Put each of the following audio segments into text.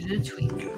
to the tweet.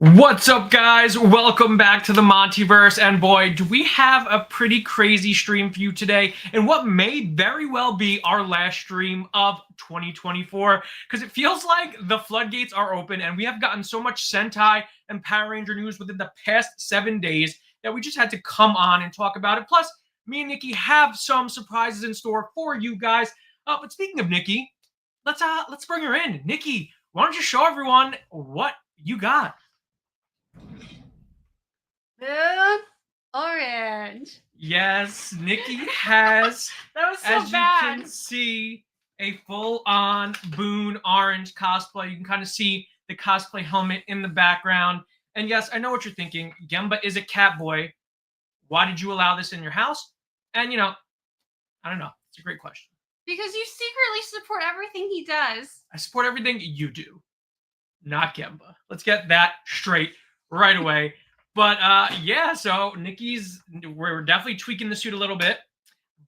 What's up, guys? Welcome back to the MontyVerse, and boy, do we have a pretty crazy stream for you today, and what may very well be our last stream of 2024, because it feels like the floodgates are open, and we have gotten so much Sentai and Power Ranger news within the past 7 days that we just had to come on and talk about it. Plus, me and Nikki have some surprises in store for you guys. But speaking of Nikki, let's bring her in. Nikki, why don't you show everyone what you got? Boon, orange. Yes, Nikki has, That was so as bad. you can see, a full-on Boon orange cosplay. You can kind of see the cosplay helmet in the background. And yes, I know what you're thinking. Gemba is a cat boy. Why did you allow this in your house? And, you know, I don't know. It's a great question. Because you secretly support everything he does. I support everything you do, not Gemba. Let's get that straight right away. But yeah, so we're definitely tweaking the suit a little bit,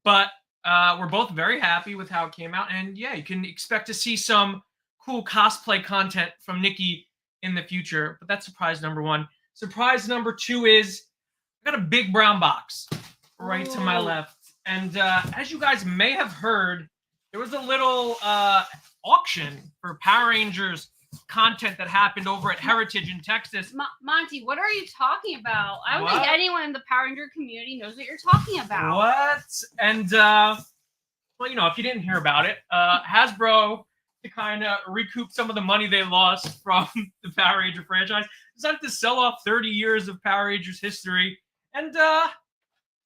but we're both very happy with how it came out. And yeah, you can expect to see some cool cosplay content from Nikki in the future. But that's surprise number one. Surprise number two is I got a big brown box right to my left. And as you guys may have heard, there was a little auction for Power Rangers content that happened over at Heritage in Texas. Monty, what are you talking about? I don't think anyone in the Power Ranger community knows what you're talking about. What? And, well, you know, if you didn't hear about it, Hasbro, to kind of recoup some of the money they lost from the Power Ranger franchise, decided to sell off 30 years of Power Rangers history. And the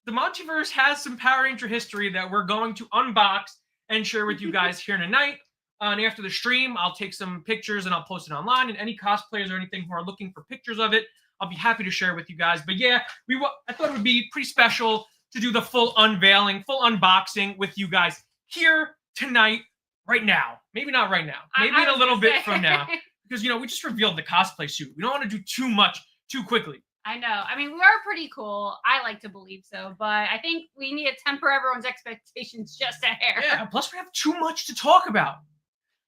MontyVerse has some Power Ranger history that we're going to unbox and share with you guys here tonight. And after the stream, I'll take some pictures and I'll post it online. And any cosplayers or anything who are looking for pictures of it, I'll be happy to share with you guys. But yeah, I thought it would be pretty special to do the full unveiling, full unboxing with you guys here tonight, right now. Maybe not right now. Maybe in a little bit from now. Because, you know, we just revealed the cosplay suit. We don't want to do too much too quickly. I know. I mean, we are pretty cool. I like to believe so, but I think we need to temper everyone's expectations just a hair. Yeah, plus we have too much to talk about.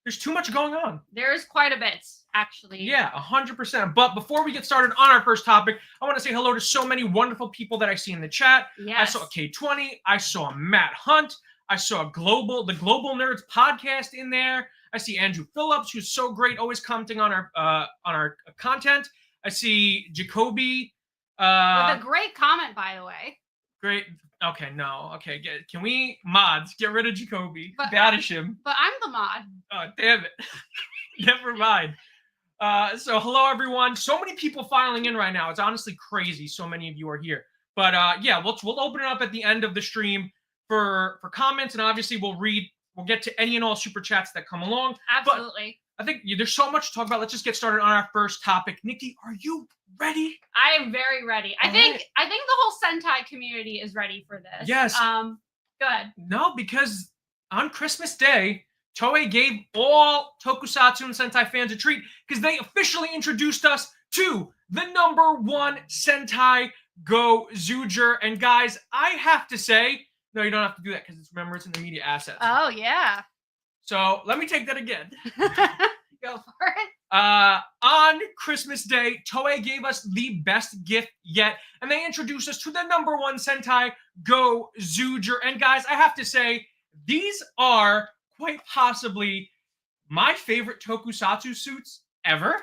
There's too much going on. There's quite a bit, actually. Yeah, 100%. But before we get started on our first topic, I want to say hello to so many wonderful people that I see in the chat. Yes. I saw K20. I saw Matt Hunt. I saw the Global Nerds podcast in there. I see Andrew Phillips, who's so great, always commenting on our content. I see Jacoby. With a great comment, by the way. Great. Okay, no. Okay, can we mods get rid of Jacoby? Banish him. But I'm the mod. Oh, damn it. Never mind. So hello everyone. So many people filing in right now. It's honestly crazy. So many of you are here. But yeah, we'll open it up at the end of the stream for comments, and obviously we'll get to any and all super chats that come along. Absolutely. But I think there's so much to talk about. Let's just get started on our first topic. Nikki, are you ready? I am very ready. I think the whole Sentai community is ready for this. Yes. Good. No, because on Christmas Day, Toei gave all Tokusatsu and Sentai fans a treat because they officially introduced us to the #1 Sentai Gozyuger. And guys, I have to say, no, you don't have to do that because remember it's in the media assets. Oh yeah. So let me take that again. Go for it. On Christmas Day, Toei gave us the best gift yet, and they introduced us to the #1 Sentai Gozyuger. And guys, I have to say, these are quite possibly my favorite Tokusatsu suits ever.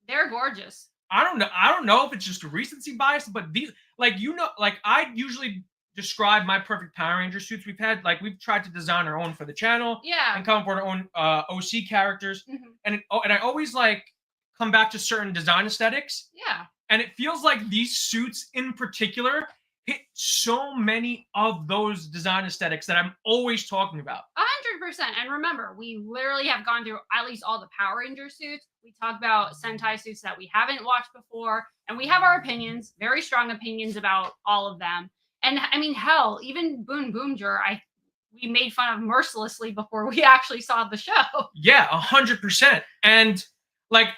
They're gorgeous. I don't know if it's just a recency bias, but these, I usually describe my perfect Power Ranger suits. We've tried to design our own for the channel. Yeah. And come up with our own OC characters. Mm-hmm. And I always come back to certain design aesthetics. Yeah. And it feels like these suits in particular hit so many of those design aesthetics that I'm always talking about. 100%. And remember, we literally have gone through at least all the Power Ranger suits. We talked about Sentai suits that we haven't watched before, and we have our opinions, very strong opinions about all of them. And I mean, hell, even Boonboomger, we made fun of mercilessly before we actually saw the show. Yeah, 100%. And but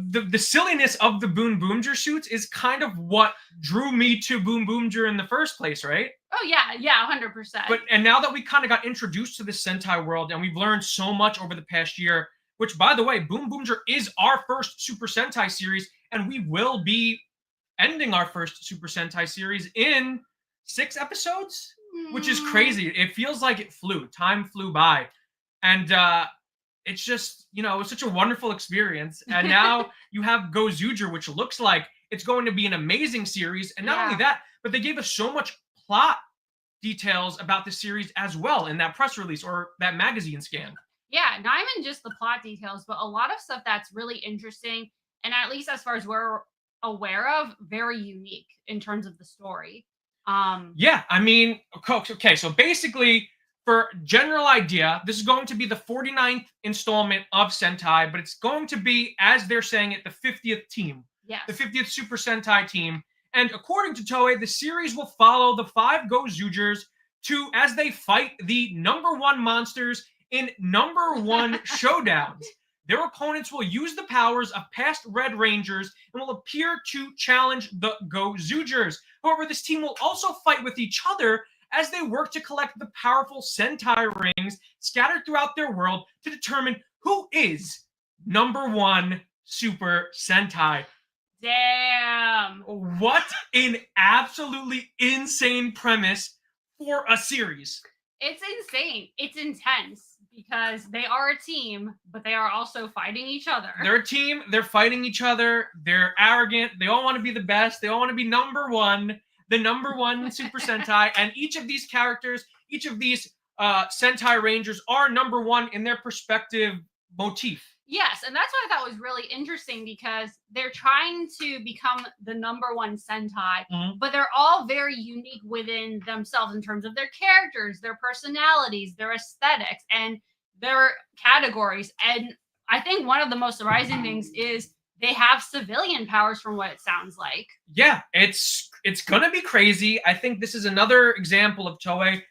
the silliness of the Boonboomger suits is kind of what drew me to Boonboomger in the first place, right? Oh yeah, 100%. And now that we kind of got introduced to the Sentai world, and we've learned so much over the past year, which by the way, Boonboomger is our first Super Sentai series, and we will be ending our first Super Sentai series in 6 episodes, which is crazy. It feels like time flew by. And it's just, it was such a wonderful experience. And now you have Gozyuger, which looks like it's going to be an amazing series. And not only that, but they gave us so much plot details about the series as well in that press release or that magazine scan. Yeah, not even just the plot details, but a lot of stuff that's really interesting. And at least as far as we're aware of, very unique in terms of the story. Yeah, I mean, okay, so basically, for general idea, this is going to be the 49th installment of Sentai, but it's going to be, as they're saying it, the 50th team. Yes. The 50th Super Sentai team. And according to Toei, the series will follow the 5 Gozyugers as they fight the #1 monsters in #1 showdowns. Their opponents will use the powers of past Red Rangers and will appear to challenge the Gozyugers. However, this team will also fight with each other as they work to collect the powerful Sentai rings scattered throughout their world to determine who is #1 Super Sentai. Damn. What an absolutely insane premise for a series. It's insane. It's intense. Because they are a team, but they are also fighting each other. They're a team. They're fighting each other. They're arrogant. They all want to be the best. They all want to be #1, the #1 Super Sentai. And each of these characters, each of these Sentai Rangers are #1 in their perspective motif. Yes, and that's what I thought was really interesting because they're trying to become the #1 Sentai, but they're all very unique within themselves in terms of their characters, their personalities, their aesthetics, and their categories. And I think one of the most surprising things is they have civilian powers from what it sounds like. Yeah, it's gonna be crazy. I think this is another example of Toei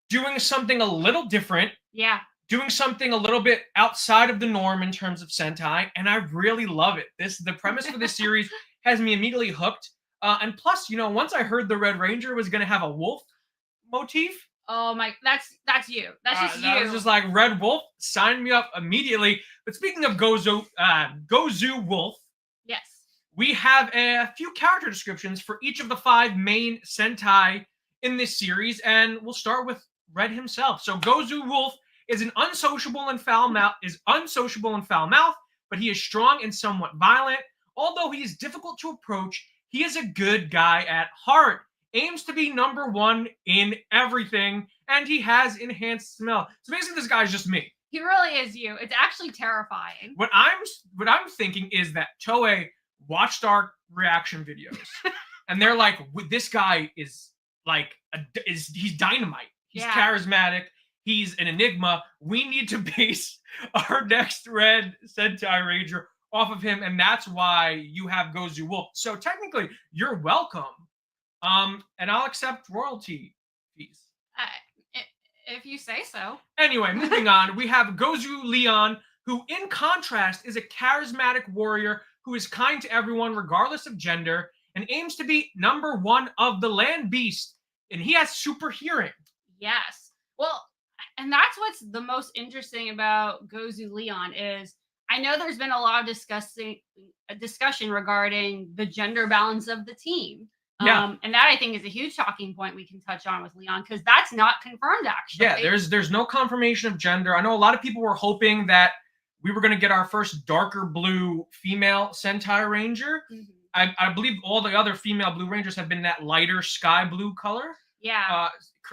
doing something a little different. Yeah. Doing something a little bit outside of the norm in terms of Sentai, and I really love it. The premise for this series has me immediately hooked. And plus, once I heard the Red Ranger was going to have a wolf motif, oh my, that's you. That's just you. I was just like, Red Wolf, sign me up immediately. But speaking of Gozu Wolf, yes, we have a few character descriptions for each of the 5 main Sentai in this series, and we'll start with Red himself. So Gozu Wolf is unsociable and foul mouth, but he is strong and somewhat violent. Although he is difficult to approach, he is a good guy at heart. Aims to be number 1 in everything, and he has enhanced smell. So basically, this guy's just me. He really is you. It's actually terrifying. What I'm thinking is that Toei watched our reaction videos, and they're like, "This guy is like he's dynamite. He's charismatic. He's an enigma. We need to base our next Red Sentai Ranger off of him, and that's why you have Gozu Wolf. So technically, you're welcome." And I'll accept royalty fees. If you say so. Anyway, moving on, we have Gozu Leon, who in contrast is a charismatic warrior who is kind to everyone regardless of gender and aims to be number 1 of the land beast. And he has super hearing. Yes. Well, and that's what's the most interesting about Gozu Leon is I know there's been a lot of discussion regarding the gender balance of the team. Yeah. And that I think is a huge talking point we can touch on with Leon because that's not confirmed actually. Yeah, there's no confirmation of gender. I know a lot of people were hoping that we were going to get our first darker blue female Sentai Ranger. Mm-hmm. I believe all the other female Blue Rangers have been that lighter sky blue color. Yeah.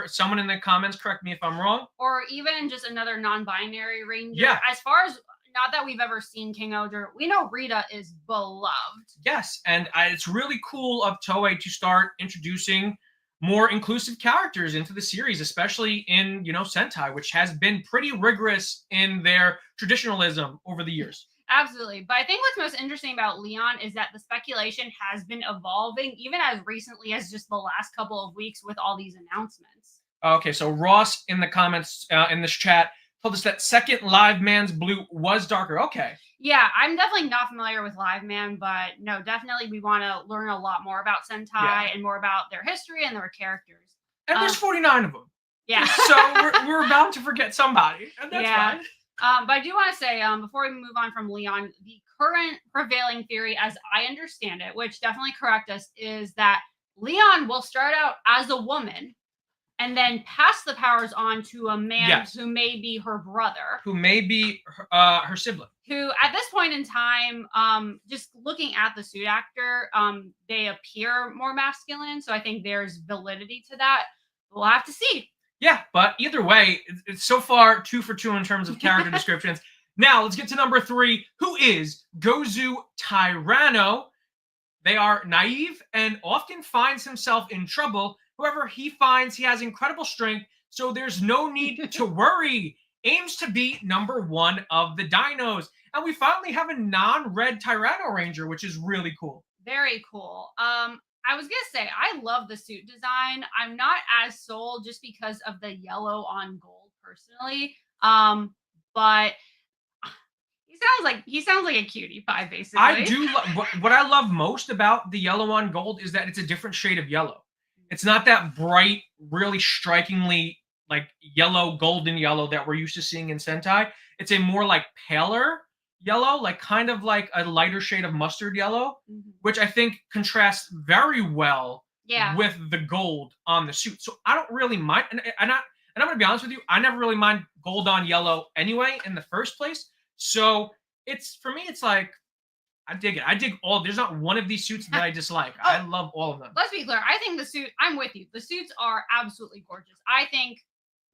Someone in the comments correct me if I'm wrong. Or even just another non-binary Ranger. Yeah. As far as not that we've ever seen King Odor, we know Rita is beloved. Yes, and it's really cool of Toei to start introducing more inclusive characters into the series, especially in, Sentai, which has been pretty rigorous in their traditionalism over the years. Absolutely. But I think what's most interesting about Leon is that the speculation has been evolving even as recently as just the last couple of weeks with all these announcements. Okay, so Ross in the comments in this chat told us that second Live Man's blue was darker. Okay. Yeah, I'm definitely not familiar with Live Man, but no, definitely we want to learn a lot more about Sentai and more about their history and their characters. And there's 49 of them. Yeah. So we're bound to forget somebody, and that's fine. But I do want to say, before we move on from Leon, the current prevailing theory, as I understand it, which definitely correct us, is that Leon will start out as a woman and then pass the powers on to a man who may be her brother. Who may be her sibling. Who, at this point in time, just looking at the suit actor, they appear more masculine. So I think there's validity to that. We'll have to see. Yeah, but either way, it's so far 2 for 2 in terms of character descriptions. Now, let's get to number 3, who is Gozu Tyranno. They are naive and often finds himself in trouble. However, he finds he has incredible strength, so there's no need to worry. Aims to be number 1 of the dinos. And we finally have a non-red Tyranno Ranger, which is really cool. Very cool. I was going to say, I love the suit design. I'm not as sold just because of the yellow on gold personally. But he sounds like a cutie pie, basically. I do. What I love most about the yellow on gold is that it's a different shade of yellow. It's not that bright, really strikingly like yellow, golden yellow that we're used to seeing in Sentai. It's a more like paler yellow, like kind of like a lighter shade of mustard yellow, which I think contrasts very well with the gold on the suit. So I don't really mind. And I'm going to be honest with you, I never really mind gold on yellow anyway in the first place. So for me, it's like, I dig it. I dig all. There's not one of these suits that I dislike. I love all of them. Let's be clear. I think I'm with you. The suits are absolutely gorgeous. I think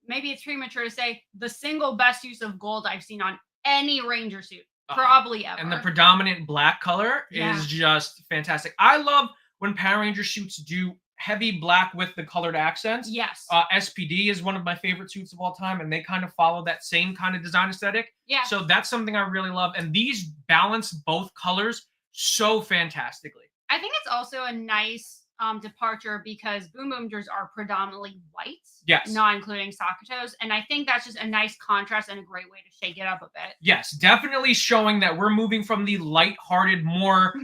maybe it's premature to say the single best use of gold I've seen on any Ranger suit, probably ever. And the predominant black color is just fantastic. I love when Power Ranger suits do heavy black with the colored accents. Yes. SPD is one of my favorite suits of all time, and they kind of follow that same kind of design aesthetic. Yeah. So that's something I really love. And these balance both colors so fantastically. I think it's also a nice departure because Boonboomgers are predominantly white. Yes. Not including Sakutos. And I think that's just a nice contrast and a great way to shake it up a bit. Yes, definitely showing that we're moving from the light-hearted, more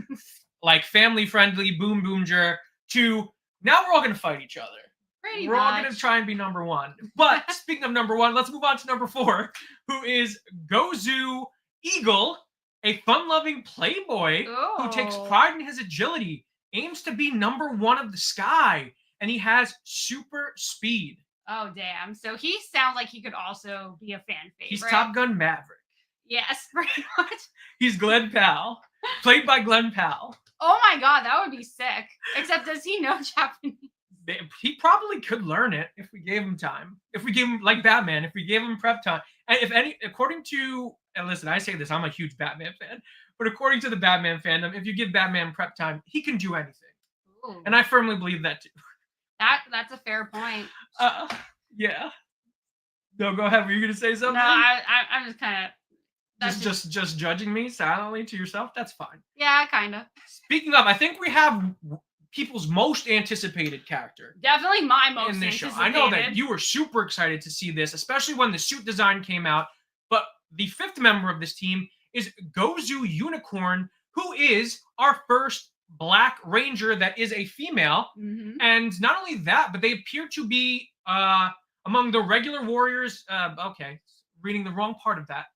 like family-friendly Boonboomger to now we're all going to fight each other. We're all going to try and be number one. But speaking of number one, let's move on to number 4, who is Gozu Eagle, a fun-loving playboy who takes pride in his agility, aims to be number 1 of the sky, and he has super speed. Oh, damn. So he sounds like he could also be a fan favorite. He's Top Gun Maverick. Yes, pretty much. He's Glenn Powell, played by Glenn Powell. Oh my god, that would be sick. Except, does he know Japanese? He probably could learn it if we gave him time. If we gave him, like Batman, if we gave him prep time. And according to, and listen, I say this, I'm a huge Batman fan, but according to the Batman fandom, if you give Batman prep time, he can do anything. Ooh. And I firmly believe that too. That's a fair point. Yeah. No, go ahead. Were you going to say something? No, I'm just kind of... Just judging me silently to yourself? That's fine. Yeah, kind of. Speaking of, I think we have people's most anticipated character. Definitely my most in this anticipated. Show. I know that you were super excited to see this, especially when the suit design came out. But the 5th member of this team is Gozu Unicorn, who is our first Black Ranger that is a female. Mm-hmm. And not only that, but they appear to be among the regular warriors. Okay, reading the wrong part of that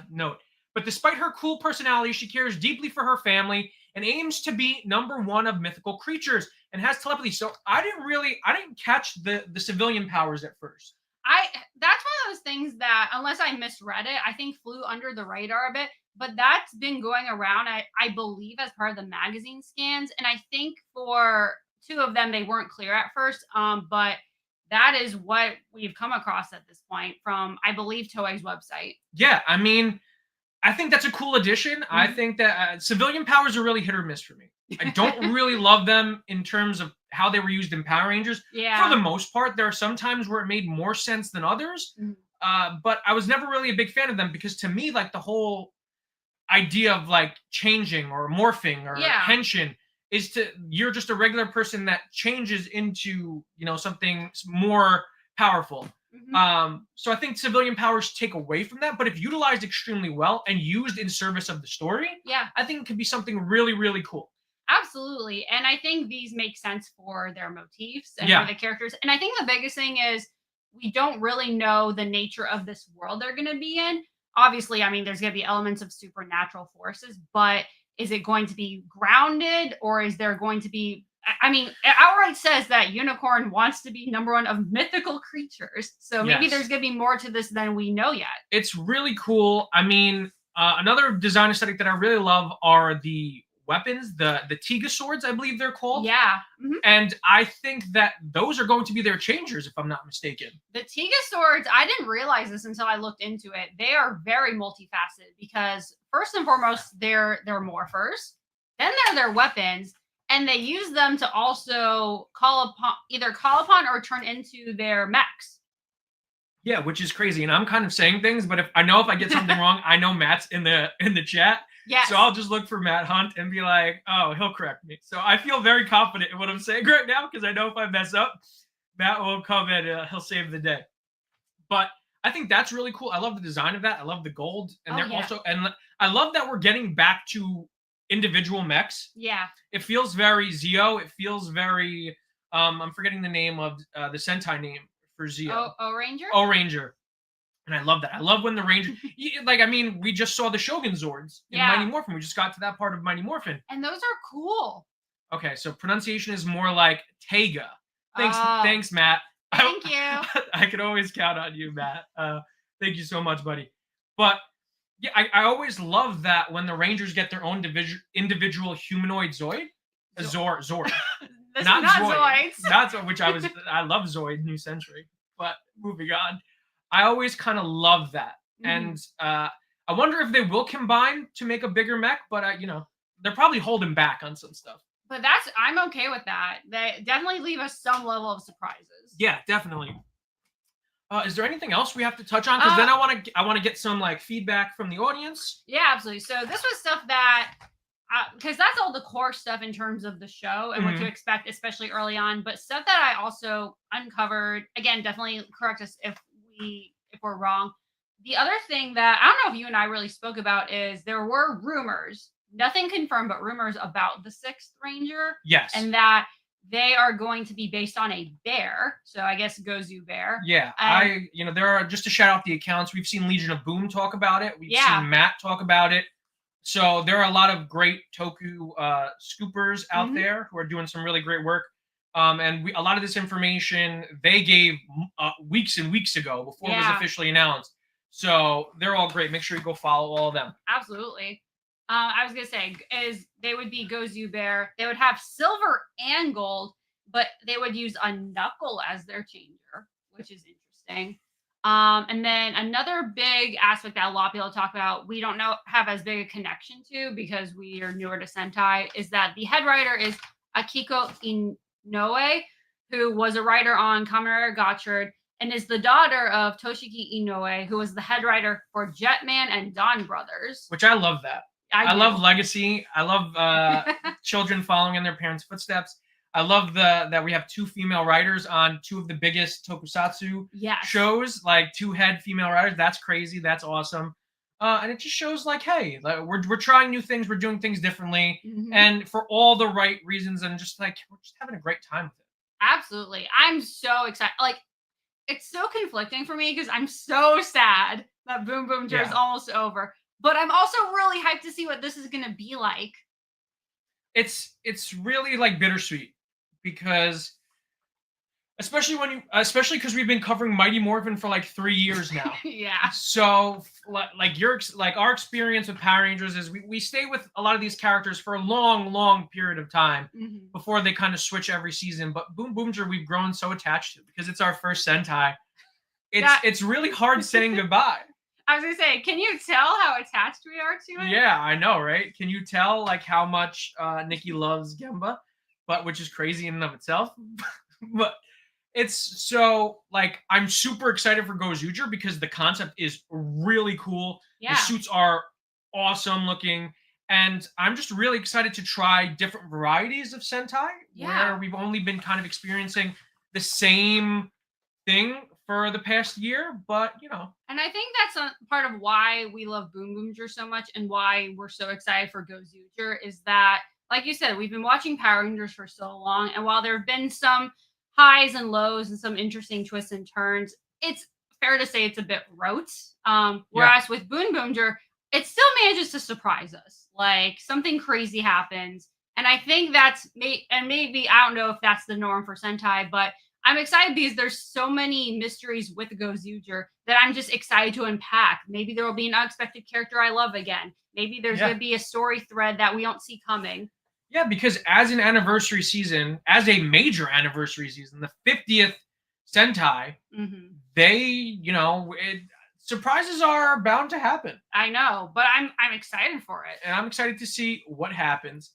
note. But despite her cool personality, she cares deeply for her family and aims to be number 1 of mythical creatures and has telepathy. So I didn't catch the civilian powers at first. That's one of those things that, unless I misread it, I think flew under the radar a bit. But that's been going around, I believe, as part of the magazine scans. And I think for 2 of them, they weren't clear at first. But that is what we've come across at this point from, I believe, Toei's website. Yeah, I mean, I think that's a cool addition. Mm-hmm. I think that civilian powers are really hit or miss for me. I don't really love them in terms of how they were used in Power Rangers. Yeah. For the most part, there are some times where it made more sense than others. Mm-hmm. But I was never really a big fan of them because to me, like the whole idea of like changing or morphing or henshin is you're just a regular person that changes into, something more powerful. Mm-hmm. So I think civilian powers take away from that, but if utilized extremely well and used in service of the story, I think it could be something really, really cool. Absolutely. And I think these make sense for their motifs and for the characters. And I think the biggest thing is we don't really know the nature of this world they're going to be in. Obviously, I mean, there's going to be elements of supernatural forces, but is it going to be grounded or is there going to be, I mean, it outright says that Unicorn wants to be number 1 of mythical creatures. So maybe there's going to be more to this than we know yet. It's really cool. I mean, another design aesthetic that I really love are the weapons, the Tiga swords, I believe they're called. Yeah. Mm-hmm. And I think that those are going to be their changers, if I'm not mistaken. The Tiga swords, I didn't realize this until I looked into it. They are very multifaceted because first and foremost, they're morphers. Then they're their weapons. And they use them to also call upon or turn into their mechs. Yeah, which is crazy. And I'm kind of saying things, but if I get something wrong, I know Matt's in the chat. Yes. So I'll just look for Matt Hunt and be like, oh, he'll correct me. So I feel very confident in what I'm saying right now because I know if I mess up, Matt will come and he'll save the day. But I think that's really cool. I love the design of that. I love the gold. And and I love that we're getting back to individual mechs. Yeah. It feels very Zeo. It feels very, I'm forgetting the name of the Sentai name for Zeo. O-Ranger? O-Ranger. And I love that. I love when the Ranger, we just saw the Shogun Zords in Mighty Morphin. We just got to that part of Mighty Morphin. And those are cool. Okay, so pronunciation is more like Tega. Thanks, Matt. Thank you. I can always count on you, Matt. Thank you so much, buddy. But yeah, I always love that when the Rangers get their own individual humanoid Zoid. Zord. Not Zoids. Not Zoid, which I love Zoid, New Century. But moving on. I always kind of love that. Mm-hmm. And I wonder if they will combine to make a bigger mech, but they're probably holding back on some stuff. But I'm okay with that. They definitely leave us some level of surprises. Yeah, definitely. Is there anything else we have to touch on? Because then I want to get some feedback from the audience. Yeah, absolutely. So this was stuff that, because that's all the core stuff in terms of the show and what to expect, especially early on. But stuff that I also uncovered. Again, definitely correct us if we're wrong. The other thing that I don't know if you and I really spoke about is there were rumors nothing confirmed, but rumors about the 6th Ranger. Yes. And that they are going to be based on a bear. So I guess Gozu Bear. Yeah. There are, just to shout out the accounts, we've seen Legion of Boom talk about it. We've seen Matt talk about it. So there are a lot of great Toku scoopers out there who are doing some really great work. And a lot of this information they gave weeks and weeks ago before it was officially announced. So they're all great. Make sure you go follow all of them. Absolutely. I was going to say, they would be Gozu Bear. They would have silver and gold, but they would use a knuckle as their changer, which is interesting. And then another big aspect that a lot of people talk about, we don't have as big a connection to because we are newer to Sentai, is that the head writer is Akiko Inoue, who was a writer on Kamen Rider Gotchard, and is the daughter of Toshiki Inoue, who was the head writer for Jetman and Dawn Brothers. Which I love that. I love legacy. I love children following in their parents' footsteps. I love that we have 2 female writers on 2 of the biggest tokusatsu shows, like 2 head female writers. That's crazy. That's awesome. And it just shows like, hey, we're trying new things. We're doing things differently, and for all the right reasons, and just like we're just having a great time with it. Absolutely. I'm so excited. Like, it's so conflicting for me because I'm so sad that Boonboomger is almost over. But I'm also really hyped to see what this is going to be like. It's really like bittersweet because especially because we've been covering Mighty Morphin for like 3 years now. Yeah. So like our experience with Power Rangers is we stay with a lot of these characters for a long period of time before they kind of switch every season. But Boonboomger we've grown so attached to because it's our first Sentai. It's really hard saying goodbye. I was gonna say, can you tell how attached we are to it? Yeah, I know, right? Can you tell like how much Nicki loves Gemba, which is crazy in and of itself. But it's so like I'm super excited for Gozyuger because the concept is really cool. Yeah. The suits are awesome looking, and I'm just really excited to try different varieties of Sentai where we've only been kind of experiencing the same thing for the past year, but and I think that's a part of why we love Boonboomger so much and why we're so excited for Gozyuger is that, like you said, we've been watching Power Rangers for so long, and while there have been some highs and lows and some interesting twists and turns, it's fair to say it's a bit rote. Whereas with Boonboomger, it still manages to surprise us. Like something crazy happens, and I think that's maybe I don't know if that's the norm for Sentai, but I'm excited because there's so many mysteries with Gozyuger that I'm just excited to unpack. Maybe there will be an unexpected character I love again. Maybe there's going to be a story thread that we don't see coming. Yeah, because as an anniversary season, as a major anniversary season, the 50th Sentai, they, surprises are bound to happen. I know, but I'm excited for it. And I'm excited to see what happens.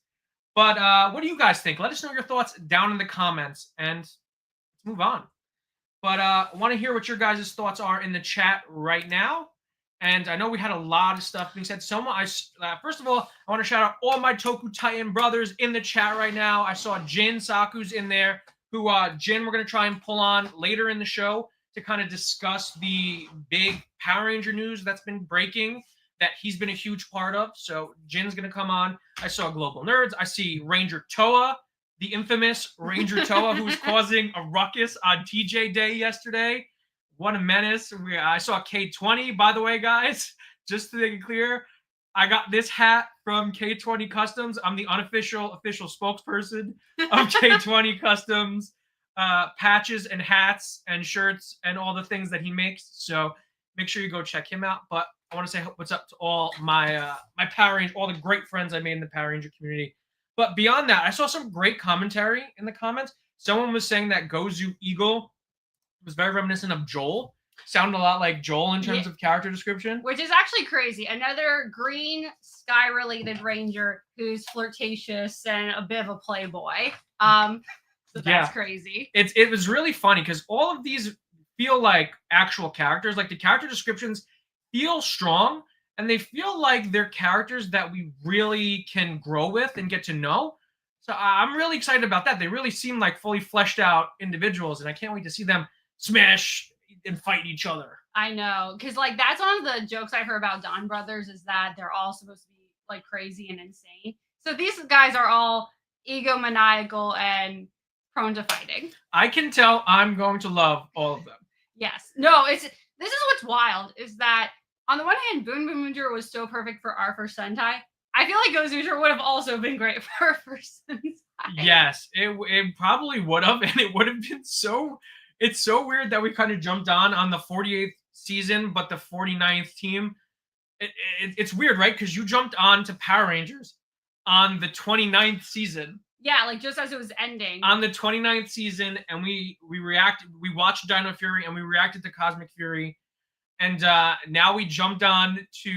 But what do you guys think? Let us know your thoughts down in the comments, and let's move on. But I want to hear what your guys' thoughts are in the chat right now. And I know we had a lot of stuff being said. First of all, I want to shout out all my Toku Titan brothers in the chat right now. I saw Jinsakuu's in there, who Jin we're going to try and pull on later in the show to kind of discuss the big Power Ranger news that's been breaking that he's been a huge part of. So Jin's going to come on. I saw Global Nerds. I see Ranger Toa, the infamous Ranger Toa, who was causing a ruckus on TJ Day yesterday. What a menace. I saw K20, by the way, guys. Just to make it clear, I got this hat from K20 Customs. I'm the official spokesperson of K20 Customs. Patches and hats and shirts and all the things that he makes. So make sure you go check him out. But I want to say what's up to all my my Power Ranger, all the great friends I made in the Power Ranger community. But beyond that, I saw some great commentary in the comments. Someone was saying that Gozu Eagle was very reminiscent of Joel. Sounded a lot like Joel in terms of character description. Which is actually crazy. Another green sky-related ranger who's flirtatious and a bit of a playboy. So that's crazy. It was really funny because all of these feel like actual characters. Like the character descriptions feel strong, and they feel like they're characters that we really can grow with and get to know. So I'm really excited about that. They really seem like fully fleshed out individuals, and I can't wait to see them smash and fight each other. I know, because like that's one of the jokes I heard about Dawn Brothers is that they're all supposed to be like crazy and insane. So these guys are all egomaniacal and prone to fighting. I can tell I'm going to love all of them. Yes. No, this is what's wild is that on the one hand, Boonboomger was so perfect for our first Sentai. I feel like Gozyuger would have also been great for our first Sentai. Yes, it probably would have, and it would have been so. It's so weird that we kind of jumped on the 48th season, but the 49th team. It's weird, right? Because you jumped on to Power Rangers on the 29th season. Yeah, like just as it was ending. On the 29th season, and we watched Dino Fury, and we reacted to Cosmic Fury, and now we jumped on to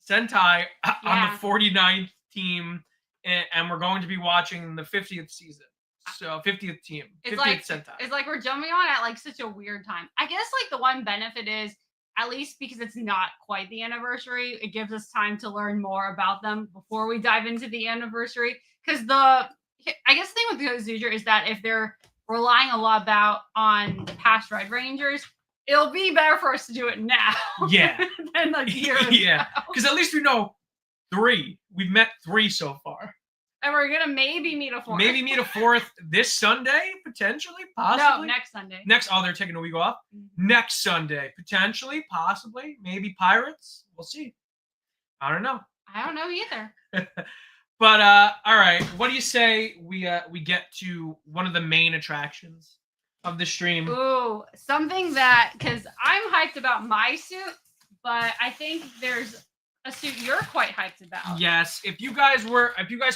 Sentai on the 49th team, and we're going to be watching the 50th season. So 50th team, 50th Sentai. It's like we're jumping on at like such a weird time. I guess like the one benefit is, at least because it's not quite the anniversary, it gives us time to learn more about them before we dive into the anniversary. Because I guess the thing with Gozyuger is that if they're relying a lot on the past Red Rangers, it'll be better for us to do it now. Yeah. than a year Yeah. Because at least we know 3. We've met 3 so far. And we're gonna maybe meet a 4th. Maybe meet a 4th this Sunday, potentially, possibly. No, next Sunday. They're taking a week off. Next Sunday, potentially, possibly, maybe Pirates. We'll see. I don't know. I don't know either. But all right, what do you say we get to one of the main attractions of the stream? Ooh, something that, because I'm hyped about my suit, but I think there's a suit you're quite hyped about. Yes, if you guys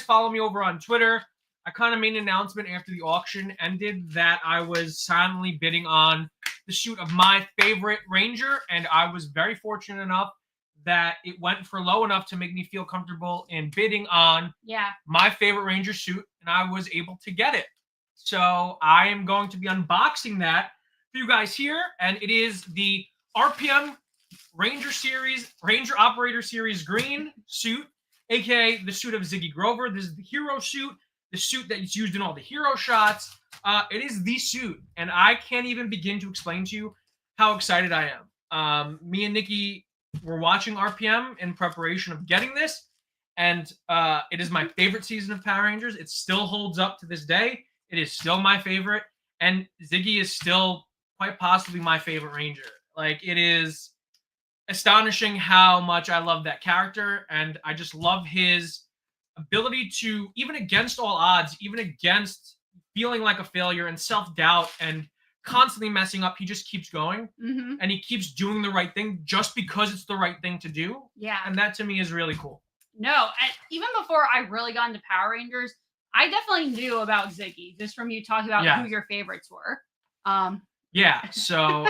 follow me over on Twitter, I kind of made an announcement after the auction ended that I was silently bidding on the suit of my favorite Ranger, and I was very fortunate enough that it went for low enough to make me feel comfortable in bidding on my favorite Ranger suit, and I was able to get it. So I am going to be unboxing that for you guys here, and it is the RPM Ranger Operator Series green suit, aka the suit of Ziggy Grover. This is the hero suit, the suit that is used in all the hero shots. It is the suit, and I can't even begin to explain to you how excited I am. Me and Nicki were watching RPM in preparation of getting this, and it is my favorite season of Power Rangers. It still holds up to this day. It is still my favorite, and Ziggy is still quite possibly my favorite Ranger. Like, it is astonishing how much I love that character, and I just love his ability to, even against all odds, even against feeling like a failure and self-doubt and constantly messing up, he just keeps going, and he keeps doing the right thing just because it's the right thing to do. Yeah. And that to me is really cool. No, and even before I really got into Power Rangers, I definitely knew about Ziggy just from you talking about who your favorites were. Yeah, so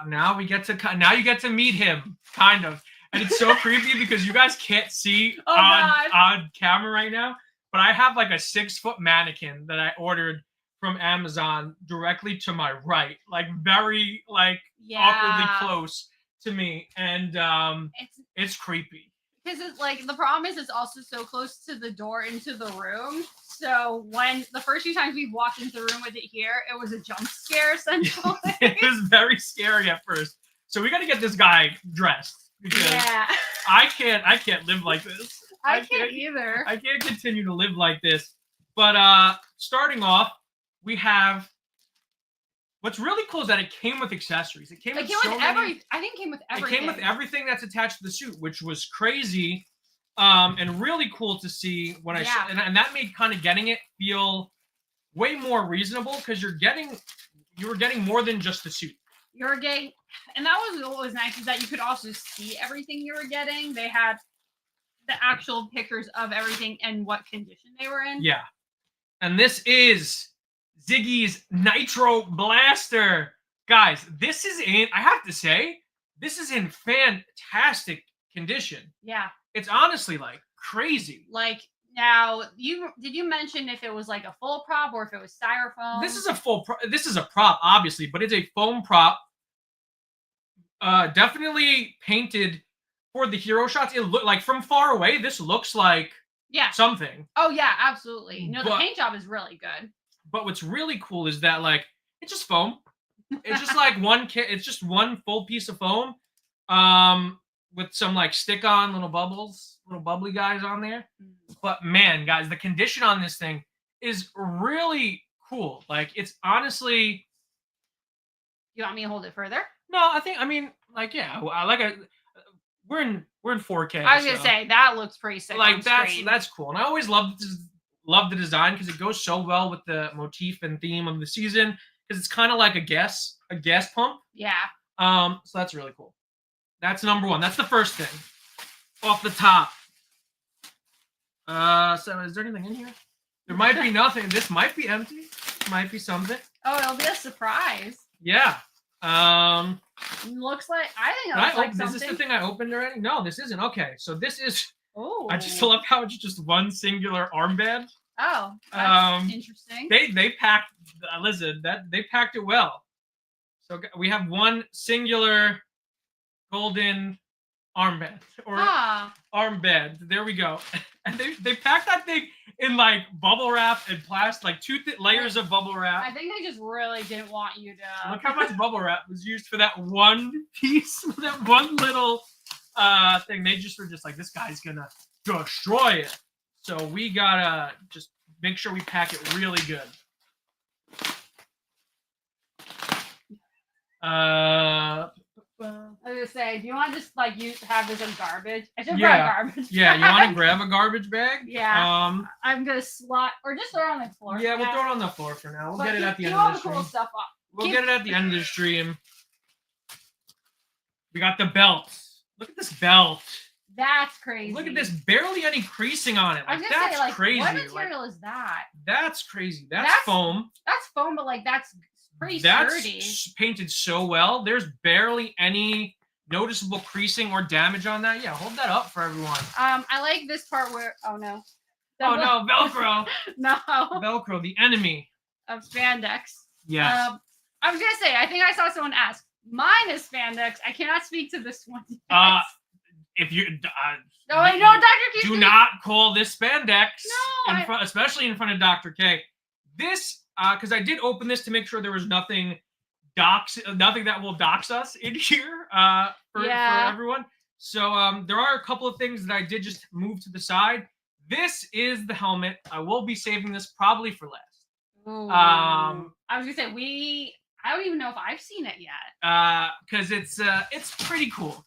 now you get to meet him, kind of. And it's so creepy because you guys can't see on camera right now, but I have like a 6-foot mannequin that I ordered from Amazon directly to my right, like very awkwardly close to me, and it's creepy. Because it's like the problem is it's also so close to the door into the room. So when the first few times we walked into the room with it here, it was a jump scare essentially. It was very scary at first. So we got to get this guy dressed because I can't live like this. I can't either. I can't continue to live like this. But starting off, we have. What's really cool is that it came with accessories. It came with everything. I think it came with everything. It came with everything that's attached to the suit, which was crazy, and really cool to see when and that made kind of getting it feel way more reasonable because you were getting more than just the suit. You were getting, and that was what was nice is that you could also see everything you were getting. They had the actual pictures of everything and what condition they were in. Yeah, and this is Ziggy's Nitro Blaster. Guys, this is I have to say, this is in fantastic condition. Yeah. It's honestly like crazy. Like, now, did you mention if it was like a full prop or if it was styrofoam? This is a prop, obviously, but it's a foam prop. Definitely painted for the hero shots. It look like from far away, this looks like something. Oh yeah, absolutely. No, the paint job is really good. But what's really cool is that it's just foam. It's just like it's just one full piece of foam, with some stick-on little bubbles little bubbly guys on there. But man, guys, the condition on this thing is really cool. Like, it's honestly. You want me to hold it further? No, I mean, like, yeah, we're in 4K. I was gonna say that looks pretty sick. Like, on screen. that's cool, and I always love the design because it goes so well with the motif and theme of the season because it's kind of like a gas pump. Yeah. So that's really cool. That's number one. That's the first thing off the top. So is there anything in here? There might be nothing. This might be empty. Might be something. Oh, it'll be a surprise. Yeah. Looks like I think it looks like something. Is this the thing I opened already? No, this isn't. Okay, so this is. Oh. I just love how it's just one singular armband. Oh, that's interesting. They packed. Listen, they packed it well. So we have one singular golden armband armband. There we go. And they packed that thing in like bubble wrap and plastic, like two layers of bubble wrap. I think they just really didn't want you to. Look how much bubble wrap was used for that one piece, that one little thing. They just were just like, this guy's gonna destroy it. So we gotta just make sure we pack it really good. I was gonna say, do you want to just like have this in garbage? I should grab garbage. Yeah, you want to grab a garbage bag? Yeah. I'm gonna slot or just throw it on the floor. Yeah, we'll throw it on the floor for now. We'll get it at the end of the stream. Cool stuff up. We'll get it at the end of the stream. We got the belt. Look at this belt. That's crazy. Look at this. Barely any creasing on it. Like, that's crazy. What material is that? That's crazy. That's foam. That's foam, but like that's pretty sturdy. That's painted so well. There's barely any noticeable creasing or damage on that. Yeah, hold that up for everyone. I like this part where no. Oh no, Velcro. No. Velcro, the enemy of spandex. Yes. I was gonna say, I think I saw someone ask. Mine is spandex. I cannot speak to this one. If you no, I know, Dr. K. Do not call this spandex. No, especially in front of Dr. K. This, because I did open this to make sure there was nothing that will dox us in here for everyone. So there are a couple of things that I did just move to the side. This is the helmet. I will be saving this probably for last. Ooh. I was gonna say I don't even know if I've seen it yet. Because it's pretty cool.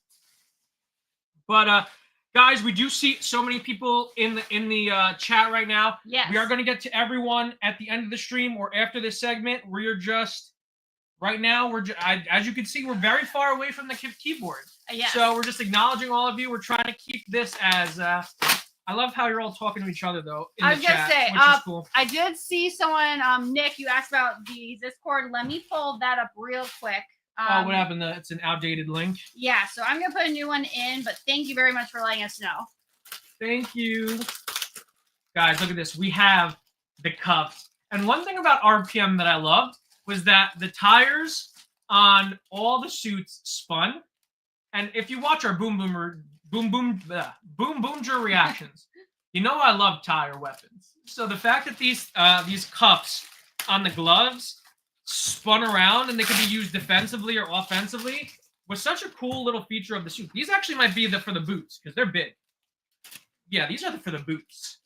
But guys, we do see so many people in the chat right now. Yes. We are going to get to everyone at the end of the stream or after this segment. We're just right now. As you can see, we're very far away from the keyboard. Yes. So we're just acknowledging all of you. We're trying to keep this as. I love how you're all talking to each other though. I was gonna say, which is cool. I did see someone. Nick, you asked about the Discord. Let me pull that up real quick. What happened? It's an outdated link. Yeah, so I'm gonna put a new one in, but thank you very much for letting us know. Thank you. Guys, look at this. We have the cuffs. And one thing about RPM that I loved was that the tires on all the suits spun. And if you watch our Boonboomger reactions, you know I love tire weapons. So the fact that these cuffs on the gloves spun around and they could be used defensively or offensively was such a cool little feature of the suit. These actually might be for the boots because they're big. Yeah, these are for the boots.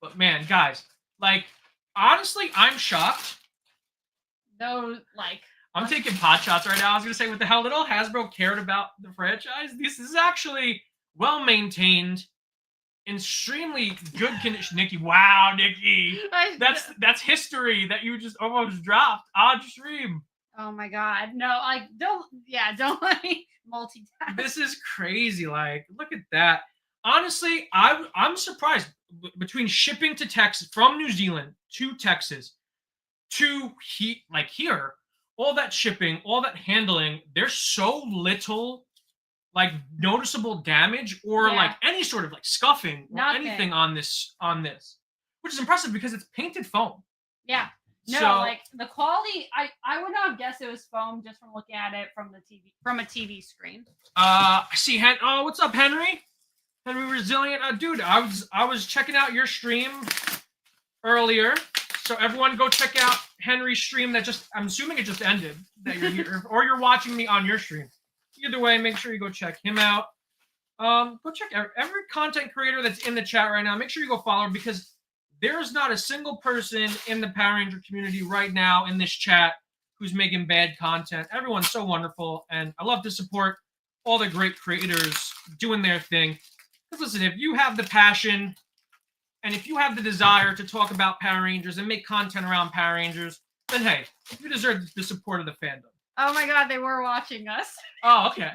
But man, guys, like honestly, I'm shocked. I'm taking pot shots right now. I was gonna say, what the hell? Little Hasbro cared about the franchise. This is actually well maintained. Extremely good condition. Nikki, wow, Nikki, that's history that you just almost dropped on stream. Oh my god, no, don't let me multitask. This is crazy. Like, look at that. Honestly, I'm surprised between shipping to Texas from New Zealand to Texas to here, all that shipping, all that handling. There's so little. Like noticeable damage or like any sort of like scuffing or anything on this, which is impressive because it's painted foam. Yeah. No, like the quality, I would not have guessed it was foam just from looking at it from a TV screen. I see. Oh, what's up, Henry? Henry Resilient, dude. I was checking out your stream earlier, so everyone go check out Henry's stream. I'm assuming it just ended. That you're here, or you're watching me on your stream. Either way, make sure you go check him out. Go check every content creator that's in the chat right now. Make sure you go follow her because there's not a single person in the Power Ranger community right now in this chat who's making bad content. Everyone's so wonderful, and I love to support all the great creators doing their thing. Because listen, if you have the passion and if you have the desire to talk about Power Rangers and make content around Power Rangers, then hey, you deserve the support of the fandom. Oh my god, they were watching us. Oh, okay.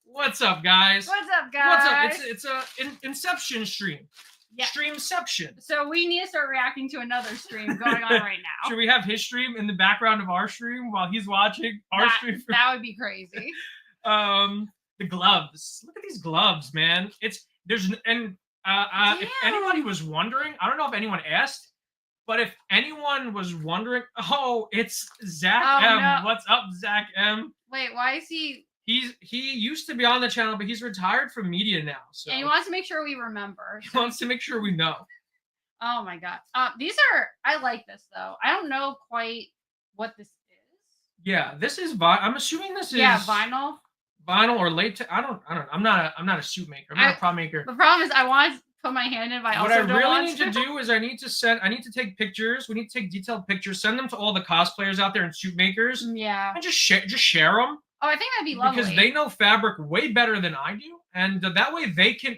What's up, guys? What's up, guys? What's up? It's a Inception stream. Yeah. Streamception. So we need to start reacting to another stream going on right now. Should we have his stream in the background of our stream while he's watching our stream? That would be crazy. The gloves. Look at these gloves, man. If anybody was wondering, I don't know if anyone asked, but if anyone was wondering, oh, it's Zach M. No. What's up, Zach M? Wait, why is he? He used to be on the channel, but he's retired from media now. So And he wants to make sure we remember. he wants to make sure we know. Oh my god. These are. I like this though. I don't know quite what this is. Yeah, this is vinyl. I'm assuming this is vinyl. Vinyl or latex. I don't. I'm not a suit maker. I'm not a prop maker. The problem is I want to put my hand in, but I what also I don't really want need to do is I need to take pictures. We need to take detailed pictures, send them to all the cosplayers out there and suit makers, Yeah. and just share them. Oh, I think that'd be lovely. Because they know fabric way better than I do, and that way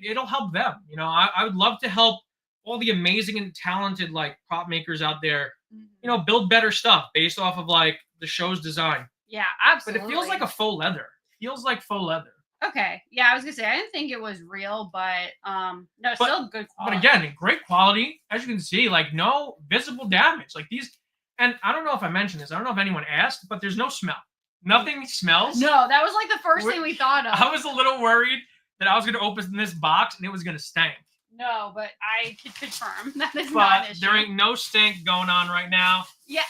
it'll help them. You know, I would love to help all the amazing and talented like prop makers out there, you know, build better stuff based off of like the show's design. Yeah, absolutely. But it feels like a faux leather. It feels like faux leather. Okay. Yeah, I was gonna say I didn't think it was real, but no, still good quality. But again, great quality. As you can see, like no visible damage. Like these, and I don't know if I mentioned this. I don't know if anyone asked, but there's no smell. Nothing smells. No, that was like the first thing we thought of. I was a little worried that I was going to open this box and it was going to stink. No, but I can confirm that is not an issue. There ain't no stink going on right now. Yeah,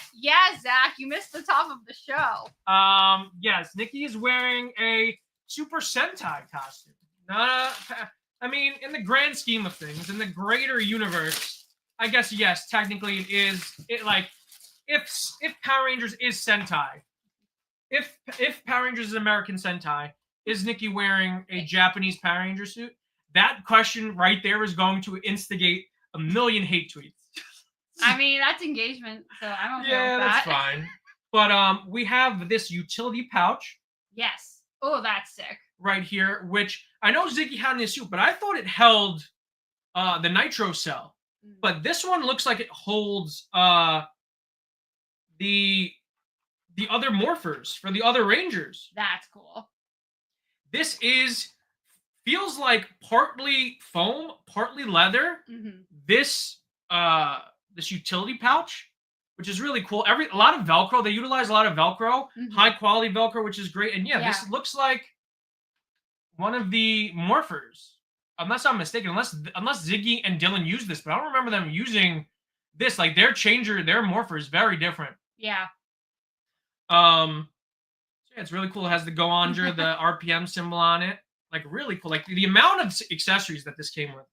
Zach, you missed the top of the show. Yes, Nicki is wearing a Super Sentai costume. I mean, in the grand scheme of things, in the greater universe, I guess yes, technically it is. It like if Power Rangers is Sentai. If Power Rangers is American Sentai, is Nicki wearing a Japanese Power Ranger suit? That question right there is going to instigate a million hate tweets. I mean, that's engagement, so I don't know. Yeah, that's fine. But we have this utility pouch. Yes. Oh, that's sick. Right here, which I know Ziggy had in his suit, but I thought it held the nitro cell. But this one looks like it holds the other morphers for the other Rangers. That's cool. This feels like partly foam, partly leather. This utility pouch, which is really cool. A lot of Velcro. They utilize a lot of Velcro, high quality Velcro, which is great. And yeah, this looks like one of the morphers, unless I'm mistaken. Unless Ziggy and Dylan use this, but I don't remember them using this. Like their morpher is very different. Yeah. So yeah, it's really cool. It has the Gozyuger, the RPM symbol on it. Like really cool. Like the amount of accessories that this came with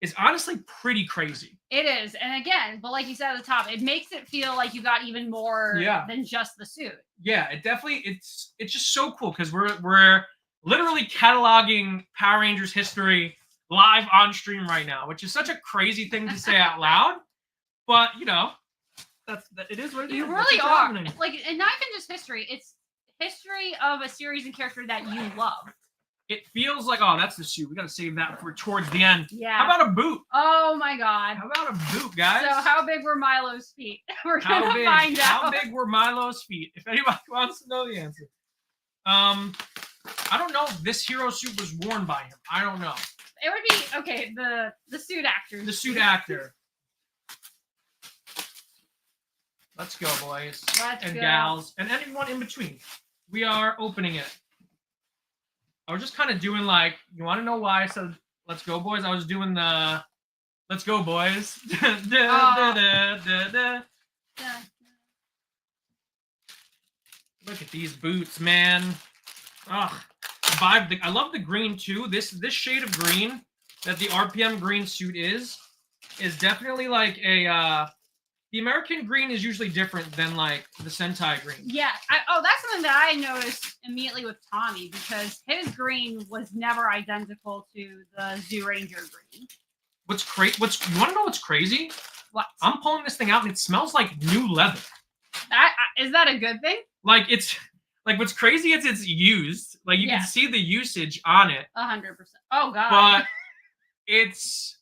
is honestly pretty crazy. It is. And again, but like you said at the top, it makes it feel like you got even more than just the suit. Yeah, it's just so cool because we're literally cataloging Power Rangers history live on stream right now, which is such a crazy thing to say out loud. But you know, it is what it is. You really are. Like, and not even just history. It's history of a series and character that you love. It feels like, oh, that's the suit. We got to save that for towards the end. Yeah. How about a boot? Oh, my God. How about a boot, guys? So how big were Milo's feet? We're going to find out. How big were Milo's feet? If anybody wants to know the answer. I don't know if this hero suit was worn by him. I don't know. It would be, okay, the suit actor. The suit actor. Let's go, boys and gals, and anyone in between. We are opening it. I was just kind of doing like, you want to know why I said "Let's go, boys"? I was doing the "Let's go, boys." Look at these boots, man. Ugh, vibe. I love the green too. This shade of green that the RPM green suit is definitely like a The American green is usually different than like the Sentai green. Yeah. That's something that I noticed immediately with Tommy because his green was never identical to the Zoo Ranger green. What's crazy? You want to know what's crazy? What? I'm pulling this thing out and it smells like new leather. Is that a good thing? Like it's like what's crazy is it's used. Like you can see the usage on it. 100%. Oh god. But it's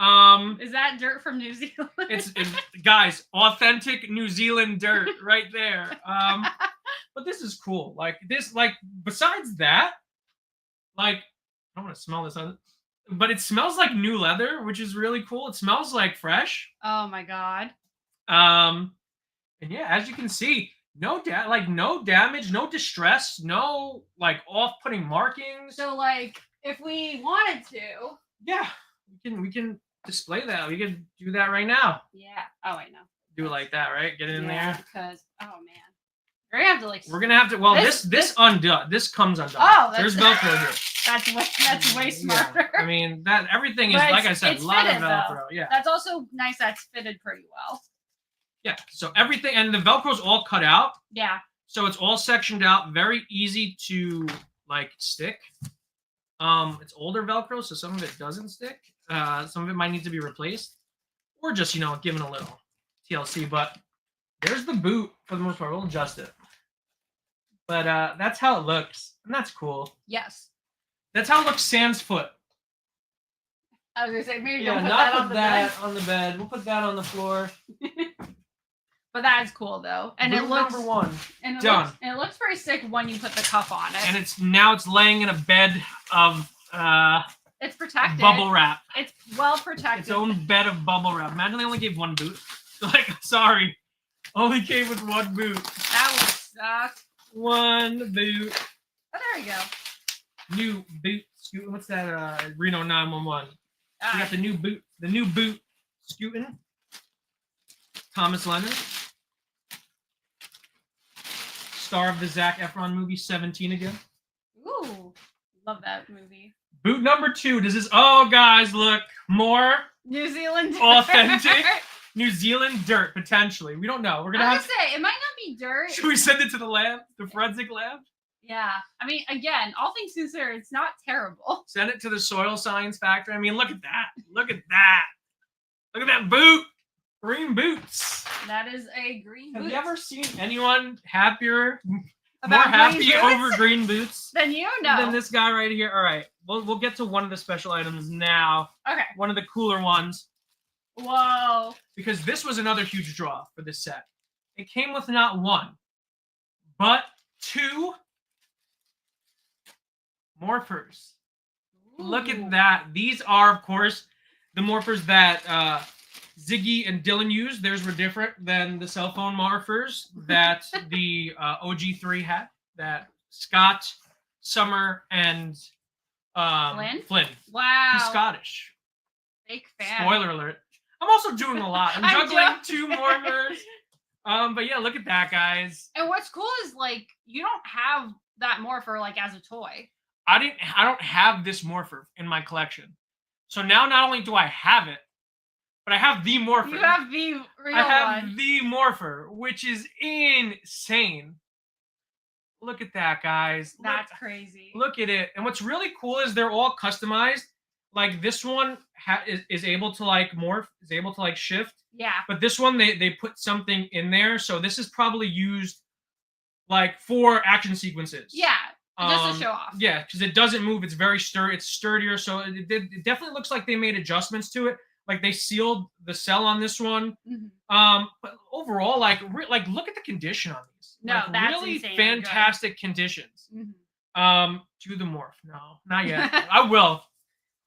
is that dirt from New Zealand? it's guys, authentic New Zealand dirt right there. But this is cool. Like this, like besides that, like I don't want to smell this, but it smells like new leather, which is really cool. It smells like fresh. Oh my god. And yeah, as you can see, no damage, no distress, no like off-putting markings. So like if we wanted to, yeah, we can display that. We can do that right now. Yeah. Oh wait, no. Do it like that, right? Get it in there. Because oh man, we're gonna have to like. We're gonna have to. Well, this undone. This comes undone. Oh, there's Velcro here. That's way smarter. Yeah. I mean that everything is But like I said, a lot fitted, of Velcro. though. Yeah. That's also nice. That's fitted pretty well. Yeah. So everything and the Velcro's all cut out. Yeah. So it's all sectioned out. Very easy to like stick. It's older Velcro, so some of it doesn't stick. Some of it might need to be replaced, or just given a little TLC. But there's the boot for the most part. We'll adjust it. But that's how it looks, and that's cool. Yes. That's how it looks sans foot. I was gonna say maybe Yeah, don't put not that put that on the bed. We'll put that on the floor. But that's cool though, and Boot it looks number one. and it Done. Looks, and it looks pretty sick when you put the cuff on it. And it's laying in a bed of it's protected. bubble wrap. It's well protected. Its own bed of bubble wrap. Imagine they only gave one boot. Like, sorry, only came with one boot. That would suck. One boot. Oh, there we go. New boot. What's that? Reno 911. We got the new boot. The new boot. Scooting. Thomas Leonard. Star of the Zac Efron movie 17 again. Ooh, love that movie. Boot number 2. Does this? Oh, guys, look more New Zealand dirt. authentic New Zealand dirt potentially. We don't know. We're gonna have. Say it might not be dirt. Should we send it to the lab, the forensic lab? Yeah, I mean, again, all things considered, it's not terrible. Send it to the soil science factory. I mean, look at that. Look at that. Look at that boot. Green boots. That is a green boot. Have you ever seen anyone happier, about more happy green over green boots than you know? Than this guy right here. All right, we'll get to one of the special items now. Okay. One of the cooler ones. Whoa. Because this was another huge draw for this set. It came with not one, but 2 morphers. Ooh. Look at that. These are, of course, the morphers that Ziggy and Dylan used. Theirs were different than the cell phone morphers that the OG3 had, that Scott, Summer, and Flynn. Wow. He's Scottish. Fake fan. Spoiler alert. I'm also doing a lot. I'm juggling 2 morphers. But yeah, look at that, guys. And what's cool is like you don't have that morpher like as a toy. I don't have this morpher in my collection. So now not only do I have it, but I have the morpher. You have the real I have one. the morpher, which is insane. Look at that, guys. That's crazy. Look at it. And what's really cool is they're all customized. Like this one is able to like morph, is able to like shift. Yeah. But this one they put something in there, so this is probably used like for action sequences. Yeah. Just to show off. Yeah, because it doesn't move. It's very it's sturdier, so it definitely looks like they made adjustments to it. Like they sealed the cell on this one. Mm-hmm. But overall, like look at the condition on these. No, like, that's really insane fantastic conditions. Mm-hmm. Do the morph. No, not yet. I will.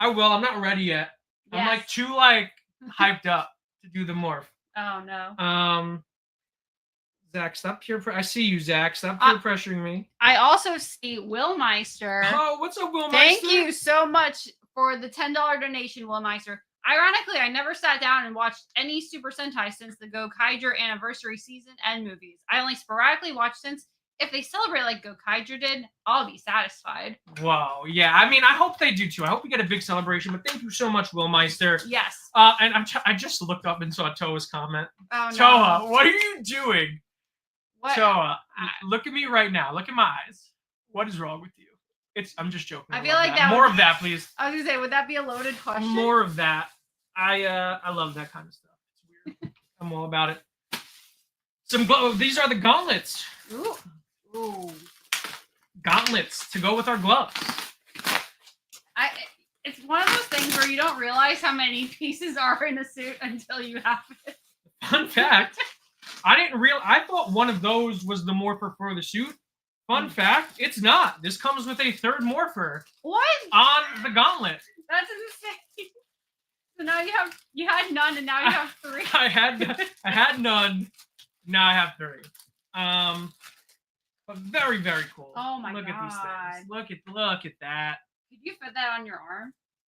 I'm not ready yet. Yes. I'm like too hyped up to do the morph. Oh no. Zach, stop peer. I see you, Zach. Stop peer pressuring me. I also see Will Meister. Oh, what's up, Will Thank Meister? you so much for the $10 donation, Will Meister. Ironically, I never sat down and watched any Super Sentai since the Gozyuger anniversary season and movies. I only sporadically watched since if they celebrate like Gokaiger did, I'll be satisfied. Whoa, yeah. I mean, I hope they do too. I hope we get a big celebration. But thank you so much, Will Meister. Yes. And I just looked up and saw Toa's comment. Oh no. Toa, what are you doing? What? Toa, look at me right now. Look at my eyes. What is wrong with you? I'm just joking. I feel like that more of that, please. I was gonna say, would that be a loaded question? More of that. I love that kind of stuff. It's weird. I'm all about it. These are the gauntlets. Ooh. Ooh. Gauntlets to go with our gloves. It's one of those things where you don't realize how many pieces are in a suit until you have it. Fun fact, I thought one of those was the morpher for the suit. Fun fact, it's not. This comes with a third morpher. What? On the gauntlet. That's insane. So now you had none and now you have 3. I had none. Now I have 3. But very, very cool. Oh my god. Look at these things. Look at that. Could you fit that on your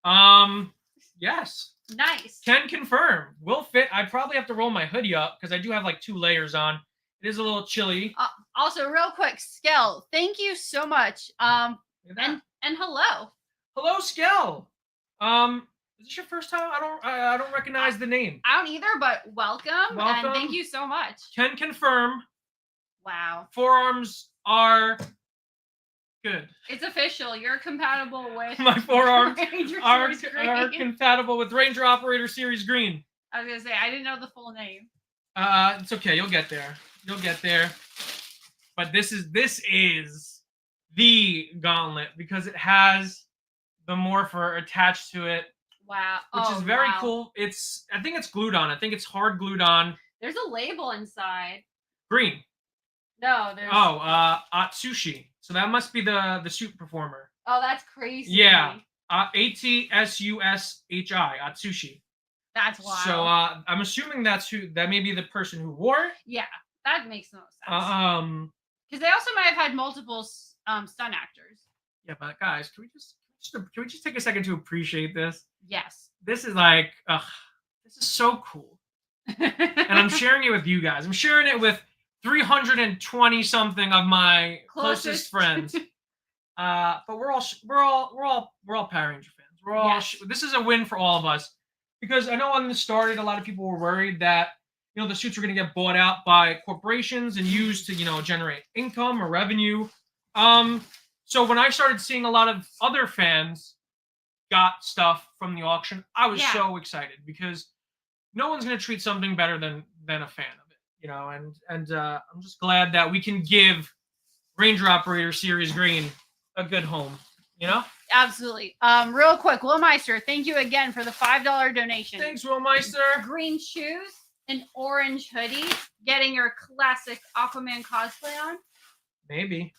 arm? Yes. Nice. Can confirm. Will fit. I probably have to roll my hoodie up because I do have like 2 layers on. It is a little chilly. Also, real quick, Skell, thank you so much. And hello. Hello, Skell. Is this your first time? I don't recognize the name. I don't either, but welcome. And thank you so much. Can confirm. Wow. Forearms are good. It's official. You're compatible with my forearms are compatible with Ranger Operator Series Green. I was gonna say I didn't know the full name. It's okay. You'll get there. But this is the gauntlet because it has the morpher attached to it. Wow. Which is very cool. I think it's glued on. I think it's hard glued on. There's a label inside. Green. No, there's Atsushi. So that must be the suit performer. Oh, that's crazy. Yeah. Atsushi. Atsushi. That's wild. So I'm assuming that may be the person who wore it. Yeah, that makes no sense. Because they also might have had multiple stunt actors. Yeah, but guys, can we just take a second to appreciate this? Yes. This is like, this is so cool. And I'm sharing it with you guys. I'm sharing it with 320 something of my closest friends. But we're all Power Ranger fans. We're all. Yes. This is a win for all of us because I know when this started, a lot of people were worried that the suits were going to get bought out by corporations and used to generate income or revenue. So when I started seeing a lot of other fans got stuff from the auction, I was so excited because no one's going to treat something better than a fan of it, and I'm just glad that we can give Ranger Operator Series Green a good home, Absolutely. Real quick, Will Meister, thank you again for the $5 donation. Thanks, Will Meister. Green shoes, an orange hoodie, getting your classic Aquaman cosplay on. Maybe.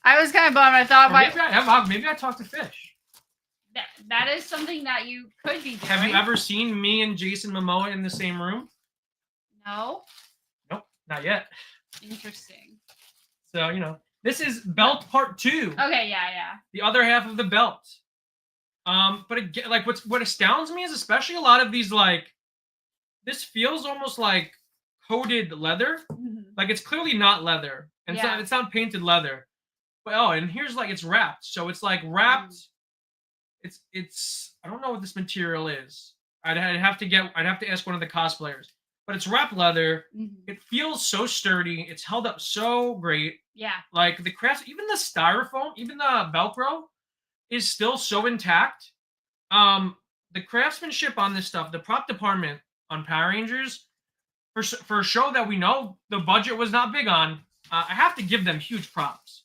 I was kind of bummed. I thought maybe I talked to Fish. That is something that you could be doing. Have you ever seen me and Jason Momoa in the same room? No. Nope, not yet. Interesting. So, this is belt part 2. Okay, yeah. The other half of the belt. But again, like what astounds me is especially a lot of these, like, this feels almost like coated leather. Mm-hmm. Like it's clearly not leather. And it's not painted leather. But and here's like it's wrapped. So it's like wrapped. It's I don't know what this material is. I'd have to ask one of the cosplayers. But it's wrapped leather. Mm-hmm. It feels so sturdy. It's held up so great. Yeah. Like the crafts, even the styrofoam, even the Velcro is still so intact. The craftsmanship on this stuff, the prop department on Power Rangers, for a show that we know the budget was not big on, I have to give them huge props.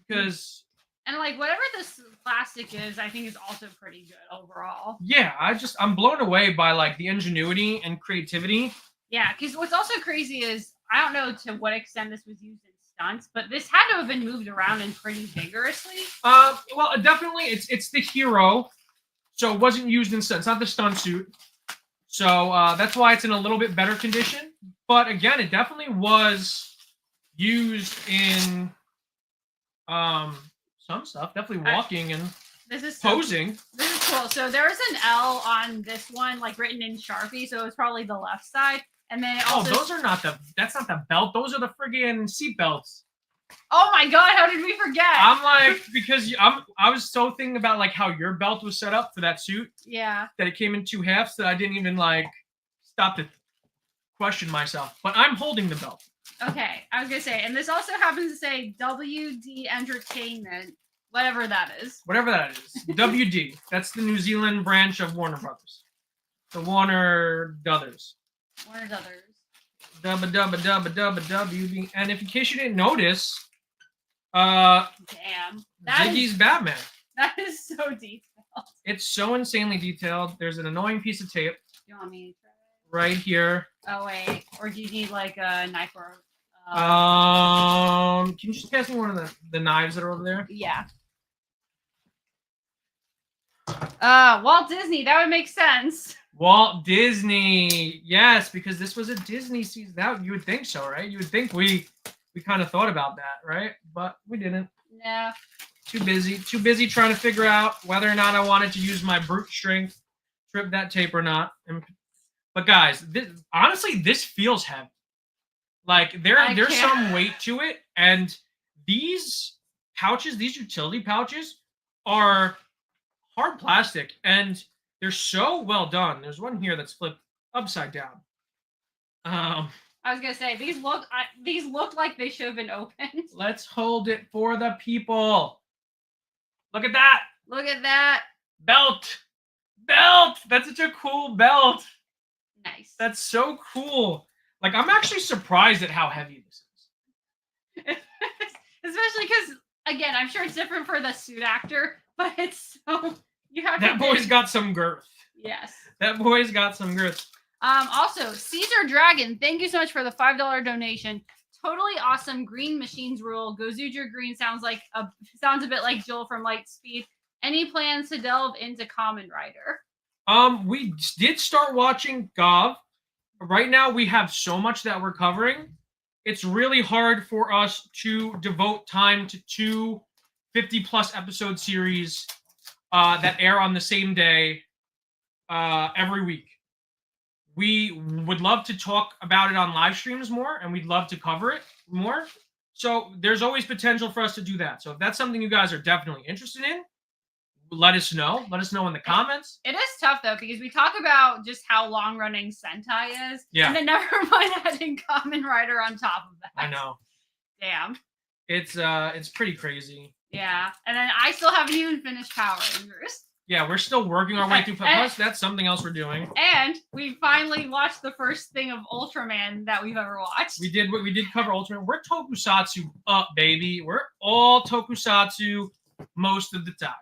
Because and like whatever this plastic is, I think is also pretty good overall. Yeah, I'm blown away by like the ingenuity and creativity. Yeah, because what's also crazy is I don't know to what extent this was used in stunts, but this had to have been moved around and pretty vigorously. Well, definitely it's the hero, so it wasn't used in stunts. It's not the stunt suit, so that's why it's in a little bit better condition. But again, it definitely was used in some stuff. Definitely walking and posing. This is cool. So there's an L on this one, like written in Sharpie, so it was probably the left side. And then Oh, also, those are not that's not the belt. Those are the friggin' seat belts. oh my god, how did we forget? I'm like, because I was so thinking about like how your belt was set up for that suit. Yeah. That it came in 2 halves that I didn't even like stop to question myself. But I'm holding the belt. Okay, I was gonna say, and this also happens to say WD Entertainment, whatever that is. Whatever that is. WD. That's the New Zealand branch of Warner Brothers. The Warner Brothers. Warner Brothers. WB. And if in case you didn't notice, Damn. Ziggy's Batman. That is so detailed. It's so insanely detailed. There's an annoying piece of tape. You want me to try? Right here. Oh wait, or do you need like a knife or? Can you just pass me one of the knives that are over there? Yeah. Walt Disney. That would make sense. Walt Disney. Yes, because this was a Disney season. That you would think so, right? You would think we kind of thought about that, right? But we didn't. No. Too busy trying to figure out whether or not I wanted to use my brute strength, trip that tape or not. But guys, honestly, this feels heavy. Like there's some weight to it, and these pouches, these utility pouches, are hard plastic, and they're so well done. There's one here that's flipped upside down. I was gonna say these look like they should have been opened. Let's hold it for the people. Look at that. Look at that Belt. That's such a cool belt. Nice. That's so cool. Like, I'm actually surprised at how heavy this is. Especially because, again, I'm sure it's different for the suit actor, but it's so you have that boy's got some girth. Yes. That boy's got some girth. Also, Caesar Dragon, thank you so much for the $5 donation. Totally awesome green machines rule. Gozyuger green sounds a bit like Joel from Lightspeed. Any plans to delve into Kamen Rider? We did start watching Gov. Right now, we have so much that we're covering. It's really hard for us to devote time to 2 50-plus episode series that air on the same day every week. We would love to talk about it on live streams more, and we'd love to cover it more. So there's always potential for us to do that. So if that's something you guys are definitely interested in, let us know. Let us know in the comments. It is tough, though, because we talk about just how long-running Sentai is. Yeah. And then never mind adding Kamen Rider on top of that. I know. Damn. It's pretty crazy. Yeah. And then I still haven't even finished Power Rangers. Yeah, we're still working our way through. Plus, that's something else we're doing. And we finally watched the first thing of Ultraman that we've ever watched. We did cover Ultraman. We're tokusatsu up, baby. We're all tokusatsu most of the time.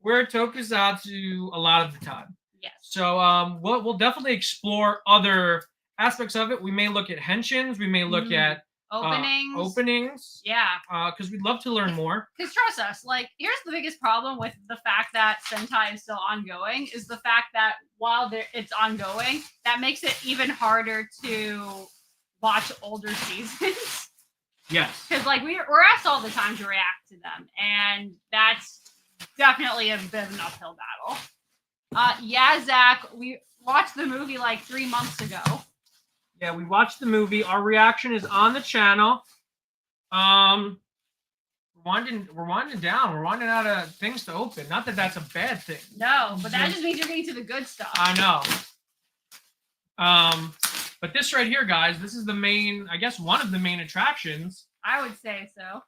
We're tokusatsu a lot of the time. Yes. So we'll definitely explore other aspects of it. We may look at henshins. We may look at openings. Yeah. Because we'd love to learn more. Because trust us, like, here's the biggest problem with the fact that Sentai is still ongoing is the fact that while it's ongoing, that makes it even harder to watch older seasons. Yes. Because, like, we're asked all the time to react to them, and that's definitely a bit of an uphill battle. Yeah, Zach, we watched the movie like 3 months ago. Yeah, we watched the movie. Our reaction is on the channel. We're winding down. We're winding out of things to open. Not that that's a bad thing. No, but that just means you're getting to the good stuff. I know. But this right here, guys, this is the main, I guess, one of the main attractions. I would say so.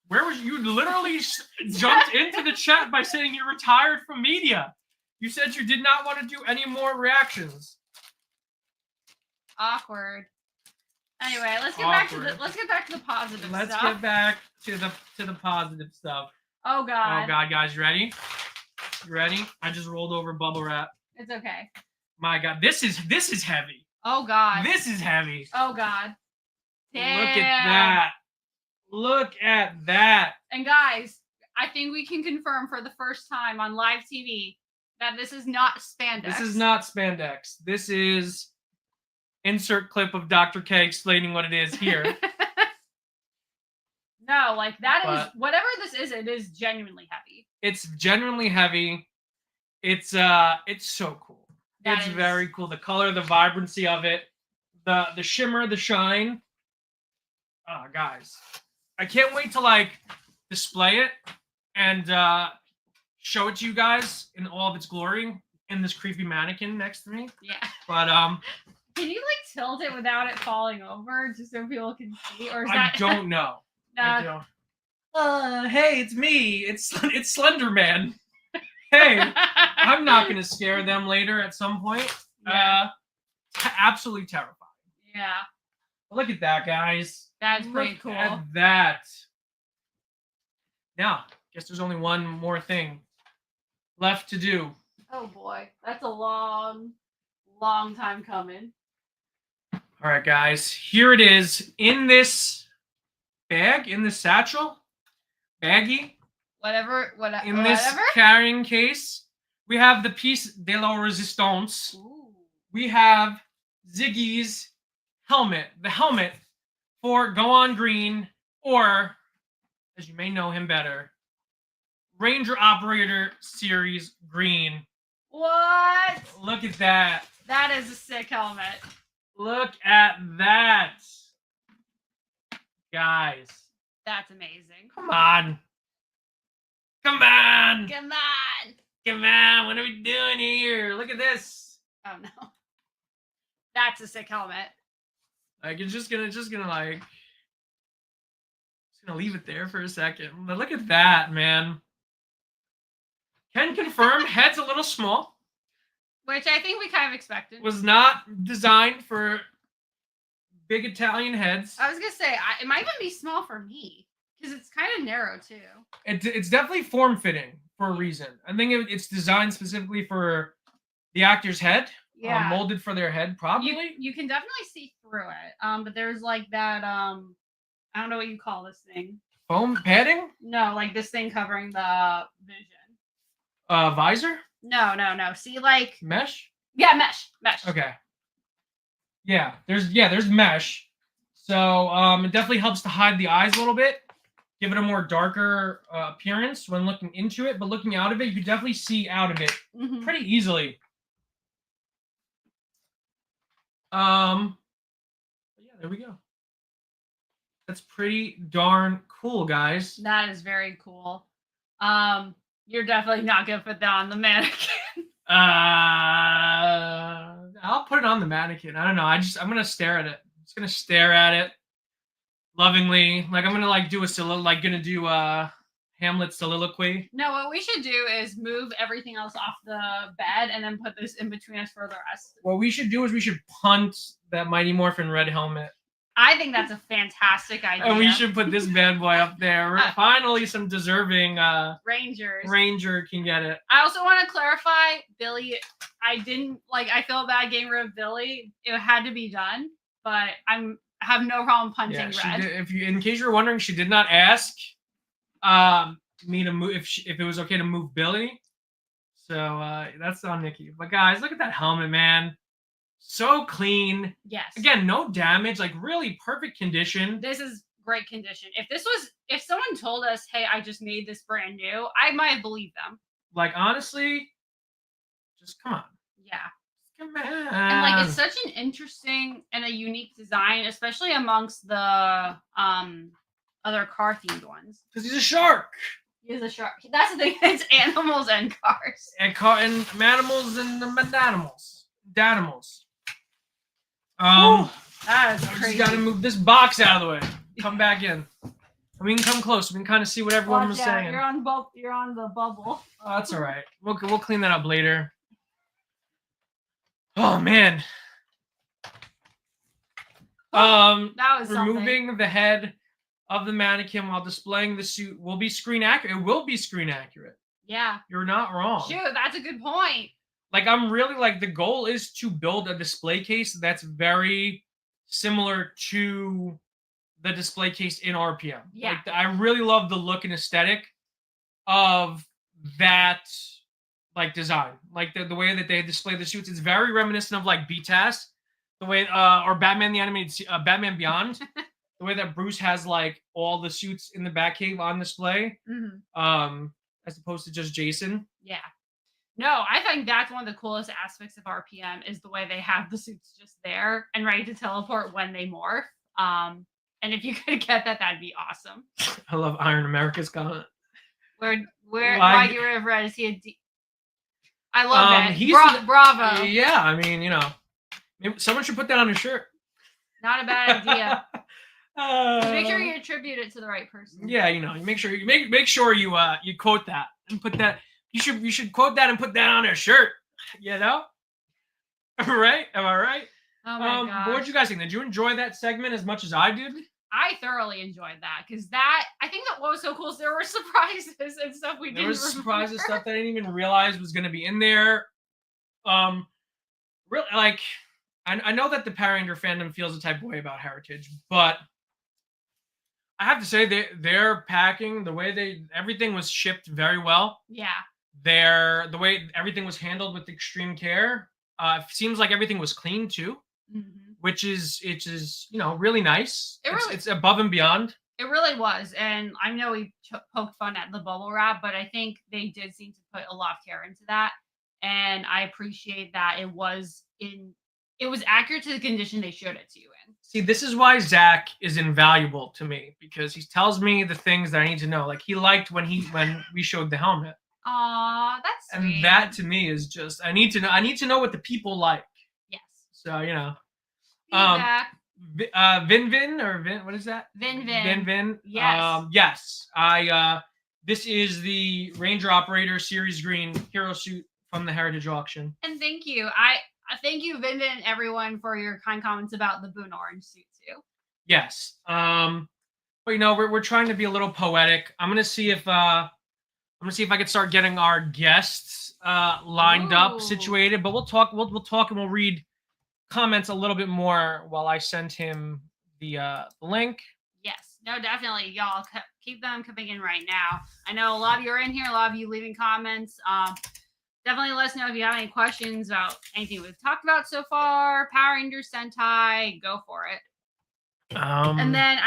Where was you? Literally jumped into the chat by saying you're retired from media. You said you did not want to do any more reactions. Awkward. Anyway, let's get back to the positive stuff. Let's get back to the positive stuff. Oh god. Oh god, guys, you ready? You ready? I just rolled over bubble wrap. It's okay. My god, this is heavy. Oh god. This is heavy. Oh god. Damn. Look at that. Look at that. And guys, I think we can confirm for the first time on live TV that this is not spandex. This is not spandex. This is insert clip of Dr. K explaining what it is here. No, like is whatever this is, it is genuinely heavy. It's genuinely heavy. It's so cool. It's very cool. The color, the vibrancy of it, the shimmer, the shine. Oh, guys, I can't wait to like display it and show it to you guys in all of its glory in this creepy mannequin next to me. Yeah. But can you like tilt it without it falling over just so people can see, or is I don't know. No. I don't. Hey, it's me. It's Slender Man. Hey, I'm not gonna scare them later at some point. Yeah. Absolutely terrifying. Yeah. Look at that, guys. That's pretty cool. At that. Now, guess there's only one more thing left to do. Oh boy, that's a long time coming. All right, guys. Here it is in this bag, in this satchel, baggie. Whatever. In this carrying case, we have the piece de la resistance. Ooh. We have Ziggy's helmet. The helmet for Go On Green, or, as you may know him better, Ranger Operator Series Green. What? Look at that. That is a sick helmet. Look at that. Guys. That's amazing. Come on. Come on. Come on. Come on. What are we doing here? Look at this. Oh no. That's a sick helmet. Like, it's just gonna leave it there for a second. But look at that, man. Can confirm, head's a little small. Which I think we kind of expected. Was not designed for big Italian heads. I was gonna say, it might even be small for me. Because it's kind of narrow, too. It's definitely form-fitting for a reason. I think it's designed specifically for the actor's head. Yeah. Molded for their head, probably. You can definitely see through it. But there's like that, I don't know what you call this thing. Foam padding? No, like this thing covering the vision. Visor? No. See, like... Mesh? Yeah, mesh. Okay. Yeah, there's mesh. So, it definitely helps to hide the eyes a little bit. Give it a more darker appearance when looking into it, but looking out of it, you can definitely see out of it pretty easily. Yeah, there we go. That's pretty darn cool, guys. That is very cool. You're definitely not gonna put that on the mannequin. I'll put it on the mannequin. I don't know. I'm gonna stare at it. I'm just gonna stare at it lovingly. Like, I'm gonna like do Hamlet's soliloquy. No, what we should do is move everything else off the bed and then put this in between us for the rest. What we should do is we should punt that Mighty Morphin red helmet. I think that's a fantastic idea. And we should put this bad boy up there. Finally, some deserving Ranger can get it. I also want to clarify, Billy. I feel bad getting rid of Billy. It had to be done, but I have no problem punting red. In case you're wondering, she did not ask me to move if it was okay to move Billy. So that's on Nicki. But guys, look at that helmet, man. So clean. Yes. Again, no damage. Like, really perfect condition. This is great condition. If someone told us, hey, I just made this brand new, I might believe them. Like, honestly, just come on. Yeah. Come on. And like, it's such an interesting and a unique design, especially amongst the other car themed ones. Because he's a shark. He is a shark. That's the thing. It's animals and cars. And animals and animals. Danimals. That is crazy. Just gotta move this box out of the way. Come back in. We can come close. We can kind of see what everyone was saying. You're on the bubble. Oh, that's all right. We'll clean that up later. Oh man. That was removing the head of the mannequin while displaying the suit will be screen accurate. It will be screen accurate. Yeah. You're not wrong. Shoot, that's a good point. Like, I'm really like, the goal is to build a display case that's very similar to the display case in RPM. Yeah. Like, I really love the look and aesthetic of that, like, design. Like, the way that they display the suits. It's very reminiscent of, like, BTAS. The way, or Batman the Animated, Batman Beyond. The way that Bruce has, like, all the suits in the Batcave on display. As opposed to just Jason. Yeah. No, I think that's one of the coolest aspects of RPM is the way they have the suits just there and ready to teleport when they morph. And if you could get that, that'd be awesome. I love Iron America's comment. Why get rid of Red? Is he a I love it. Bravo. Yeah, I mean, you know, maybe someone should put that on a shirt. Not a bad idea. Make sure you attribute it to the right person. Yeah, you know, you make sure you quote that and put that. You should quote that and put that on a shirt. You know, right? Am I right? Oh my gosh. What did you guys think? Did you enjoy that segment as much as I did? I thoroughly enjoyed that because I think that what was so cool is there were surprises and stuff we didn't. There was surprises, stuff that I didn't even realize was going to be in there. Really, like I know that the Power Ranger fandom feels a type of way about Heritage, but I have to say they're packing the way everything was shipped very well. Yeah. The way everything was handled with extreme care. It seems like everything was clean too. Mm-hmm. Which is you know, really nice. It's above and beyond. It really was, and I know we poked fun at the bubble wrap, but I think they did seem to put a lot of care into that, and I appreciate that it was accurate to the condition they showed it to you in. See, this is why Zach is invaluable to me because he tells me the things that I need to know. Like he liked when we showed the helmet. Aw, that's sweet. And that to me is just I need to know what the people like. Yes. So you know. Feedback. Vin or Vin, what is that? Vin. Yes. Yes. This is the Ranger Operator Series Green hero suit from the Heritage Auction. And thank you. I thank you, Vin and everyone, for your kind comments about the Boon Orange suit too. Yes. But you know, we're trying to be a little poetic. I'm gonna see if I can start getting our guests lined up, situated. But we'll talk and we'll read comments a little bit more while I send him the link. Yes, no, definitely, y'all keep them coming in right now. I know a lot of you are in here, a lot of you leaving comments. Definitely let us know if you have any questions about anything we've talked about so far. Power Rangers, Sentai, go for it. And then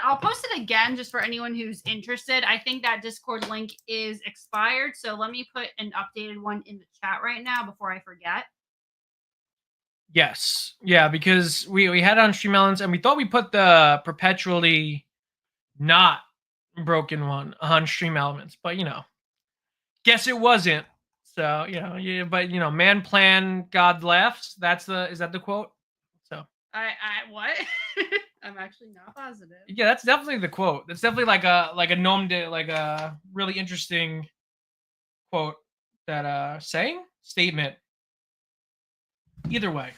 I'll post it again just for anyone who's interested. I think that Discord link is expired, so let me put an updated one in the chat right now before I forget. Yes. Yeah, because we had it on Stream Elements and we thought we put the perpetually not broken one on Stream Elements, but you know, guess it wasn't. So, you know, yeah, but you know, man plan, God laughs. Is that the quote? So what? I'm actually not positive. Yeah, that's definitely the quote. That's definitely like a really interesting quote that statement. Either way,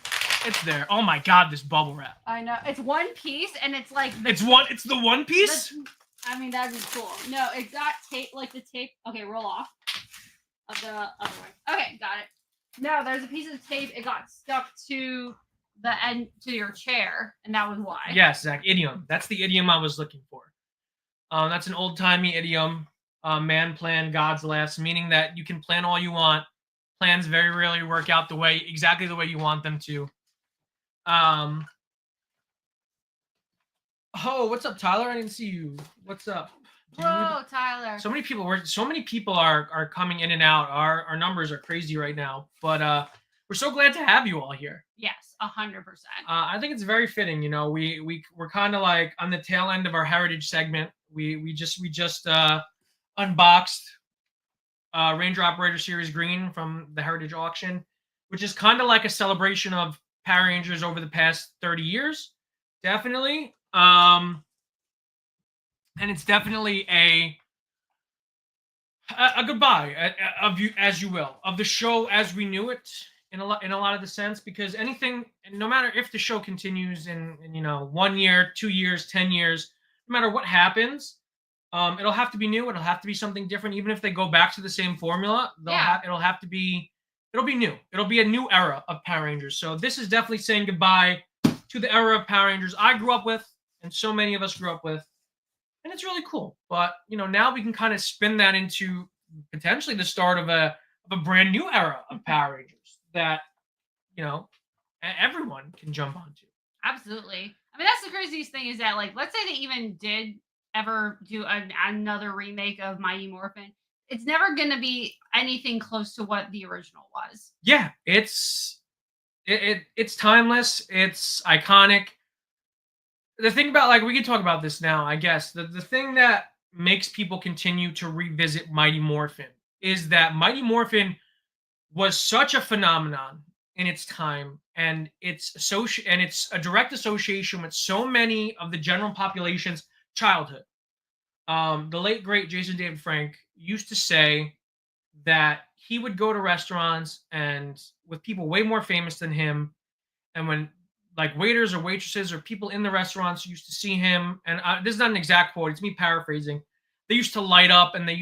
it's there. Oh my god, this bubble wrap. I know. It's one piece and it's like it's the one piece? I mean, that'd be cool. No, it got tape, like the tape. Okay, roll off of the other way. Okay, got it. No, there's a piece of tape. It got stuck to the end to your chair, and that was why. Yes, Zach, idiom. That's the idiom I was looking for. That's an old-timey idiom. Man plan, God's laughs, meaning that you can plan all you want. Plans very rarely work out exactly the way you want them to. Oh, what's up, Tyler? I didn't see you. What's up, dude? Whoa, Tyler. So many people are coming in and out. Our numbers are crazy right now, but we're so glad to have you all here. Yes, 100%. I think it's very fitting. You know, we're kind of like on the tail end of our Heritage segment. We just unboxed Ranger Operator Series Green from the Heritage Auction, which is kind of like a celebration of Power Rangers over the past 30 years. Definitely. And it's definitely a goodbye of you, as you will, of the show as we knew it in a lot of the sense, because no matter if the show continues in 1 year, 2 years, 10 years, no matter what happens, it'll have to be new. It'll have to be something different. Even if they go back to the same formula, it'll be new. It'll be a new era of Power Rangers. So this is definitely saying goodbye to the era of Power Rangers I grew up with, and so many of us grew up with. And it's really cool. But, now we can kind of spin that into potentially the start of a brand new era of Power Rangers that, everyone can jump onto. Absolutely. I mean, that's the craziest thing is that, like, let's say they even did ever do another remake of Mighty Morphin. It's never going to be anything close to what the original was. Yeah, it's timeless. It's iconic. The thing about, like, we can talk about this now, I guess. The thing that makes people continue to revisit Mighty Morphin is that Mighty Morphin was such a phenomenon in its time, and it's a direct association with so many of the general population's childhood. The late great Jason David Frank used to say that he would go to restaurants and with people way more famous than him, and when like waiters or waitresses or people in the restaurants used to see him, and this is not an exact quote, it's me paraphrasing, they used to light up and they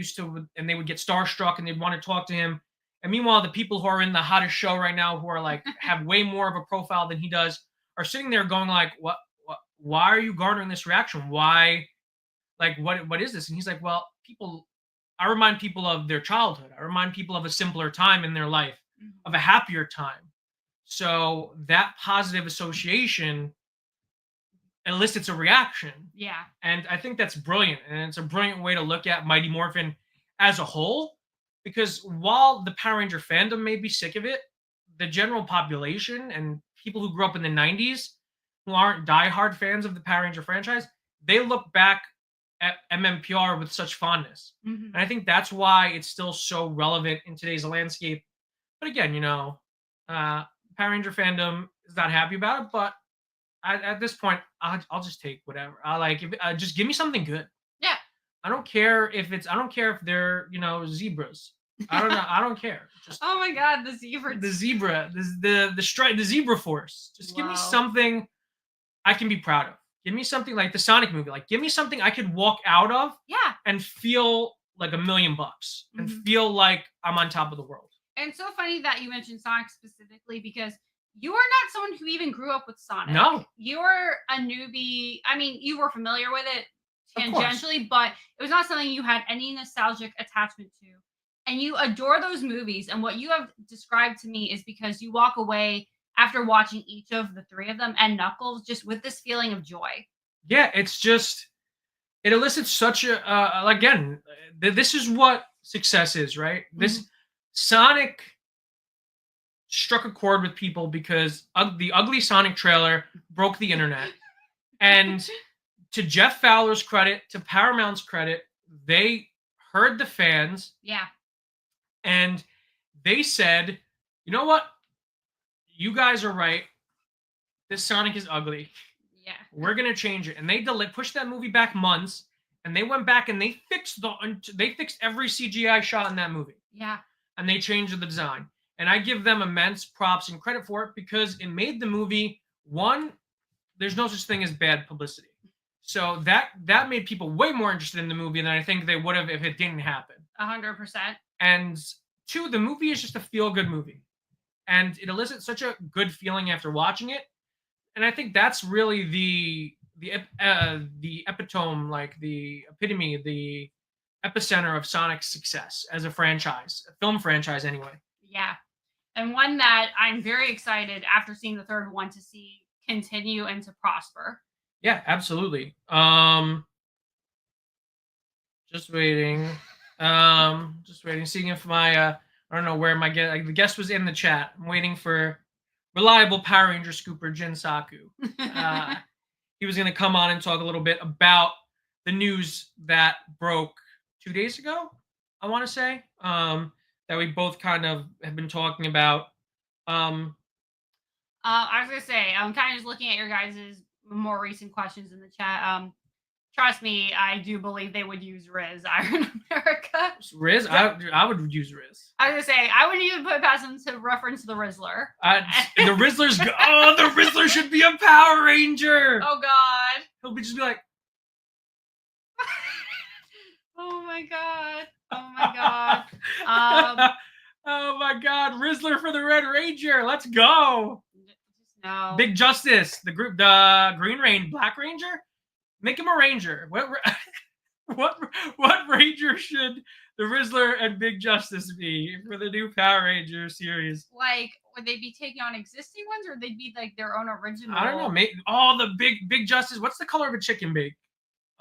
would get starstruck and they'd want to talk to him. And meanwhile, the people who are in the hottest show right now, who are like have way more of a profile than he does, are sitting there going like, what why are you garnering this reaction? Why, like, what is this? And he's like, well, I remind people of their childhood. I remind people of a simpler time in their life, of a happier time. So that positive association elicits a reaction. Yeah. And I think that's brilliant. And it's a brilliant way to look at Mighty Morphin as a whole. Because while the Power Ranger fandom may be sick of it, the general population and people who grew up in the 90s who aren't diehard fans of the Power Ranger franchise, they look back at MMPR with such fondness. And I think that's why it's still so relevant in today's landscape. But again, Power Ranger fandom is not happy about it, but at this point, I'll just take whatever. Just give me something good. Yeah. I don't care if they're, zebras. I don't know. I don't care. Just, oh my God, the zebra. The zebra force. Just give me something I can be proud of. Give me something like the Sonic movie. Like, give me something I could walk out of. Yeah. And feel like $1 million and feel like I'm on top of the world. And it's so funny that you mentioned Sonic specifically, because you are not someone who even grew up with Sonic. No. You're a newbie. I mean, you were familiar with it tangentially, but it was not something you had any nostalgic attachment to. And you adore those movies. And what you have described to me is because you walk away after watching each of the three of them and Knuckles just with this feeling of joy. Yeah, it's just, it elicits such a, again, this is what success is, right? This Sonic struck a chord with people because the ugly Sonic trailer broke the internet. And to Jeff Fowler's credit, to Paramount's credit, they heard the fans. Yeah. And they said, you know what? You guys are right. This Sonic is ugly. Yeah. We're going to change it. And they pushed that movie back months, and they went back and they fixed every CGI shot in that movie. Yeah. And they changed the design. And I give them immense props and credit for it because it made the movie, one, there's no such thing as bad publicity. So that made people way more interested in the movie than I think they would have if it didn't happen. 100%. And two, the movie is just a feel-good movie. And it elicits such a good feeling after watching it. And I think that's really the epitome, like the epitome, the epicenter of Sonic's success as a franchise, a film franchise anyway. Yeah. And one that I'm very excited after seeing the third one to see continue and to prosper. Yeah, absolutely. Just waiting. Seeing if my I don't know where my guest. Like, the guest was in the chat. I'm waiting for reliable Power Ranger scooper Jinsakuu. He was going to come on and talk a little bit about the news that broke 2 days ago, I want to say, that we both kind of have been talking about. I was going to say, I'm kind of just looking at your guys' more recent questions in the chat. Trust me, I do believe they would use Riz, Iron America. Riz? I would use Riz. I was going to say, I wouldn't even put it past him to reference the Rizzler. The Rizzler's... the Rizzler should be a Power Ranger! Oh, God. He'll just be like... Oh, my God. Oh, my God. Oh, my God. Rizzler for the Red Ranger. Let's go. No. Big Justice. The Green Ranger, Black Ranger? Make him a Ranger. What Ranger should the Rizzler and Big Justice be for the new Power Ranger series? Like, would they be taking on existing ones, or they'd be like their own original? I don't know. The Big Justice. What's the color of a chicken bake?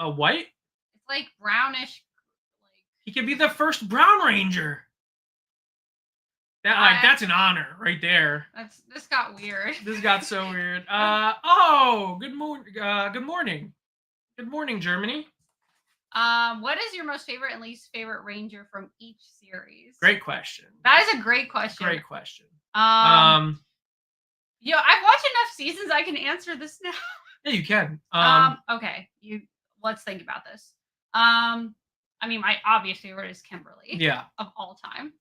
White? It's like brownish. He could be the first Brown Ranger. That's an honor right there. This got weird. This got so weird. Oh, good morning. Good morning, Germany. What is your most favorite and least favorite Ranger from each series? Great question. That is a great question. Great question. I've watched enough seasons I can answer this now. Yeah, you can. Okay. Let's think about this. I mean, my obvious favorite is Kimberly. Yeah. Of all time.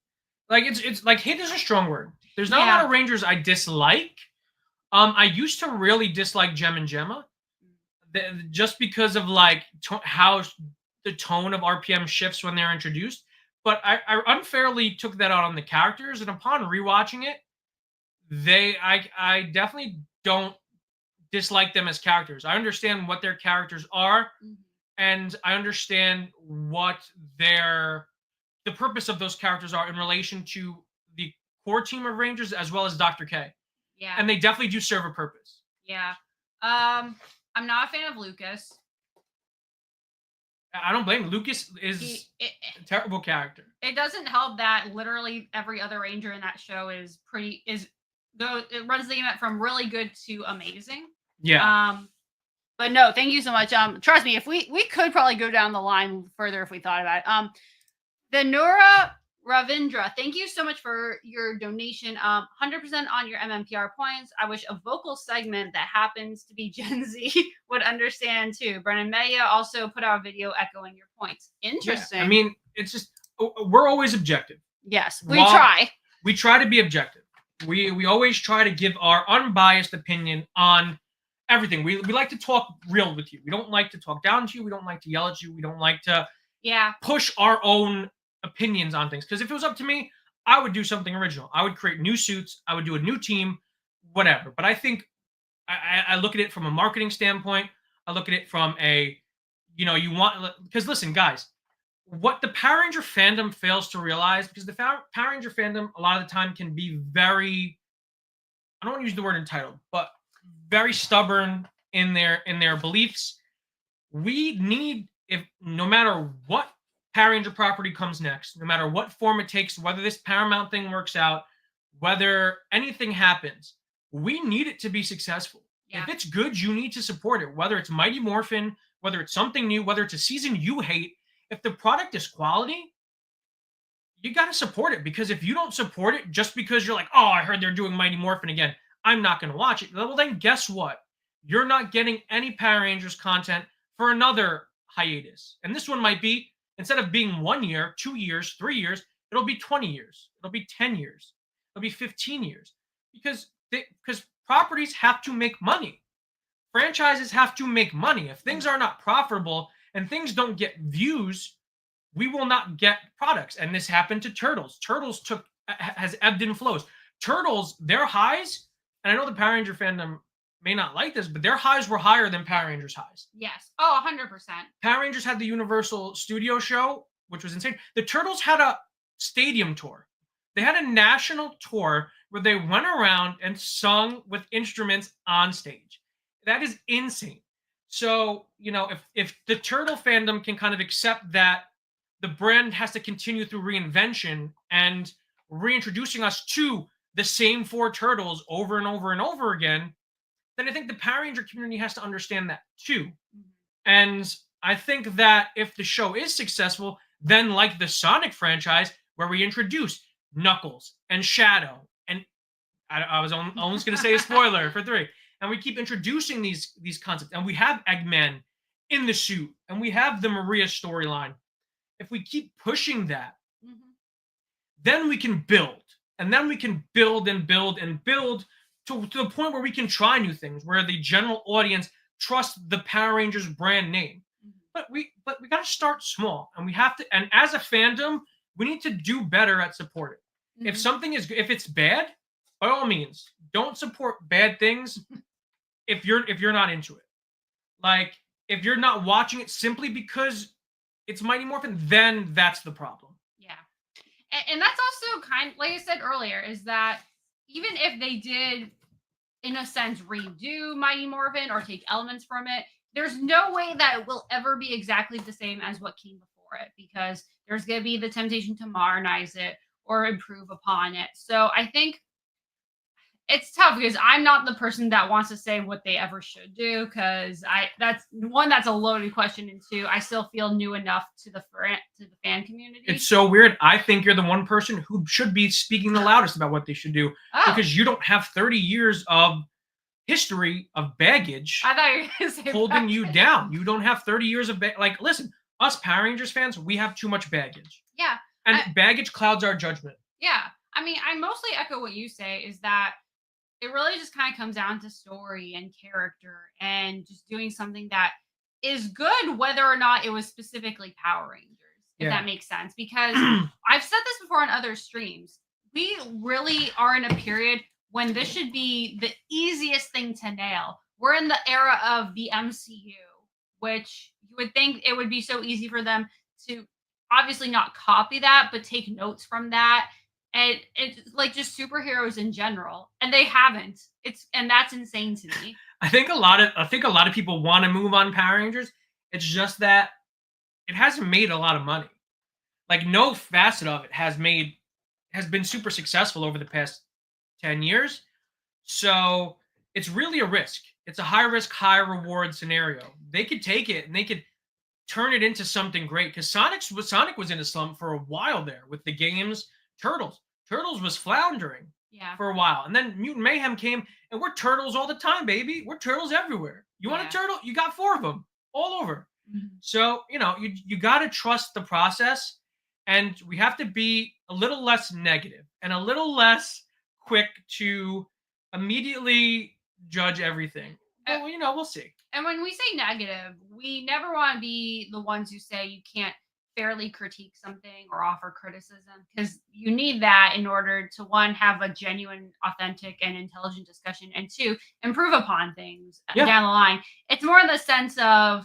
Like it's like hate is a strong word. There's not a lot of Rangers I dislike. I used to really dislike Gem and Gemma, just because of like how the tone of RPM shifts when they're introduced. But I unfairly took that out on the characters, and upon rewatching it, I definitely don't dislike them as characters. I understand what their characters are, and I understand what the purpose of those characters are in relation to the core team of Rangers as well as Dr. K. Yeah. And they definitely do serve a purpose. Yeah. I'm not a fan of Lucas. I don't blame him. Lucas is a terrible character. It doesn't help that literally every other Ranger in that show it runs the gamut from really good to amazing. Yeah. But no, thank you so much. Trust me, if we could probably go down the line further if we thought about it. The Nora Ravindra, thank you so much for your donation. 100% on your MMPR points. I wish a vocal segment that happens to be Gen Z would understand too. Brennan Maya also put out a video echoing your points. Interesting. Yeah, I mean, it's just we're always objective. Yes, we try. We try to be objective. We always try to give our unbiased opinion on everything. We like to talk real with you. We don't like to talk down to you. We don't like to yell at you. We don't like to push our own opinions on things. Because if it was up to me, I would do something original. I would create new suits. I would do a new team, whatever. But I think I look at it from a marketing standpoint. I look at it from because listen, guys, what the Power Ranger fandom fails to realize, because the Power Ranger fandom a lot of the time can be very, I don't want to use the word entitled, but very stubborn in their beliefs. We need, if no matter what Power Ranger property comes next, no matter what form it takes, whether this Paramount thing works out, whether anything happens, we need it to be successful. Yeah. If it's good, you need to support it, whether it's Mighty Morphin, whether it's something new, whether it's a season you hate. If the product is quality, you got to support it, because if you don't support it just because you're like, oh, I heard they're doing Mighty Morphin again, I'm not going to watch it. Well, then guess what? You're not getting any Power Rangers content for another hiatus. And this one might be, instead of being 1 year, 2 years, 3 years, it'll be 20 years. It'll be 10 years. It'll be 15 years. Because properties have to make money. Franchises have to make money. If things are not profitable and things don't get views, we will not get products. And this happened to Turtles. Turtles has ebbed and flows. Turtles, their highs, and I know the Power Ranger fandom may not like this, but their highs were higher than Power Rangers' highs. Yes. Oh, 100%. Power Rangers had the Universal Studio show, which was insane. The Turtles had a stadium tour. They had a national tour where they went around and sung with instruments on stage. That is insane. So, if the Turtle fandom can kind of accept that the brand has to continue through reinvention and reintroducing us to the same 4 turtles over and over and over again, then I think the Power Ranger community has to understand that too. Mm-hmm. And I think that if the show is successful, then like the Sonic franchise, where we introduce Knuckles and Shadow, and I was almost going to say a spoiler for 3, and we keep introducing these concepts, and we have Eggman in the suit, and we have the Maria storyline. If we keep pushing that, then we can build, and then we can build and build and build to the point where we can try new things, where the general audience trusts the Power Rangers brand name. But we got to start small, and we have to. And as a fandom, we need to do better at supporting. If something is, if it's bad, by all means, don't support bad things. If you're not into it, like if you're not watching it simply because it's Mighty Morphin, then that's the problem. Yeah, and that's also kind, like I said earlier, is that even if they did, in a sense, redo Mighty Morphin or take elements from it, there's no way that it will ever be exactly the same as what came before it, because there's going to be the temptation to modernize it or improve upon it. So I think it's tough because I'm not the person that wants to say what they ever should do, because that's a loaded question, and two, I still feel new enough to the fan community. It's so weird. I think you're the one person who should be speaking the loudest about what they should do, because you don't have 30 years of history of baggage I thought you were gonna say holding you down. You don't have 30 years of like, listen, us Power Rangers fans, we have too much baggage. Yeah. And baggage clouds our judgment. Yeah. I mean, I mostly echo what you say, is that it really just kind of comes down to story and character and just doing something that is good, whether or not it was specifically Power Rangers, if that makes sense. Because I've said this before on other streams. We really are in a period when this should be the easiest thing to nail. We're in the era of the MCU, which you would think it would be so easy for them to obviously not copy that, but take notes from that. And it's like just superheroes in general, and they haven't. And that's insane to me. I think a lot of people want to move on Power Rangers. It's just that it hasn't made a lot of money. Like, no facet of it has been super successful over the past 10 years. So it's really a risk. It's a high risk, high reward scenario. They could take it and they could turn it into something great, because Sonic was in a slump for a while there with the games. Turtles was floundering for a while, and then Mutant Mayhem came, and we're Turtles all the time, baby. We're Turtles everywhere. You want a turtle? You got 4 of them all over. So you got to trust the process, and we have to be a little less negative and a little less quick to immediately judge everything. Well, we'll see. And when we say negative, we never want to be the ones who say you can't fairly critique something or offer criticism, because you need that in order to, one, have a genuine, authentic, and intelligent discussion, and two, improve upon things down the line. It's more in the sense of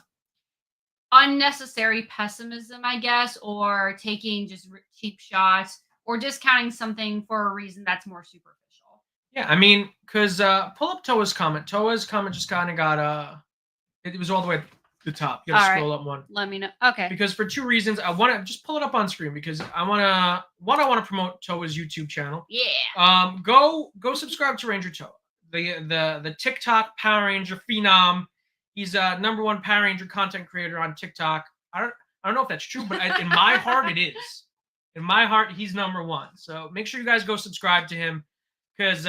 unnecessary pessimism, I guess, or taking just cheap shots or discounting something for a reason that's more superficial. Yeah, I mean, because pull up Toa's comment. Toa's comment just kind of got it was all the way at the top. You gotta scroll up one. Let me know. Okay. Because for 2 reasons, I want to just pull it up on screen, because I want to promote Toa's YouTube channel. Yeah. Go subscribe to Ranger Toa, the TikTok Power Ranger phenom. He's #1 Power Ranger content creator on TikTok. I don't know if that's true, but in my heart it is. In my heart, he's #1. So make sure you guys go subscribe to him, because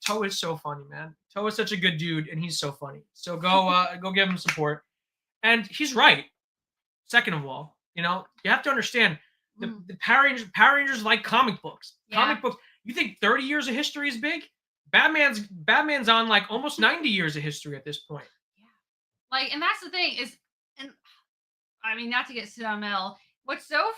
Toa is so funny, man. Toa is such a good dude, and he's so funny. So go give him support. And he's right. Second of all, you have to understand the Power Rangers like comic books. Yeah. Comic books. You think 30 years of history is big? Batman's on like almost 90 years of history at this point. Yeah. Like, and that's the thing is, and I mean, not to get sentimental, what's so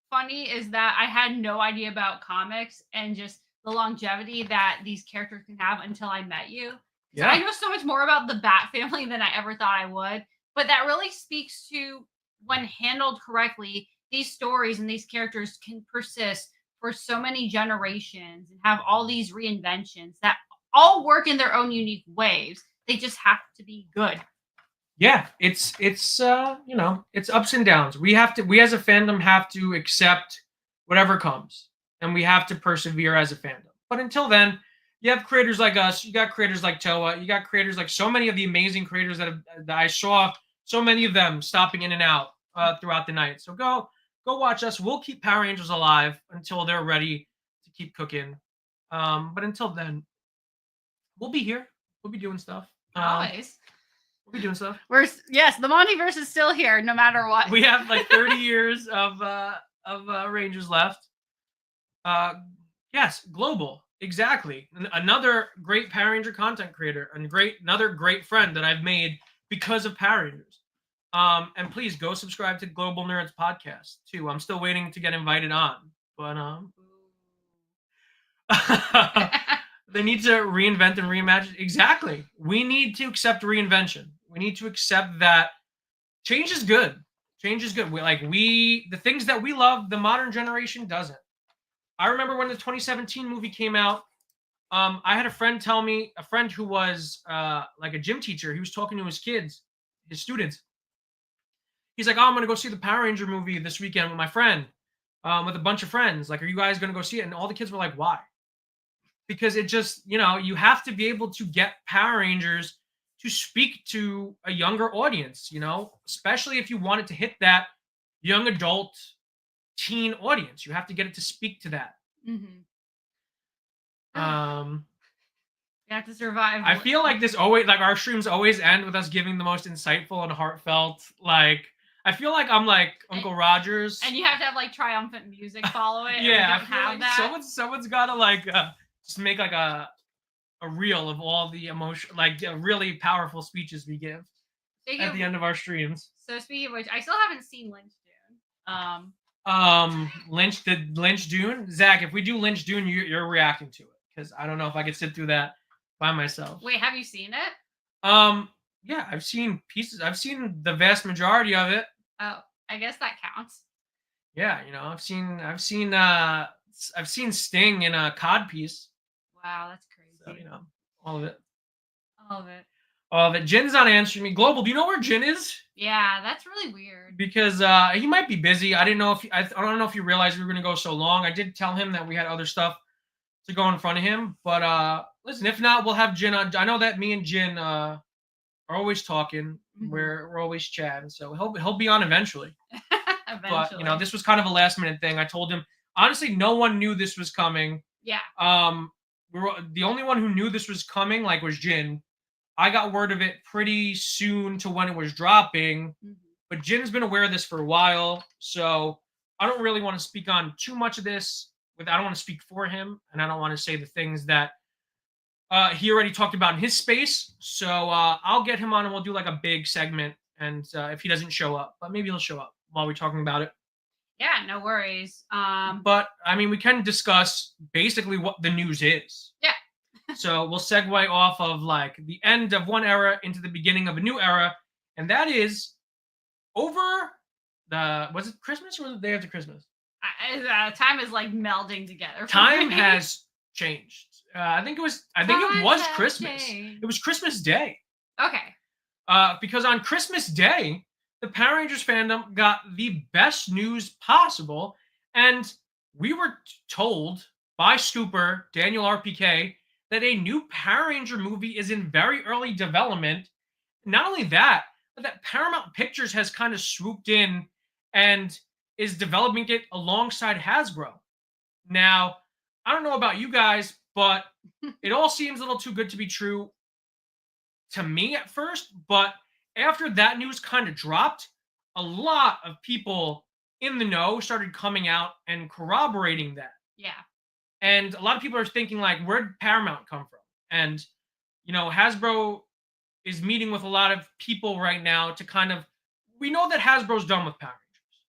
funny is that I had no idea about comics and just the longevity that these characters can have until I met you. Yeah. So I know so much more about the Bat family than I ever thought I would. But that really speaks to, when handled correctly, these stories and these characters can persist for so many generations and have all these reinventions that all work in their own unique ways. They just have to be good. Yeah, it's it's ups and downs. We as a fandom have to accept whatever comes, and we have to persevere as a fandom. But until then, you have creators like us. You got creators like Toa. You got creators like so many of the amazing creators that I saw. So many of them stopping in and out throughout the night. So go watch us. We'll keep Power Rangers alive until they're ready to keep cooking. But until then, we'll be here. We'll be doing stuff. Always. We'll be doing stuff. Yes, the MontyVerse is still here, no matter what. We have like 30 years of Rangers left. Yes, global. Exactly. Another great Power Ranger content creator and another great friend that I've made because of Power Rangers. And please go subscribe to Global Nerds Podcast too. I'm still waiting to get invited on, but they need to reinvent and reimagine. Exactly. We need to accept reinvention. We need to accept that change is good. Change is good. The things that we love, the modern generation doesn't. I remember when the 2017 movie came out. I had a friend who was like a gym teacher. He was talking to his students. He's like, "Oh, I'm gonna go see the Power Ranger movie this weekend with my friend." with a bunch of friends. Like, are you guys going to go see it? And all the kids were like, why? Because it just, you have to be able to get Power Rangers to speak to a younger audience, especially if you want it to hit that young adult teen audience. You have to get it to speak to that. Mm-hmm. You have to survive. I feel like this always, like, our streams always end with us giving the most insightful and heartfelt, like, I feel like I'm like Uncle Rogers. And you have to have like triumphant music follow it. Yeah, I feel like that. Someone's gotta like just make like a reel of all the emotion, like really powerful speeches we give at the end of our streams. So speaking of which, I still haven't seen Lynch Dune. Lynch Dune. Zach, if we do Lynch Dune, you're reacting to it because I don't know if I could sit through that by myself. Wait, have you seen it? Yeah, I've seen pieces. I've seen the vast majority of it. Oh, I guess that counts. Yeah, I've seen Sting in a cod piece. Wow, that's crazy. So, all of it. All of it. All of it. Jin's not answering me. Global, do you know where Jin is? Yeah, that's really weird. Because he might be busy. I didn't know if I don't know if you realized we were gonna go so long. I did tell him that we had other stuff to go in front of him. But listen, if not, we'll have Jin on. I know that me and Jin are always talking. Mm-hmm. We're always chatting, so he'll be on eventually. Eventually. But this was kind of a last minute thing. I told him honestly, no one knew this was coming. Yeah. The only one who knew this was coming was Jin. I got word of it pretty soon to when it was dropping, but Jin's been aware of this for a while, so I don't really want to speak on too much of this. I don't want to speak for him, and I don't want to say the things that he already talked about in his space. So I'll get him on, and we'll do like a big segment. And if he doesn't show up, but maybe he'll show up while we're talking about it. Yeah, no worries. But I mean, we can discuss basically what the news is. Yeah. So we'll segue off of like the end of one era into the beginning of a new era, and that is over was it Christmas or the day after Christmas? Time is like melding together. Time has changed. I think it was Christmas. Changed. It was Christmas Day. Okay. Because on Christmas Day, the Power Rangers fandom got the best news possible, and we were told by Scooper Daniel RPK that a new Power Ranger movie is in very early development. Not only that, but that Paramount Pictures has kind of swooped in and is developing it alongside Hasbro. Now, I don't know about you guys, but it all seems a little too good to be true to me at first. But after that news kind of dropped, a lot of people in the know started coming out and corroborating that. Yeah. And a lot of people are thinking, like, where'd Paramount come from? And, Hasbro is meeting with a lot of people right now to kind of, we know that Hasbro's done with Power Rangers.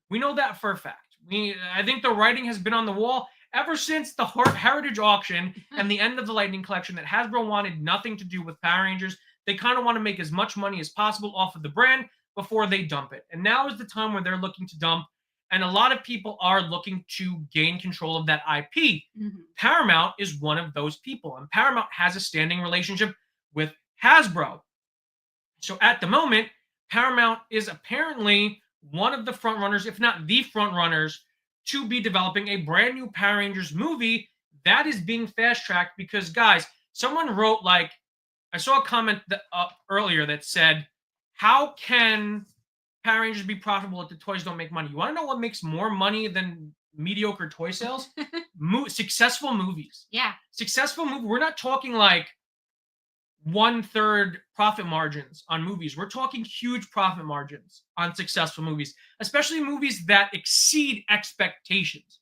We know that for a fact. I think the writing has been on the wall ever since the Heritage Auction and the end of the Lightning Collection that Hasbro wanted nothing to do with Power Rangers. They kind of want to make as much money as possible off of the brand before they dump it. And now is the time where they're looking to dump. And a lot of people are looking to gain control of that IP. Mm-hmm. Paramount is one of those people. And Paramount has a standing relationship with Hasbro. So at the moment, Paramount is apparently one of the frontrunners, if not the frontrunners, to be developing a brand new Power Rangers movie that is being fast-tracked because, guys, someone wrote, I saw a comment earlier that said, how can Power Rangers be profitable if the toys don't make money? You want to know what makes more money than mediocre toy sales? Successful movies. Yeah. Successful movie. We're not talking like 1/3 profit margins on movies. We're talking huge profit margins on successful movies, especially movies that exceed expectations.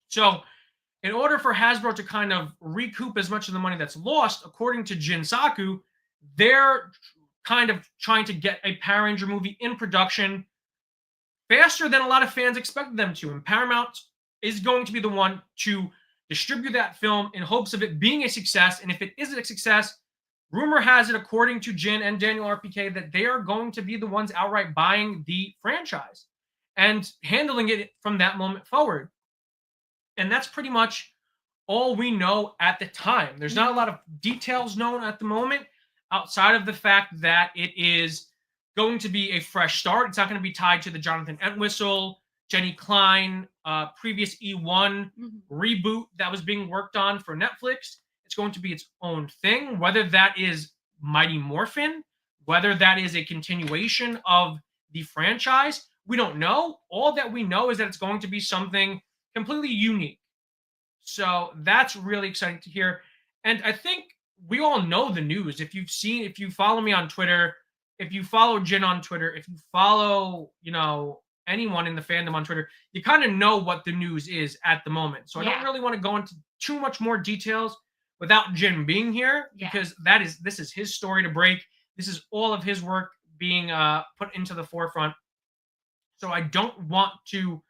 So in order for Hasbro to kind of recoup as much of the money that's lost, according to Jinsakuu, they're kind of trying to get a Power Ranger movie in production faster than a lot of fans expected them to. And Paramount is going to be the one to distribute that film in hopes of it being a success. And if it isn't a success, rumor has it, according to Jin and Daniel RPK, that they are going to be the ones outright buying the franchise and handling it from that moment forward. And that's pretty much all we know at the time. There's not a lot of details known at the moment, outside of the fact that it is going to be a fresh start. It's not going to be tied to the Jonathan Entwistle, Jenny Klein previous E1 reboot that was being worked on for Netflix. It's going to be its own thing, whether that is Mighty Morphin, whether that is a continuation of the franchise. We don't know. All that we know is that it's going to be something completely unique. So that's really exciting to hear. And I think we all know the news. If you follow me on Twitter, if you follow Jin on Twitter, if you follow, anyone in the fandom on Twitter, you kind of know what the news is at the moment. So I don't really want to go into too much more details without Jin being here, because this is his story to break. This is all of his work being put into the forefront. So I don't want to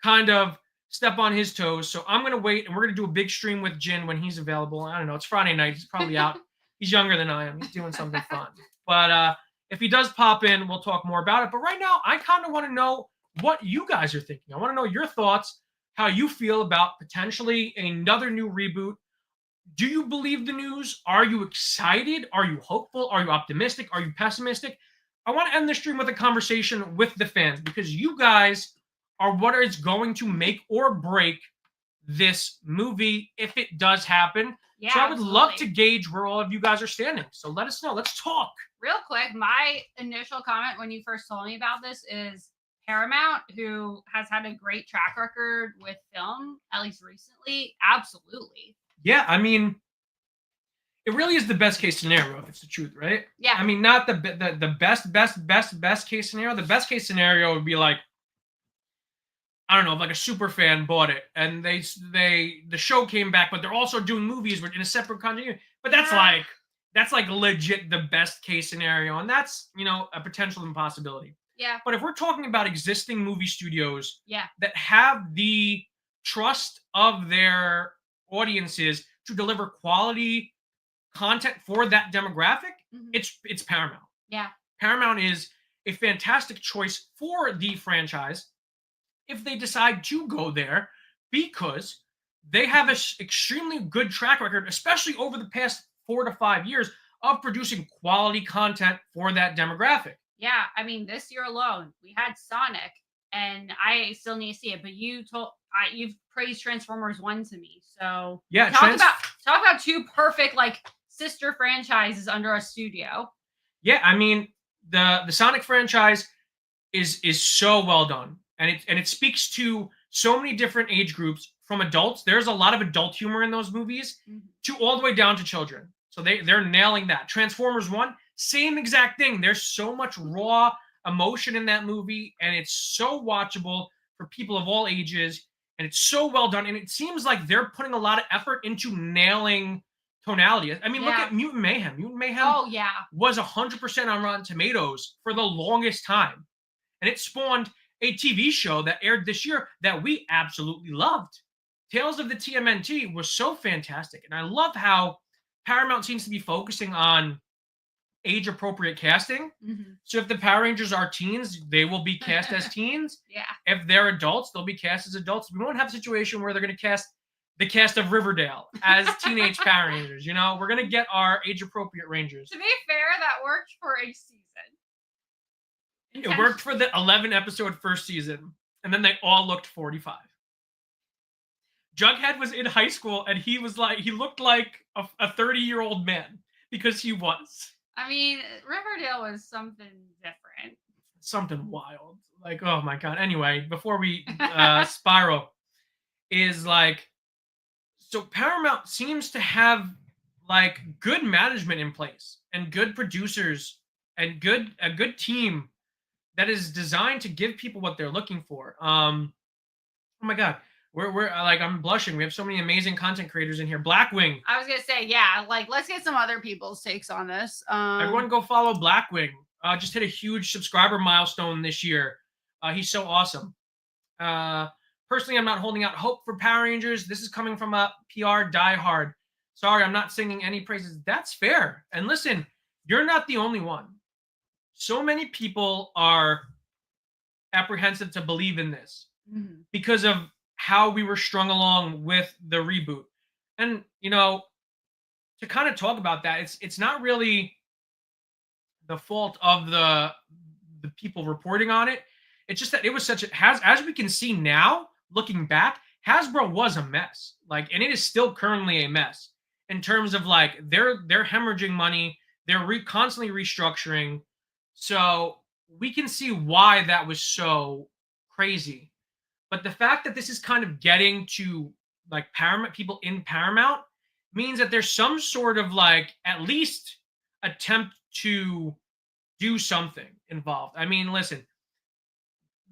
kind of step on his toes. So I'm going to wait, and we're going to do a big stream with Jin when he's available. I don't know. It's Friday night. He's probably out. He's younger than I am. He's doing something fun. But if he does pop in, we'll talk more about it. But right now, I kind of want to know what you guys are thinking. I want to know your thoughts, how you feel about potentially another new reboot. Do you believe the news? Are you excited? Are you hopeful? Are you optimistic? Are you pessimistic? I want to end the stream with a conversation with the fans, because you guys are what is going to make or break this movie if it does happen. Yeah, so I would love to gauge where all of you guys are standing. So let us know. Let's talk. Real quick, my initial comment when you first told me about this is Paramount, who has had a great track record with film, at least recently. Absolutely. Yeah, I mean, it really is the best case scenario if it's the truth, right? Yeah. I mean, not the best case scenario. The best case scenario would be like, I don't know, if like a super fan bought it and the show came back, but they're also doing movies in a separate continuity. But that's like legit the best case scenario, and that's a potential impossibility. Yeah. But if we're talking about existing movie studios that have the trust of their audiences to deliver quality content for that demographic, it's Paramount. Yeah. Paramount is a fantastic choice for the franchise if they decide to go there, because they have an extremely good track record, especially over the past 4 to 5 years, of producing quality content for that demographic. Yeah, I mean, this year alone, we had Sonic, and I still need to see it. But you've praised Transformers 1 to me, so yeah, talk about two perfect sister franchises under a studio. Yeah, I mean, the Sonic franchise is so well done, and it speaks to so many different age groups, from adults. There's a lot of adult humor in those movies, to all the way down to children. So they're nailing that. Transformers 1, same exact thing. There's so much raw emotion in that movie, and it's so watchable for people of all ages, and it's so well done. And it seems like they're putting a lot of effort into nailing tonality. I mean, look at Mutant Mayhem. Mutant Mayhem was 100% on Rotten Tomatoes for the longest time. And it spawned a TV show that aired this year that we absolutely loved. Tales of the TMNT was so fantastic. And I love how Paramount seems to be focusing on age-appropriate casting. So if the Power Rangers are teens, they will be cast as teens. Yeah. If they're adults, they'll be cast as adults. We won't have a situation where they're going to cast the cast of Riverdale as teenage Power Rangers. We're going to get our age-appropriate Rangers. To be fair, that worked for a season. It worked for the 11-episode first season, and then they all looked 45. Jughead was in high school, and he looked like a 30-year-old man, because he was. I mean, Riverdale was something different. Something wild. Oh my God. Anyway, before we spiral, so Paramount seems to have good management in place, and good producers, and a good team that is designed to give people what they're looking for. Oh my God. We're I'm blushing. We have so many amazing content creators in here. Blackwing. I was gonna say, yeah, let's get some other people's takes on this. Everyone go follow Blackwing. Just hit a huge subscriber milestone this year. He's so awesome. Personally, I'm not holding out hope for Power Rangers. This is coming from a PR diehard. Sorry, I'm not singing any praises. That's fair. And listen, you're not the only one. So many people are apprehensive to believe in this because of how we were strung along with the reboot. And, to kind of talk about that, it's not really the fault of the people reporting on it. It's just that it was as we can see now, looking back, Hasbro was a mess. Like, and it is still currently a mess in terms of like they're hemorrhaging money. They're constantly restructuring. So we can see why that was so crazy. But the fact that this is kind of getting to like Paramount, people in Paramount, means that there's some sort of like at least attempt to do something involved. I mean, listen,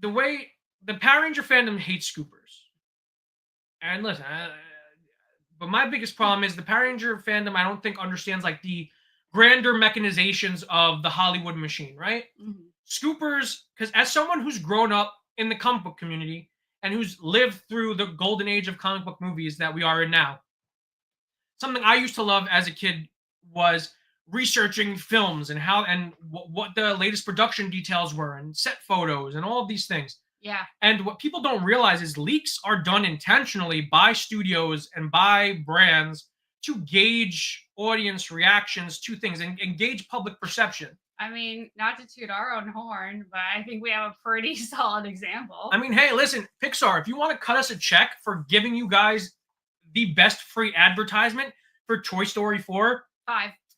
the way the Power Ranger fandom hates scoopers. And listen, but my biggest problem is the Power Ranger fandom, I don't think understands like the grander mechanizations of the Hollywood machine, right? Mm-hmm. Scoopers, because as someone who's grown up in the comic book community and who's lived through the golden age of comic book movies that we are in now, something I used to love as a kid was researching films and how and what the latest production details were and set photos and all of these things. Yeah. And what people don't realize is leaks are done intentionally by studios and by brands to gauge audience reactions to things and gauge public perception. I mean, not to toot our own horn, but I think we have a pretty solid example. I mean, hey, listen, Pixar, if you want to cut us a check for giving you guys the best free advertisement for Toy Story 4,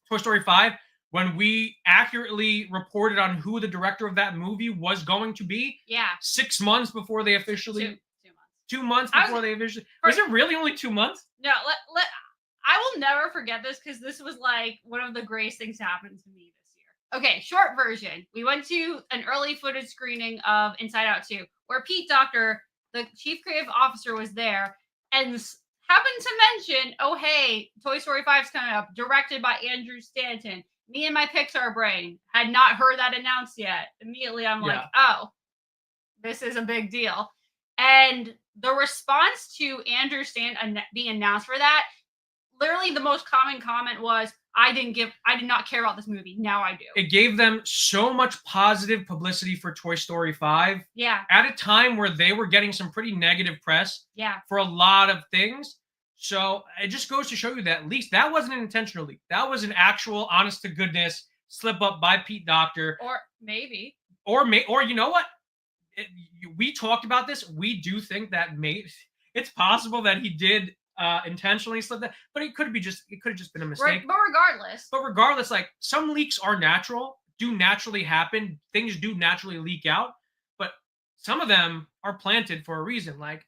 Toy Story 5, when we accurately reported on who the director of that movie was going to be. Yeah. 6 months before they officially. 2 months. 2 months before they officially. Was it really only 2 months? No, I will never forget this because this was like one of the greatest things to happen to me this year. Okay, short version. We went to an early footage screening of Inside Out 2, where Pete Docter, the chief creative officer, was there and happened to mention, oh, hey, Toy Story 5 is coming up, directed by Andrew Stanton. Me and my Pixar brain had not heard that announced yet. Immediately, I'm like, oh, this is a big deal. And the response to Andrew Stanton being announced for that, literally the most common comment was, I did not care about this movie. Now I do. It gave them so much positive publicity for Toy Story 5. Yeah. At a time where they were getting some pretty negative press. Yeah. For a lot of things. So it just goes to show you that at least that wasn't an intentional leak. That was an actual, honest to goodness slip up by Pete Docter. Or maybe. Or you know what? We talked about this. We do think that it's possible that he did intentionally slip that, but it could have just been a mistake. Right, but regardless, like some leaks are natural, do naturally happen. Things do naturally leak out, but some of them are planted for a reason. Like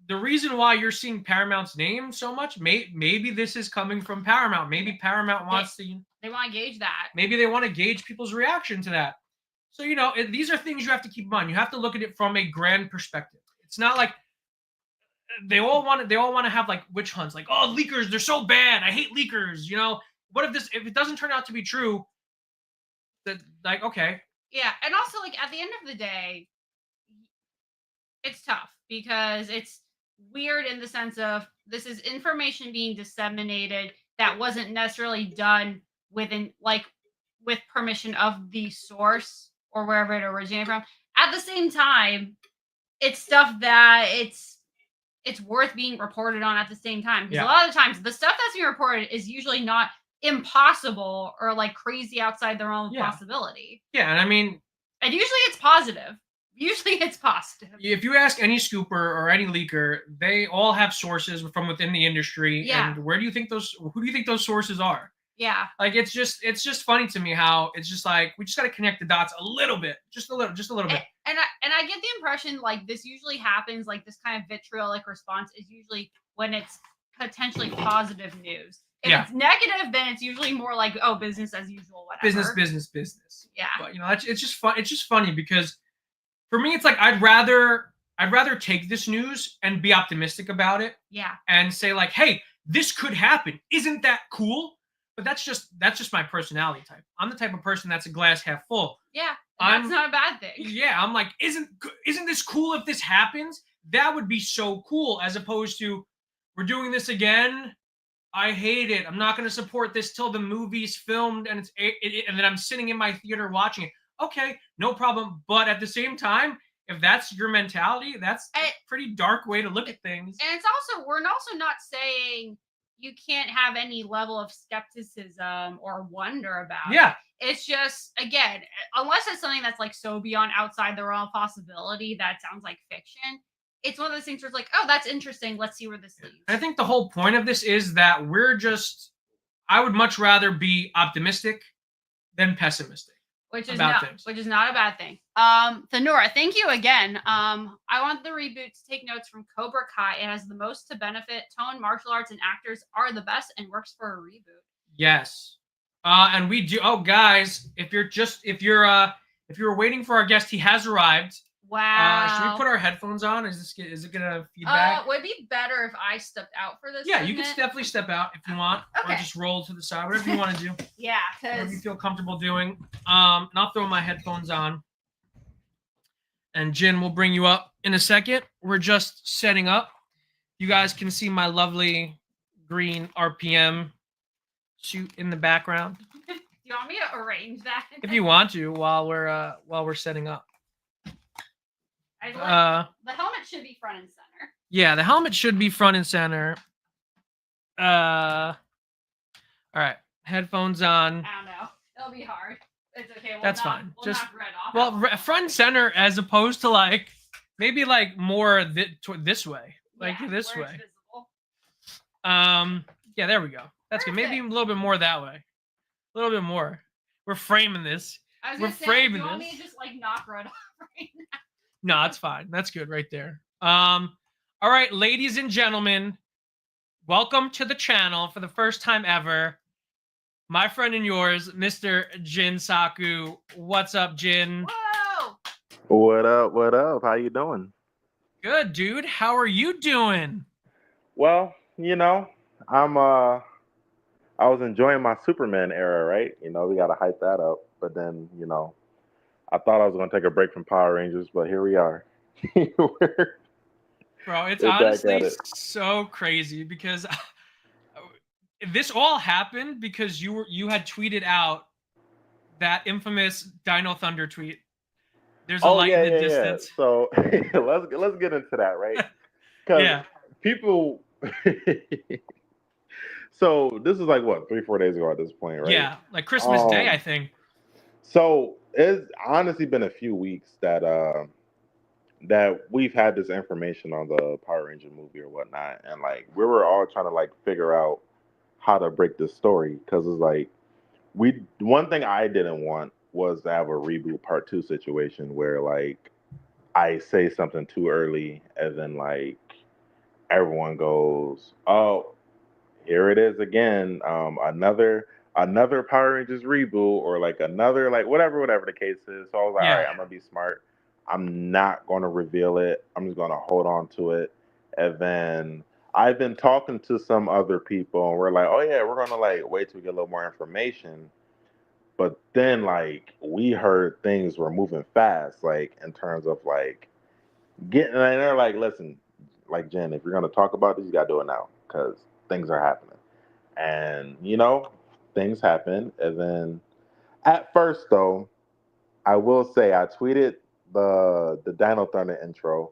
the reason why you're seeing Paramount's name so much, maybe this is coming from Paramount. Maybe Paramount wants they want to gauge that. Maybe they want to gauge people's reaction to that. So these are things you have to keep in mind. You have to look at it from a grand perspective. It's not like they all want to have like witch hunts, like, oh, leakers, they're so bad, I hate leakers. What if it doesn't turn out to be true? That, like, okay. Yeah, and also like at the end of the day, it's tough because it's weird in the sense of this is information being disseminated that wasn't necessarily done with permission of the source or wherever it originated from. At the same time, it's stuff that it's worth being reported on at the same time. Because a lot of the times, the stuff that's being reported is usually not impossible or like crazy outside their own possibility. Yeah, and I mean... And usually it's positive. If you ask any scooper or any leaker, they all have sources from within the industry. Yeah. And who do you think those sources are? Yeah. Like it's just funny to me how it's just like we just got to connect the dots a little bit, just a little bit. And I get the impression like this usually happens, like this kind of vitriolic response is usually when it's potentially positive news. If it's negative, then it's usually more like, oh, business as usual, whatever. Business. Yeah. But it's just fun. It's just funny because for me, it's like I'd rather take this news and be optimistic about it. Yeah. And say like, hey, this could happen. Isn't that cool? But that's just my personality type. I'm the type of person that's a glass half full. Yeah, that's not a bad thing. Yeah, I'm like, isn't this cool if this happens? That would be so cool, as opposed to we're doing this again. I hate it. I'm not going to support this till the movie's filmed and and then I'm sitting in my theater watching it. Okay, no problem. But at the same time, if that's your mentality, that's a pretty dark way to look at things. And it's also we're also not saying you can't have any level of skepticism or wonder about it. It's just, again, unless it's something that's like so beyond outside the realm of possibility that sounds like fiction, it's one of those things where it's like, oh, that's interesting. Let's see where this leads. I think the whole point of this is that I would much rather be optimistic than pessimistic. Which is not a bad thing. Thanora, thank you again. I want the reboot to take notes from Cobra Kai. It has the most to benefit. Tone, martial arts, and actors are the best and works for a reboot. Yes. And we do. Oh, guys, if you're waiting for our guest, he has arrived. Wow. Should we put our headphones on? Is it gonna feedback? Would it be better if I stepped out for this? Yeah, you can definitely step out if you want, okay. or just roll to the side, whatever you want to do. Yeah, whatever you feel comfortable doing. And I'll throw my headphones on. And Jin will bring you up in a second. We're just setting up. You guys can see my lovely green RPM shoot in the background. Do you want me to arrange that? If you want to, while we're setting up. The helmet should be front and center. Yeah, the helmet should be front and center. All right, headphones on. I don't know. It'll be hard. It's okay. That's fine. We'll just knock red off. front and center, as opposed to maybe more this way, this way. Yeah, there we go. That's good. Maybe a little bit more that way. A little bit more. We're framing this. We're framing this. Do you want me to just knock red off right now? No, it's fine. That's good right there. All right, ladies and gentlemen, welcome to the channel for the first time ever. My friend and yours, Mr. Jinsakuu. What's up, Jin? Whoa! What up? What up? How you doing? Good, dude. How are you doing? Well, I was enjoying my Superman era, right? We got to hype that up. But then, I thought I was going to take a break from Power Rangers, but here we are. Bro, it's honestly so crazy because this all happened because you had tweeted out that infamous Dino Thunder tweet. There's a light in the distance. Yeah. So let's get into that, right? Because people. So this is 3-4 days ago at this point, right? Yeah, Christmas Day, I think. So it's honestly been a few weeks that we've had this information on the Power Ranger movie or whatnot, and we were all trying to figure out how to break this story, because it's one thing I didn't want was to have a reboot part 2 situation where I say something too early and then everyone goes, oh, here it is again, another Power Rangers reboot, or another whatever the case is. So I was all right, I'm gonna be smart. I'm not gonna reveal it. I'm just gonna hold on to it. And then I've been talking to some other people, and we're oh yeah, we're gonna wait till we get a little more information. But then we heard things were moving fast, in terms of getting, and they're listen, Jen, if you're gonna talk about this, you gotta do it now, because things are happening. And things happen. And then at first, though, I will say I tweeted the Dino Thunder intro.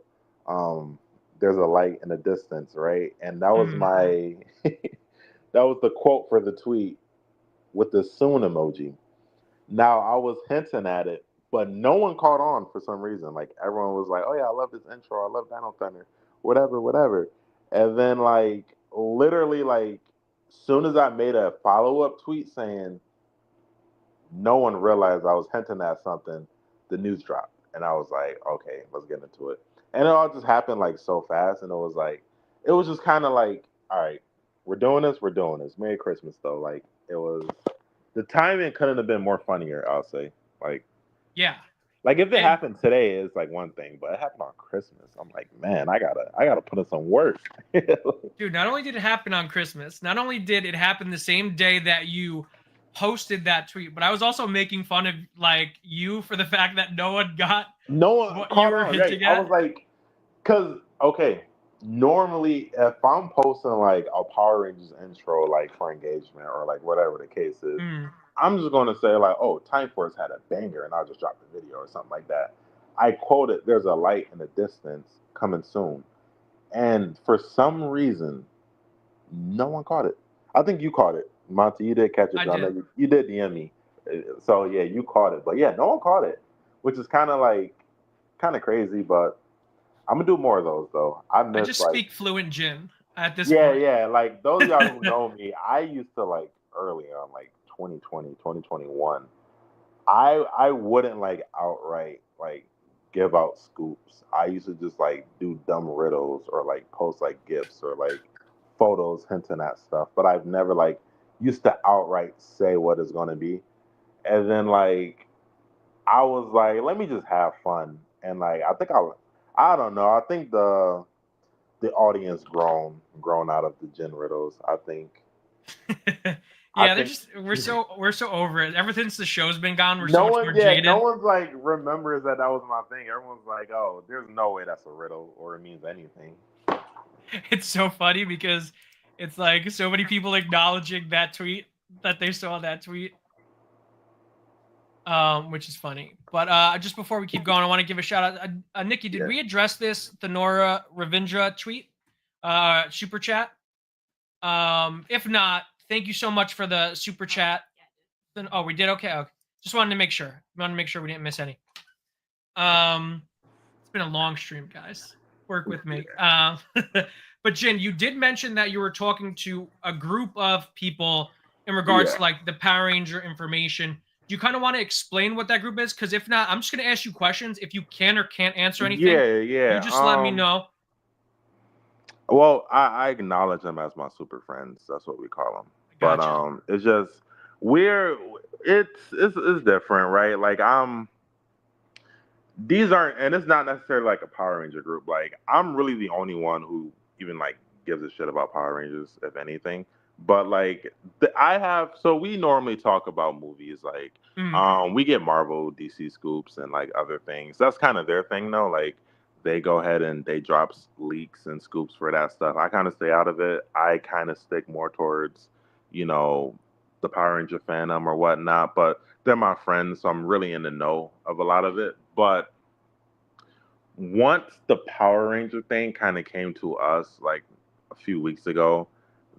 There's a light in the distance, right? And that was my that was the quote for the tweet with the soon emoji. Now I was hinting at it, but no one caught on for some reason. Everyone was oh yeah, I love this intro, I love Dino Thunder, whatever. And then literally soon as I made a follow-up tweet saying no one realized I was hinting at something, the news dropped. And I was okay, let's get into it. And it all just happened so fast, and it was just kind of all right, we're doing this. Merry Christmas, though. It was, the timing couldn't have been more funnier, I'll say. Yeah. If it happened today, it's one thing, but it happened on Christmas. I'm man, I gotta put in some work. Dude, not only did it happen on Christmas, not only did it happen the same day that you posted that tweet, but I was also making fun of you for the fact that no one caught what you were hinting at. I was because normally if I'm posting a Power Rangers intro for engagement or whatever the case is, I'm just gonna say oh, Time Force had a banger, and I'll just drop the video or something like that. I quoted, "There's a light in the distance coming soon," and for some reason, no one caught it. I think you caught it, Monty. You did catch it. I did. You did DM me, so yeah, you caught it. But yeah, no one caught it, which is kind of crazy. But I'm gonna do more of those though. I I miss just like speak fluent Jin at this yeah, point. yeah. Like those of y'all who know me, I used to like early on, like 2020, 2021. I wouldn't like outright like give out scoops. I used to just like do dumb riddles or like post like gifs or like photos hinting at stuff. But I've never like used to outright say what it's gonna be. And then like I was like, let me just have fun. And like I don't know. I think the audience grown out of the Gen riddles. I Yeah, they're think just we're so over it. Ever since the show's been gone, we're so no much one, more yeah, no jaded. one's like remembers that was my thing. Everyone's like, oh, there's no way that's a riddle or it means anything. It's so funny because it's like so many people acknowledging that tweet that they saw that tweet. Which is funny. But just before we keep going, I want to give a shout out. Nikki, did we address this the Nora Ravindra tweet? Super chat. If not, thank you so much for the super chat. Then we did. Okay. Just wanted to make sure. We didn't miss any. It's been a long stream, guys. Work with me. But Jin, you did mention that you were talking to a group of people in regards to like the Power Ranger information. Do you kind of want to explain what that group is? Because if not, I'm just going to ask you questions. If you can or can't answer anything, you just let me know. Well, I acknowledge them as my super friends. That's what we call them. Gotcha. But it's just it's different, right? Like these aren't, and it's not necessarily like a Power Ranger group. Like I'm really the only one who even like gives a shit about Power Rangers, if anything. But like so we normally talk about movies. Like we get Marvel, DC scoops, and like other things. That's kind of their thing, though. Like they go ahead and they drop leaks and scoops for that stuff. I kind of stay out of it. I kind of stick more towards, you know, the Power Ranger fandom or whatnot. But they're my friends, so I'm really in the know of a lot of it. But once the Power Ranger thing kind of came to us, like a few weeks ago,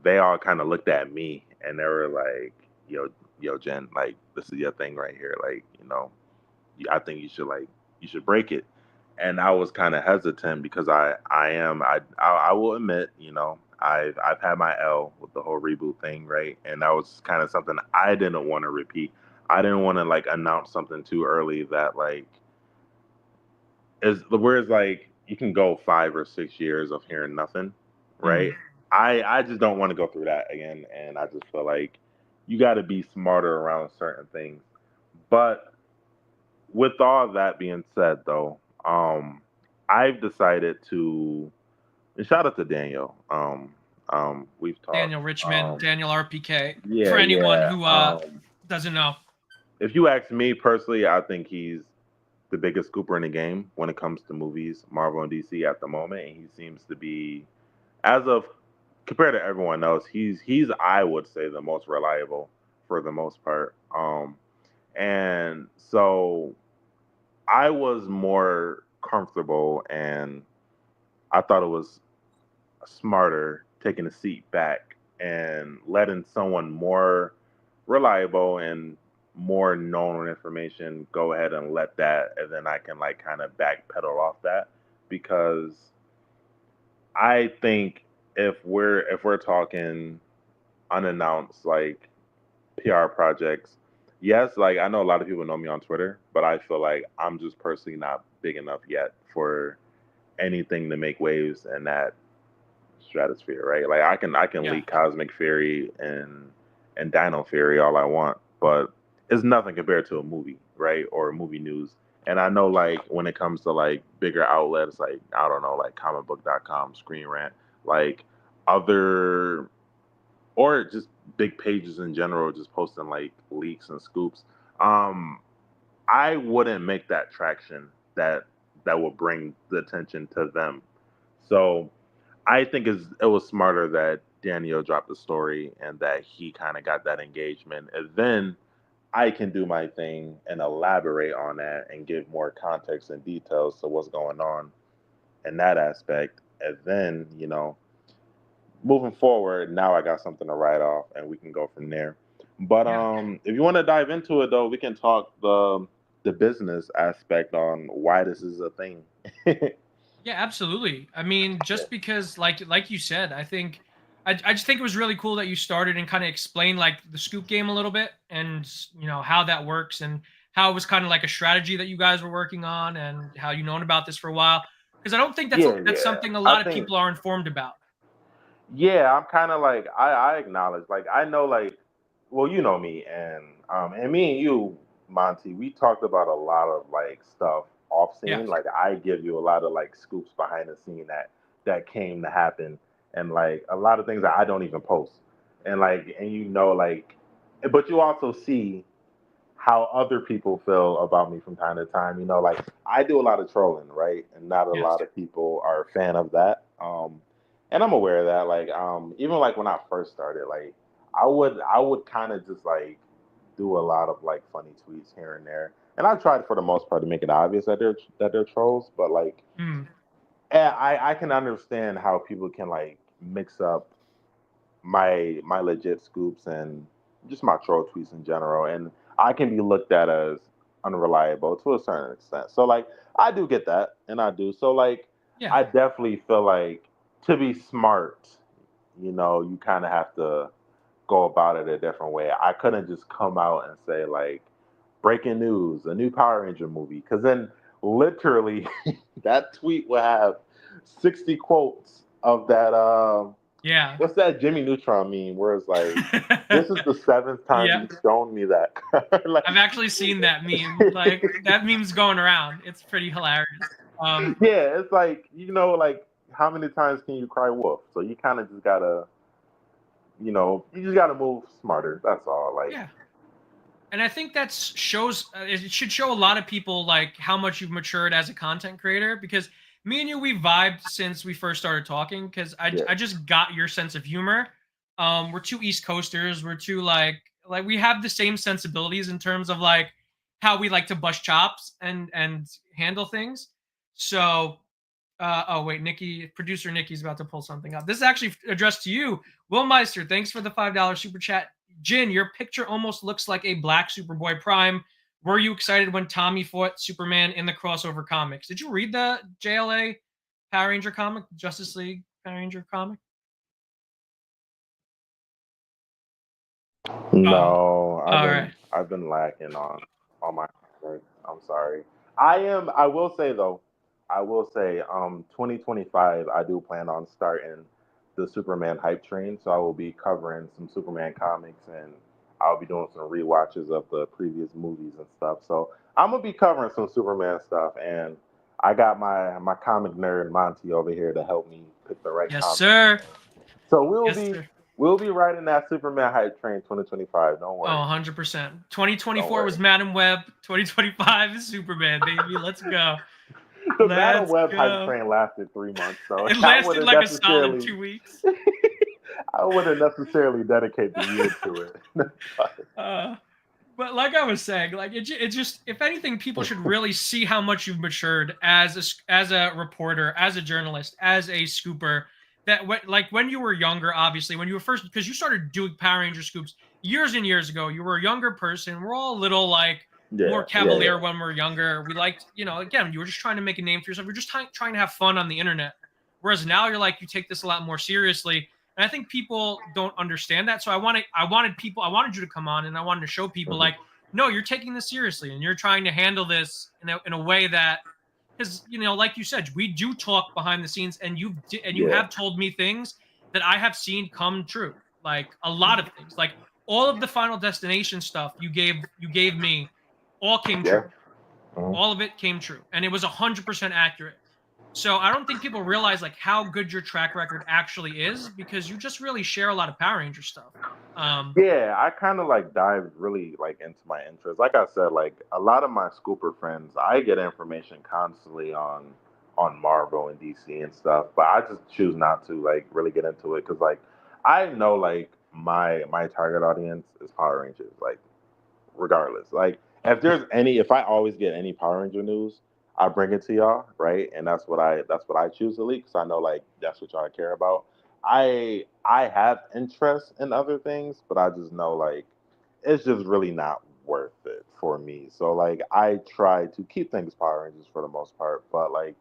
they all kind of looked at me and they were like, yo, Jen, like this is your thing right here. Like, I think you should break it. And I was kind of hesitant because I will admit, I've had my L with the whole reboot thing, right? And that was kind of something I didn't want to repeat. I didn't want to like announce something too early that like is whereas like you can go 5 or 6 years of hearing nothing, right? I just don't want to go through that again, and I just feel like you got to be smarter around certain things. But with all that being said, though, I've decided to. And shout out to Daniel. We've talked. Daniel Richmond, Daniel RPK. Yeah, For anyone who yeah. doesn't know, If you ask me personally, I think he's the biggest scooper in the game when it comes to movies, Marvel and DC at the moment, and he seems to be, as of compared to everyone else, he's I would say the most reliable for the most part. And so I was more comfortable, and I thought it was smarter taking a seat back and letting someone more reliable and more known information go ahead and let that, and then I can like kind of backpedal off that, because I think if we're talking unannounced like PR projects, yes, like I know a lot of people know me on Twitter, but I feel like I'm just personally not big enough yet for anything to make waves in that stratosphere, right? Like I can leak Cosmic Fury and Dino Fury all I want, but it's nothing compared to a movie, right? Or movie news. And I know like when it comes to like bigger outlets, like I don't know, like comicbook.com, Screen Rant, like other or just big pages in general, just posting like leaks and scoops. Um, I wouldn't make that traction that will bring the attention to them. So I think it was smarter that Daniel dropped the story and that he kind of got that engagement. And then I can do my thing and elaborate on that and give more context and details to what's going on in that aspect. And then, moving forward, now I got something to write off and we can go from there. But if you want to dive into it though, we can talk the business aspect on why this is a thing. Yeah, absolutely. I mean, just because like you said, I just think it was really cool that you started and kind of explained like the scoop game a little bit and how that works and how it was kind of like a strategy that you guys were working on and how you known about this for a while. Because I don't think Yeah, that's yeah. something a I lot of think people are informed about. yeah, I'm kind of like I acknowledge like I know like well you know me and me and you Monty we talked about a lot of like stuff off Yeah. scene like I give you a lot of like scoops behind the scene that came to happen and like a lot of things that I don't even post and like and like but you also see how other people feel about me from time to time like I do a lot of trolling right and not a Yes. lot of people are a fan of that and I'm aware of that. Like, even like when I first started, like I would kind of just like do a lot of like funny tweets here and there, and I tried for the most part to make it obvious that they're trolls. But like, Mm, I can understand how people can like mix up my legit scoops and just my troll tweets in general, and I can be looked at as unreliable to a certain extent. So like I do get that, and I do. So like yeah. I definitely feel like to be smart, you kind of have to go about it a different way. I couldn't just come out and say like breaking news, a new Power Ranger movie, because then literally that tweet will have 60 quotes of that. Yeah. What's that Jimmy Neutron meme where it's like, "This is the seventh time Yeah. you've shown me that." like, I've actually seen that meme. Like that meme's going around. It's pretty hilarious. yeah, it's like like how many times can you cry wolf? So you kind of just gotta, you just gotta move smarter. That's all. Like, Yeah. And I think that shows it should show a lot of people like how much you've matured as a content creator because me and you we vibed since we first started talking because yeah, I just got your sense of humor. We're two East Coasters. We're two like we have the same sensibilities in terms of like how we like to bust chops and handle things. So oh wait, producer Nikki's about to pull something up. This is actually addressed to you, Will Meister. Thanks for the $5 super chat. Jin, your picture almost looks like a black Superboy Prime. Were you excited when Tommy fought Superman in the crossover comics? Did you read the JLA Power Ranger comic, Justice League Power Ranger comic? Oh, no, I've all been right. I've been lacking on my homework. I'm sorry. I will say though, I will say 2025 I do plan on starting the Superman hype train, so I will be covering some Superman comics and I'll be doing some rewatches of the previous movies and stuff. So I'm gonna be covering some Superman stuff and I got my comic nerd Monty over here to help me pick the right Yes, comic. sir. So we'll Yes, be sir. we'll be riding that Superman hype train 2025. Don't Oh, worry. 100%. Don't 2024 worry. was Madam Web. 2025 is Superman, baby. Let's go. The Madam Let's Web hype go. train lasted 3 months, so It I lasted wouldn't like a solid necessarily 2 weeks. I wouldn't necessarily dedicate the year to it. Uh, but like I was saying, like it just if anything, people should really see how much you've matured as a reporter, as a journalist, as a scooper. That when you were younger, obviously, when you were first because you started doing Power Ranger scoops years and years ago, you were a younger person. We're all a little like more Yeah, yeah, cavalier yeah. when we're younger. We liked, again, you were just trying to make a name for yourself. You're just trying to have fun on the internet. Whereas now you're like you take this a lot more seriously. And I think people don't understand that. So I wanted you to come on and I wanted to show people Mhm. like, no, you're taking this seriously and you're trying to handle this in a way that, because like you said, we do talk behind the scenes, and you Yeah, have told me things that I have seen come true, like a lot of things, like all of the Final Destination stuff you gave me, all came yeah. true. Mhm. All of it came true, and it was 100% accurate. So I don't think people realize like how good your track record actually is because you just really share a lot of Power Ranger stuff. Yeah, I kind of like dive really like into my interests. Like I said, like a lot of my scooper friends, I get information constantly on Marvel and DC and stuff, but I just choose not to like really get into it because like I know like my target audience is Power Rangers. Like regardless. Like if I always get any Power Ranger news, I bring it to y'all, right? And that's what I choose to leak because I know like that's what y'all care about. I have interest in other things, but I just know like it's just really not worth it for me. So like I try to keep things Power Rangers for the most part, but like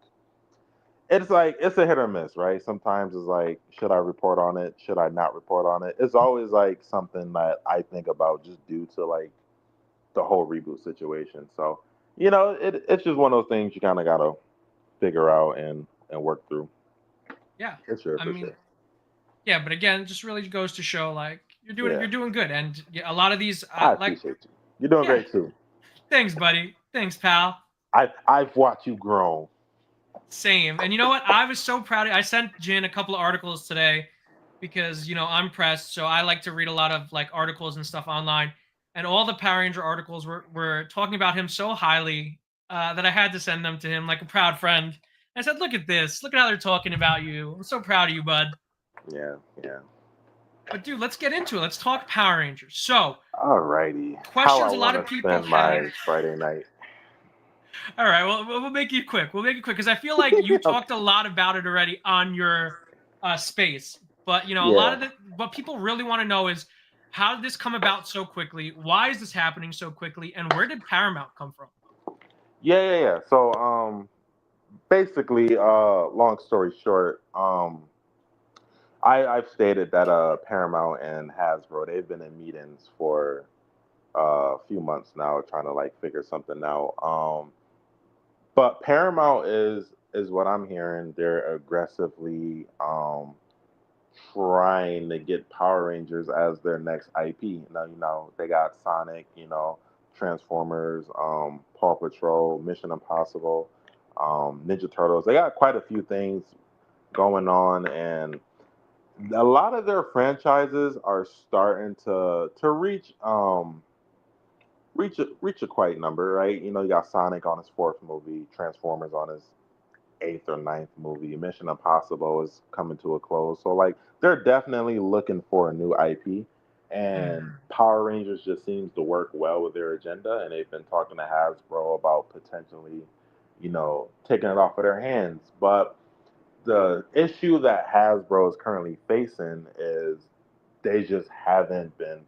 it's like it's a hit or miss, right? Sometimes it's like, should I report on it? Should I not report on it? It's always like something that I think about just due to like the whole reboot situation. So, it's just one of those things you kind of gotta figure out and work through. Yeah, For sure, I for mean, sure. yeah, but again, it just really goes to show like Yeah, you're doing good, and a lot of these I like appreciate you. You're doing yeah, great too. thanks, buddy, thanks, pal. I've watched you grow. Same. And you know what? I was so proud. I sent Jin a couple of articles today because, I'm pressed. So I like to read a lot of like articles and stuff online. And all the Power Ranger articles were talking about him so highly that I had to send them to him like a proud friend. I said, look at this. Look at how they're talking about you. I'm so proud of you, bud. Yeah, yeah. But dude, let's get into it. Let's talk Power Rangers. So, Alrighty. How I questions a lot want of to people spend have. my Friday night. All right, well, we'll make it quick. We'll make it quick because I feel like you Okay. talked a lot about it already on your space. But a lot Yeah. of what people really want to know is how did this come about so quickly? Why is this happening so quickly? And where did Paramount come from? Yeah. So, basically, long story short, I've stated that Paramount and Hasbro, they've been in meetings for a few months now, trying to like figure something out. But Paramount is what I'm hearing. They're aggressively trying to get Power Rangers as their next IP. Now, they got Sonic, Transformers, Paw Patrol, Mission Impossible, Ninja Turtles. They got quite a few things going on, and a lot of their franchises are starting to reach a quite number, right? You got Sonic on his fourth movie, Transformers on his eighth or ninth movie. Mission Impossible is coming to a close. So like they're definitely looking for a new IP. And Mhm. Power Rangers just seems to work well with their agenda. And they've been talking to Hasbro about potentially, taking it off of their hands. But the issue that Hasbro is currently facing is they just haven't been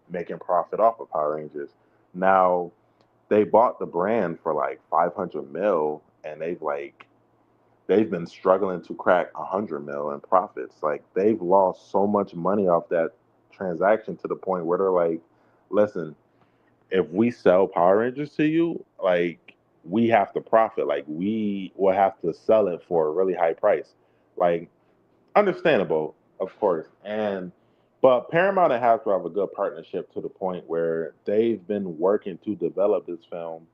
making profit off of Power Rangers. Now they bought the brand for like 500 mil, and they've been struggling to crack 100 mil in profits. Like they've lost so much money off that transaction to the point where they're like, listen, if we sell Power Rangers to you, like we have to profit. Like we will have to sell it for a really high price. Like understandable, of course. But Paramount and Hasbro have a good partnership to the point where they've been working to develop this film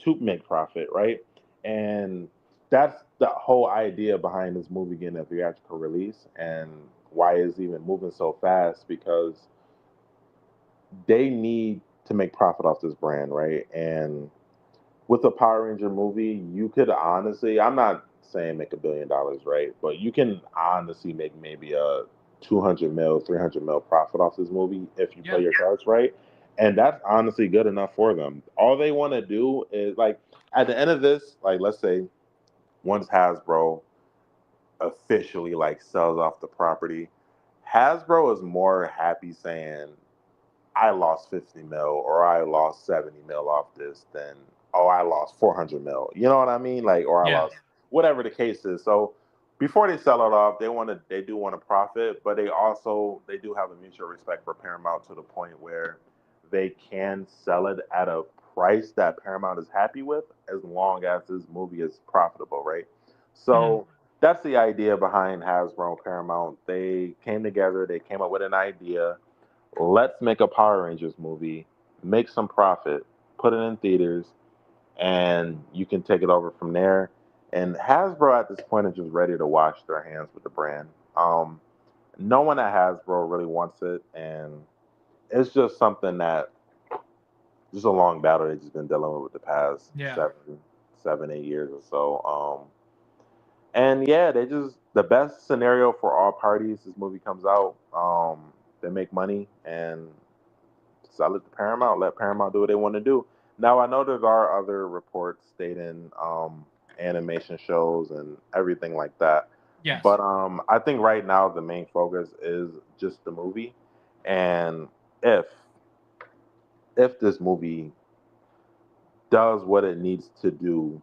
to make profit, right? And that's the whole idea behind this movie getting a theatrical release and why it's even moving so fast because they need to make profit off this brand, right? And with a Power Ranger movie, you could honestly, I'm not saying make $1 billion, right? But you can honestly make maybe a 200 mil, 300 mil profit off this movie if you play Yeah. your cards right. And that's honestly good enough for them. All they want to do is like at the end of this, like let's say once Hasbro officially like sells off the property, Hasbro is more happy saying I lost 50 mil or I lost 70 mil off this, then I lost 400 mil. You know what I mean? Like, or I Yeah. lost whatever the case is. So before they sell it off, they do want to profit, but they do have a mutual respect for Paramount to the point where they can sell it at a price that Paramount is happy with as long as this movie is profitable, right? Mhm. So that's the idea behind Hasbro and Paramount. They came together, they came up with an idea. Let's make a Power Rangers movie, make some profit, put it in theaters, and you can take it over from there. And Hasbro at this point is just ready to wash their hands with the brand. No one at Hasbro really wants it, and it's just something that just a long battle they've just been dealing with the past Yeah. 7, 8 years or so. And yeah, they just the best scenario for all parties. This movie comes out, they make money and sell it to Paramount. Let Paramount do what they want to do. Now I know there are other reports stating animation shows and everything like that, Yes. but I think right now the main focus is just the movie, and if if this movie does what it needs to do,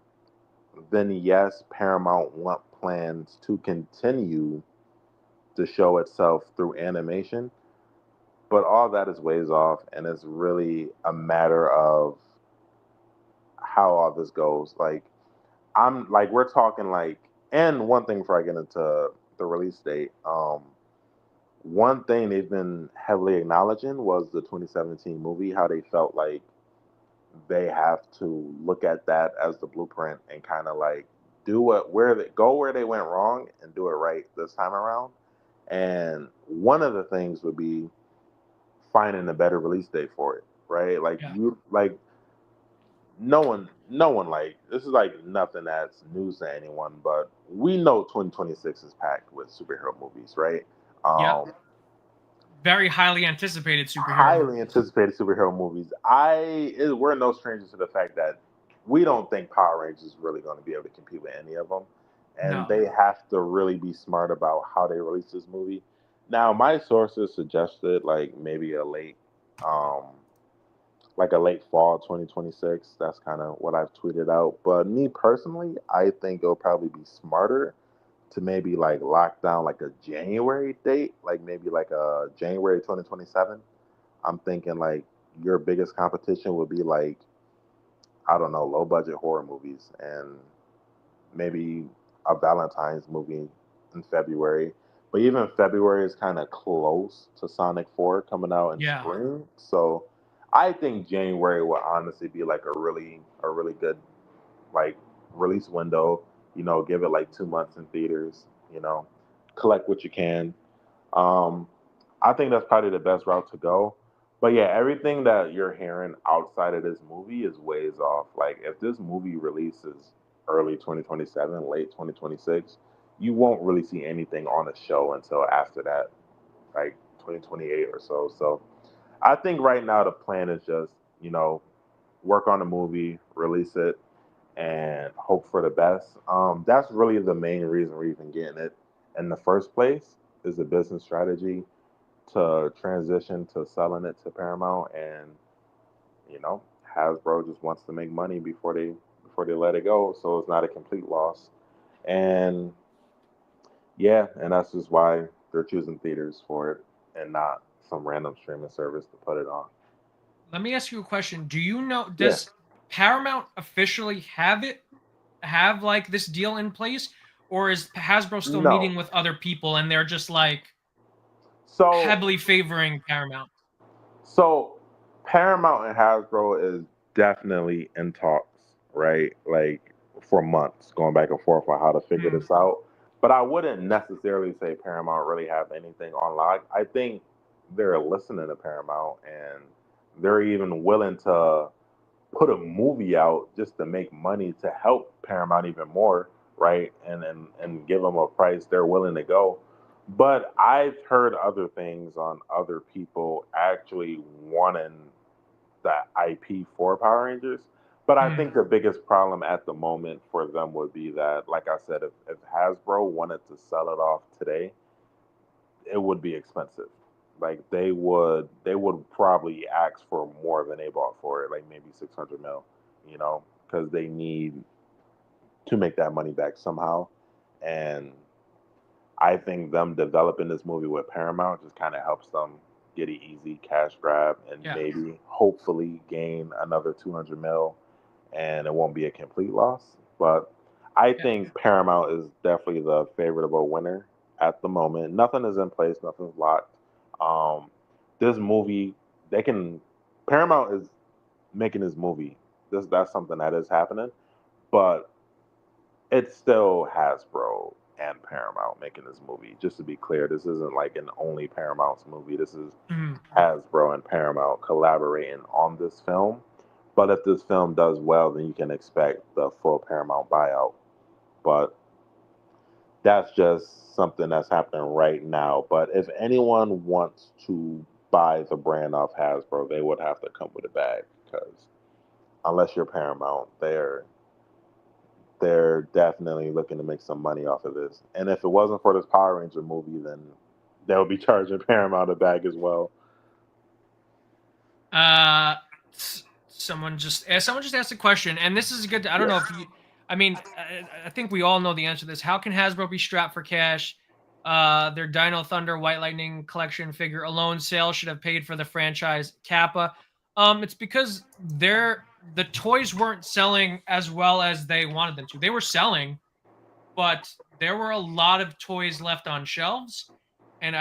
then yes, Paramount plans to continue to show itself through animation, but all that is ways off, and it's really a matter of how all this goes. Like, I'm like, we're talking like, and one thing before I get into the release date, one thing they've been heavily acknowledging was the 2017 movie, how they felt like they have to look at that as the blueprint and kind of like do where they went wrong and do it right this time around. And one of the things would be finding a better release date for it, right? Like Yeah. no one like, this is like nothing that's news to anyone, but we know 2026 is packed with superhero movies, right? Yep. Very highly anticipated superhero Highly movies. anticipated superhero movies. We're no strangers to the fact that we don't think Power Rangers is really going to be able to compete with any of them, and No. they have to really be smart about how they release this movie. Now, my sources suggested like maybe a late fall 2026. That's kind of what I've tweeted out. But me personally, I think it'll probably be smarter to maybe like lock down like a January date, like maybe like a January 2027. I'm thinking like your biggest competition would be like, I don't know, low budget horror movies, and maybe a Valentine's movie in February. But even February is kind of close to Sonic 4 coming out in Yeah. spring. So I think January will honestly be like a really good like release window. Give it like 2 months in theaters. Collect what you can. Um, I think that's probably the best route to go. But yeah, everything that you're hearing outside of this movie is ways off. Like, if this movie releases early 2027, late 2026, you won't really see anything on the show until after that, like 2028 or so. So I think right now the plan is just, work on the movie, release it, and hope for the best. That's really the main reason we're even getting it in the first place, is a business strategy to transition to selling it to Paramount, and Hasbro just wants to make money before they let it go, so it's not a complete loss. And yeah, and that's just why they're choosing theaters for it and not some random streaming service to put it on. Let me ask you a question. Do you know, Yeah. does Paramount officially have like this deal in place, or is Hasbro still No. meeting with other people and they're just like So heavily favoring Paramount? So Paramount and Hasbro is definitely in talks, right? Like, for months, going back and forth on how to figure Hmm. this out. But I wouldn't necessarily say Paramount really have anything on lock. I think they're listening to Paramount, and they're even willing to put a movie out just to make money to help Paramount even more, right? And give them a price they're willing to go. But I've heard other things on other people actually wanting that IP for Power Rangers. But I Hmm. think the biggest problem at the moment for them would be that, like I said, if Hasbro wanted to sell it off today, it would be expensive. Like, they would probably ask for more than they bought for it, like maybe 600 mil, because they need to make that money back somehow. And I think them developing this movie with Paramount just kind of helps them get an easy cash grab and Yeah. maybe hopefully gain another 200 mil, and it won't be a complete loss. But I Yeah. think Paramount is definitely the favorable winner at the moment. Nothing is in place, nothing's locked. Um, this movie, they can Paramount is making this movie. That's something that is happening, but it's still Hasbro and Paramount making this movie. Just to be clear, this isn't like an only Paramount's movie. This is Hmm. Hasbro and Paramount collaborating on this film. But if this film does well, then you can expect the full Paramount buyout. But that's just something that's happening right now. But if anyone wants to buy the brand off Hasbro, they would have to come with a bag, because unless you're Paramount, they're definitely looking to make some money off of this. And if it wasn't for this Power Ranger movie, then they'll be charging Paramount a bag as well. Someone just asked a question, and this is good. I don't know if you, I mean, I think we all know the answer to this. How can Hasbro be strapped for cash? Their Dino Thunder White Lightning collection figure alone sales should have paid for the franchise Kappa. It's because the toys weren't selling as well as they wanted them to. They were selling, but there were a lot of toys left on shelves, and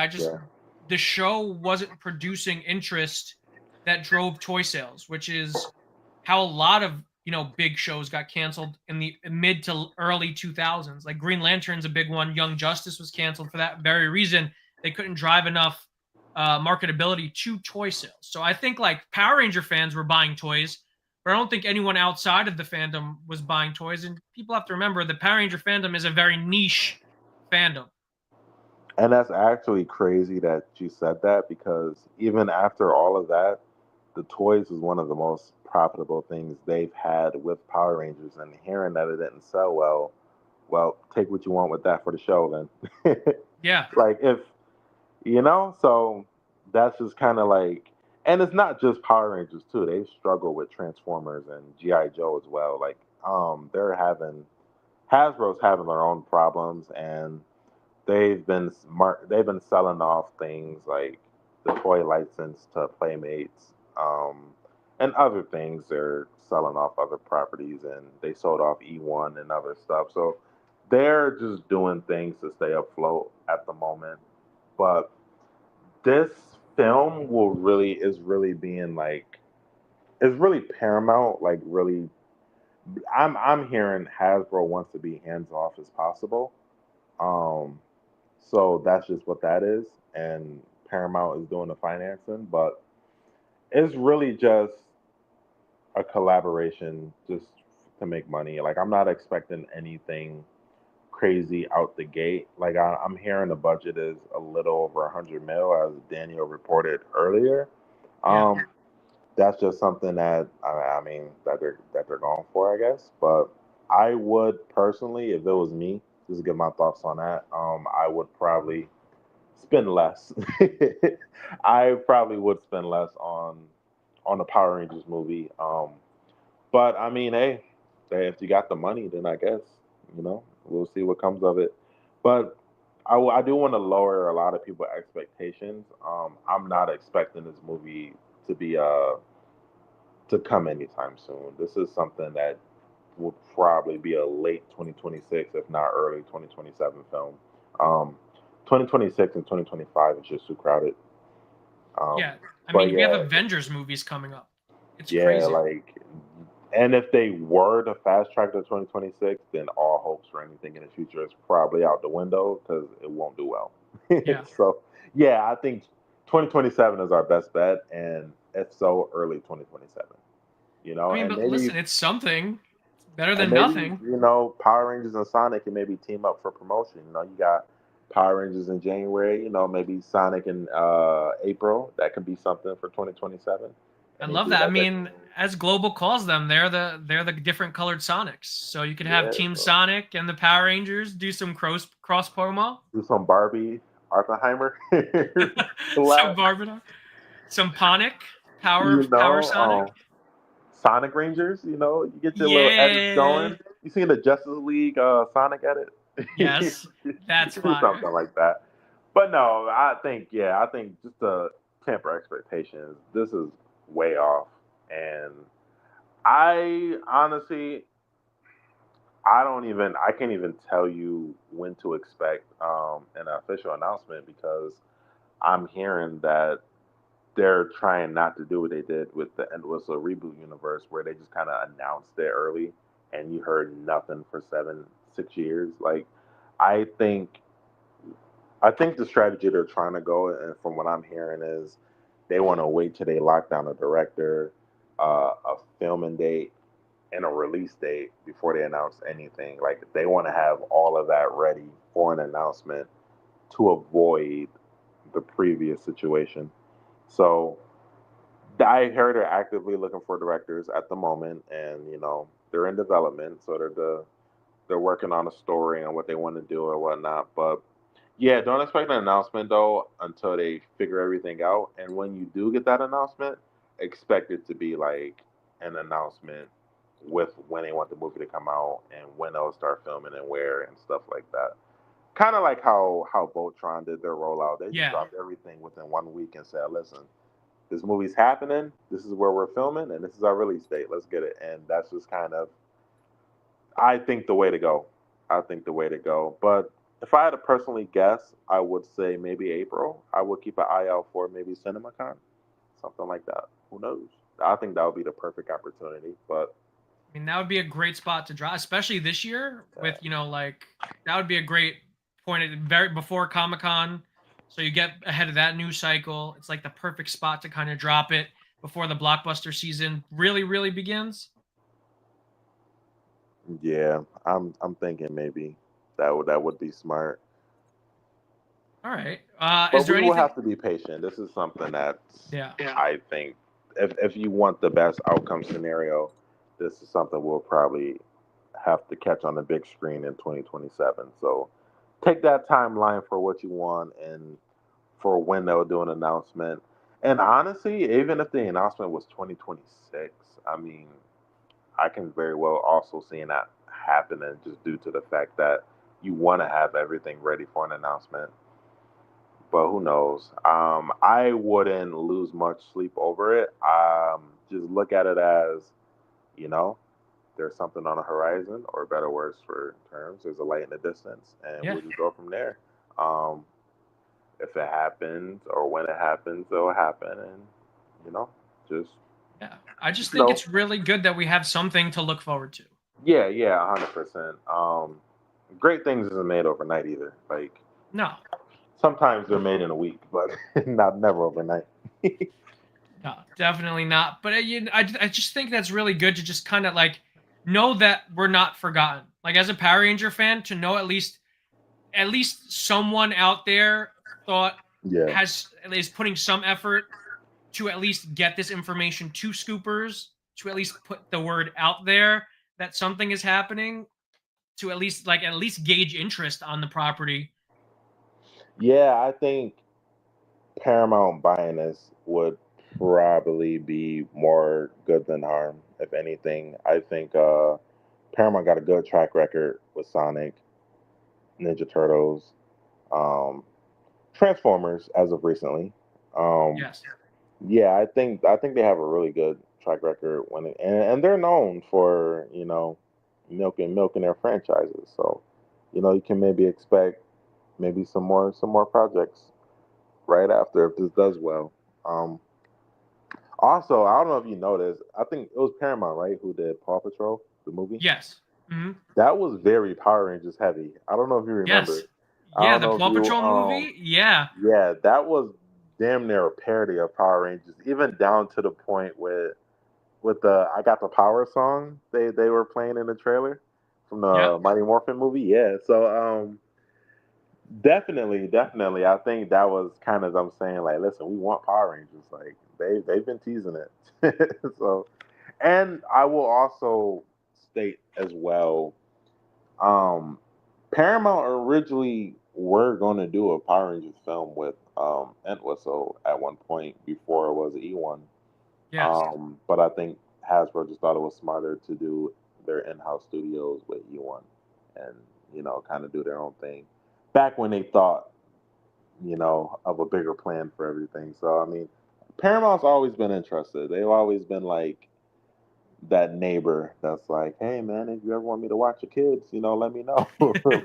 the show wasn't producing interest that drove toy sales, which is how a lot of big shows got canceled in the mid to early 2000s. Like Green Lantern's a big one. Young Justice was canceled for that very reason. They couldn't drive enough marketability to toy sales. So I think like Power Ranger fans were buying toys, but I don't think anyone outside of the fandom was buying toys. And people have to remember the Power Ranger fandom is a very niche fandom. And that's actually crazy that you said that, because even after all of that, the toys was one of the most profitable things they've had with Power Rangers. And hearing that it didn't sell well, take what you want with that for the show then. Yeah. Like if so that's just kind of like, and it's not just Power Rangers too. They struggle with Transformers and GI Joe as well. Like Hasbro's having their own problems, and they've been selling off things like the toy license to Playmates, and other things. They're selling off other properties, and they sold off E1 and other stuff. So they're just doing things to stay afloat at the moment. But this film is really being like, it's really Paramount, like really. I'm hearing Hasbro wants to be hands off as possible. Um, so that's just what that is, and Paramount is doing the financing, but it's really just a collaboration just to make money. Like I'm not expecting anything crazy out the gate. Like I'm hearing the budget is a little over 100 mil, as Daniel reported earlier. Yeah. Um, that's just something that I mean that they're going for, I guess. But I would personally, if it was me, just to get my thoughts on that, I would probably spend less. I probably would spend less on the Power Rangers movie. But I mean, hey, if you got the money, then I guess we'll see what comes of it. But I do want to lower a lot of people's expectations. I'm not expecting this movie to be to come anytime soon. This is something that will probably be a late 2026, if not early 2027 film. Um, 2026 and 2025 is just too crowded. Yeah. I But mean, we have yeah, Avengers movies coming up. It's yeah, crazy. like, and if they were to fast track to 2026, then all hopes for anything in the future is probably out the window because it won't do well. Yeah. So, yeah, I think 2027 is our best bet, and if so, early 2027. I mean, And but maybe listen, it's something. It's better and than maybe nothing. Power Rangers and Sonic can maybe team up for promotion. You got Power Rangers in January. Maybe Sonic in April. That could be something for 2027. I And they love do that. I like that. mean, as Global calls them, they're the different colored Sonics. So you could have Yeah, Team so Sonic and the Power Rangers do some cross promo. do some Barbie Oppenheimer Some collab. Barbara, some Ponic, You Power know, Sonic. Sonic Rangers. You get your little edits Yeah. going. You seen the Justice League Sonic edit? Yes, You that's could do fire. something like that. But no, I think just to temper expectations, this is way off. And I honestly, I can't even tell you when to expect an official announcement, because I'm hearing that they're trying not to do what they did with the Endless Reboot universe, where they just kind of announced it early and you heard nothing for 6 years. Like, I think I think the strategy they're trying to go, and from what I'm hearing, is they want to wait till they lock down a director, a filming date, and a release date before they announce anything. Like, they want to have all of that ready for an announcement to avoid the previous situation. So I heard they're actively looking for directors at the moment, and they're in development, so they're working on a story and what they want to do or whatnot. But yeah, don't expect an announcement though until they figure everything out. And when you do get that announcement, expect it to be like an announcement with when they want the movie to come out and when they'll start filming and where and stuff like that. Kind of like how Voltron did their rollout. They just dropped everything within 1 week and said, "Listen, this movie's happening. This is where we're filming, and this is our release date. Let's get it." And that's just kind of, I think, the way to go. I think the way to go. But if I had to personally guess, I would say maybe April. I would keep an eye out for maybe CinemaCon, something like that. Who knows? I think that would be the perfect opportunity. But I mean, that would be a great spot to draw, especially this year with, like, that would be a great point at very before Comic-Con. So you get ahead of that news cycle. It's like the perfect spot to kind of drop it before the blockbuster season really, really begins. yeah, I'm thinking maybe that would be smart. All right. But Is there we will anything? have to be patient. This is something that Yeah. I think if you want the best outcome scenario, this is something we'll probably have to catch on the big screen in 2027. So take that timeline for what you want and for when they'll do an announcement. And honestly, even if the announcement was 2026, I mean, I can very well also see that happening just due to the fact that you want to have everything ready for an announcement. But who knows? I wouldn't lose much sleep over it. Just look at it as, you know, there's something on the horizon, or better words for terms, there's a light in the distance, and we'll just go from there. Um, if it happens or when it happens, it'll happen, and just I just think it's really good that we have something to look forward to. Yeah, 100%. Great things isn't made overnight either. Like no, sometimes they're made in a week, but never overnight. No, definitely not. But I just think that's really good to just kind of like know that we're not forgotten. Like as a Power Ranger fan, to know at least someone out there is putting some effort to at least get this information to scoopers, to at least put the word out there that something is happening, to at least gauge interest on the property. Yeah, I think Paramount buying this would probably be more good than harm, if anything. I think Paramount got a good track record with Sonic, Ninja Turtles, Transformers as of recently. Yes. Yeah, I think they have a really good track record and they're known for milking their franchises. So you can maybe expect maybe some more projects right after if this does well. Also, I don't know if you noticed, I think it was Paramount, right, who did Paw Patrol, the movie? Yes. Mm-hmm. That was very Power Rangers heavy. I don't know if you remember. Yes. Yeah, the Paw Patrol movie. Yeah. Yeah, that was damn near a parody of Power Rangers, even down to the point with the "I Got the Power" song they were playing in the trailer from the Mighty Morphin movie. Yeah, so definitely, I think that was kind of them saying like, listen, we want Power Rangers. Like they've been teasing it. So, and I will also state as well, Paramount originally were going to do a Power Rangers film with Entwistle at one point before it was E1. Yes. But I think Hasbro just thought it was smarter to do their in-house studios with E1 and kind of do their own thing. Back when they thought, of a bigger plan for everything. So I mean, Paramount's always been interested. They've always been like that neighbor that's like, hey man, if you ever want me to watch your kids, let me know.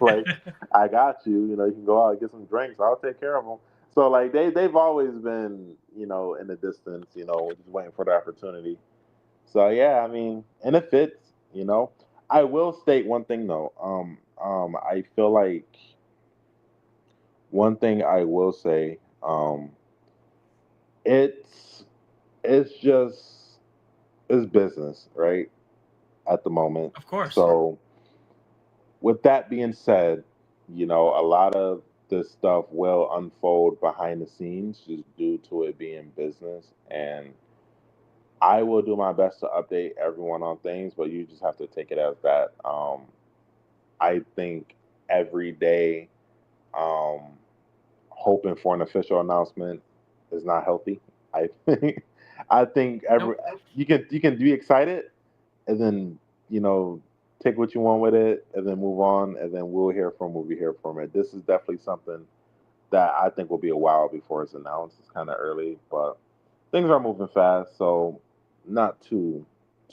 Like, I got you. You can go out and get some drinks. I'll take care of them. So like they've always been, in the distance, just waiting for the opportunity. So yeah, I mean, and it fits. I will state one thing though. I feel like one thing I will say, it's just it's business, right? At the moment. Of course. So with that being said, a lot of this stuff will unfold behind the scenes just due to it being business. And I will do my best to update everyone on things, but you just have to take it as that. I think every day hoping for an official announcement is not healthy. I think you can be excited and then you know, take what you want with it, and then move on, and then we'll hear from what we hear from it. This is definitely something that I think will be a while before it's announced. It's kind of early, but things are moving fast, so not too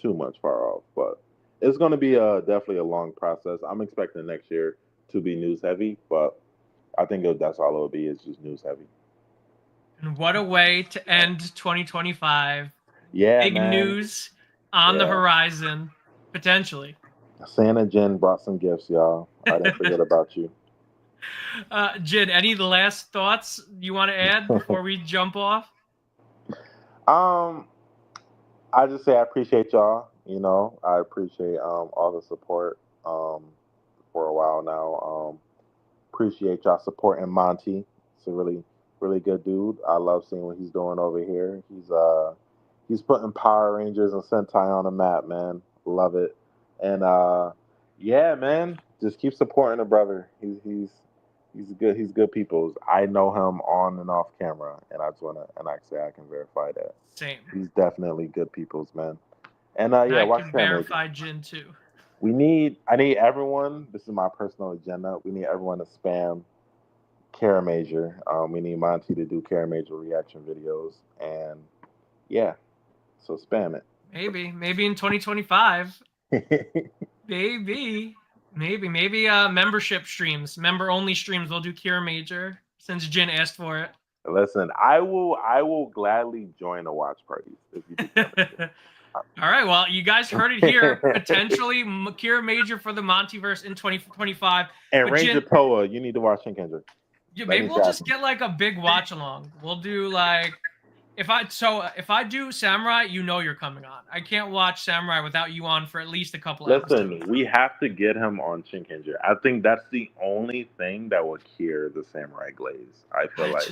much far off. But it's going to be definitely a long process. I'm expecting next year to be news heavy, but I think that's all it'll be is just news heavy. And what a way to end 2025. Yeah, Big man. news on the horizon, potentially. Santa Jen brought some gifts, y'all. I didn't forget about you. Jin, any last thoughts you want to add before we jump off? I just say I appreciate y'all. You know, I appreciate all the support for a while now. Appreciate y'all supporting Monty. It's a really good dude. I love seeing what he's doing over here. He's putting Power Rangers and Sentai on the map, man. Love it. And yeah, man, just keep supporting the brother. He's good. He's good people. I know him on and off camera, and I just wanna and actually I can verify that. Same. He's definitely good people's man. And yeah, I watch can camera. verify Jin too. I need everyone. This is my personal agenda. We need everyone to spam Kara Major. We need Monty to do Kara Major reaction videos, and yeah, so spam it. Maybe in 2025. Maybe membership streams, member only streams. We'll do Kira Major since Jin asked for it. Listen, I will gladly join the watch parties if you do. All right, well, you guys heard it here. Potentially Kira Major for the MontyVerse in 2025. And Ranger Toa, you need to watch Shinkenger. Yeah, maybe we'll just get like a big watch along. We'll do like if I do Samurai, you know you're coming on. I can't watch Samurai without you on for at least a couple hours. Listen, we have to get him on Shinkenger. I think that's the only thing that will cure the Samurai glaze. I feel like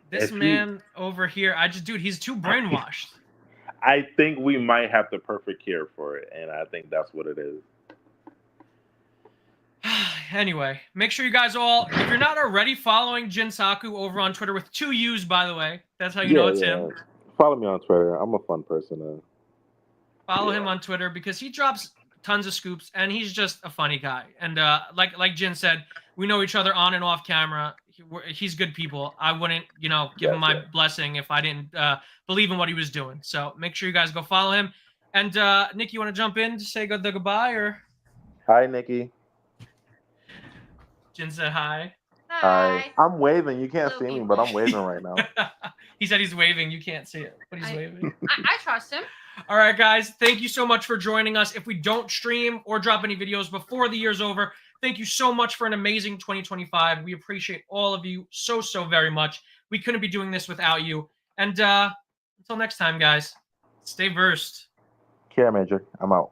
this man over here, dude, he's too brainwashed. I think we might have the perfect cure for it, and I think that's what it is. Anyway, make sure you guys all, if you're not already following Jinsakuu over on Twitter with 2 U's, by the way, that's how you know it's him. Follow me on Twitter. I'm a fun person. Follow him on Twitter because he drops tons of scoops, and he's just a funny guy. And like Jin said, we know each other on and off camera. He's good people. I wouldn't, give him my blessing if I didn't believe in what he was doing. So make sure you guys go follow him. And Nick, you want to jump in to say the goodbye or? Hi, Nikki. Jin said hi. Hi. I'm waving. You can't see me, but I'm waving right now. He said he's waving. You can't see it, but he's waving. I trust him. All right, guys. Thank you so much for joining us. If we don't stream or drop any videos before the year's over, thank you so much for an amazing 2025. We appreciate all of you so very much. We couldn't be doing this without you. And until next time, guys, stay versed. Kara Major, I'm out.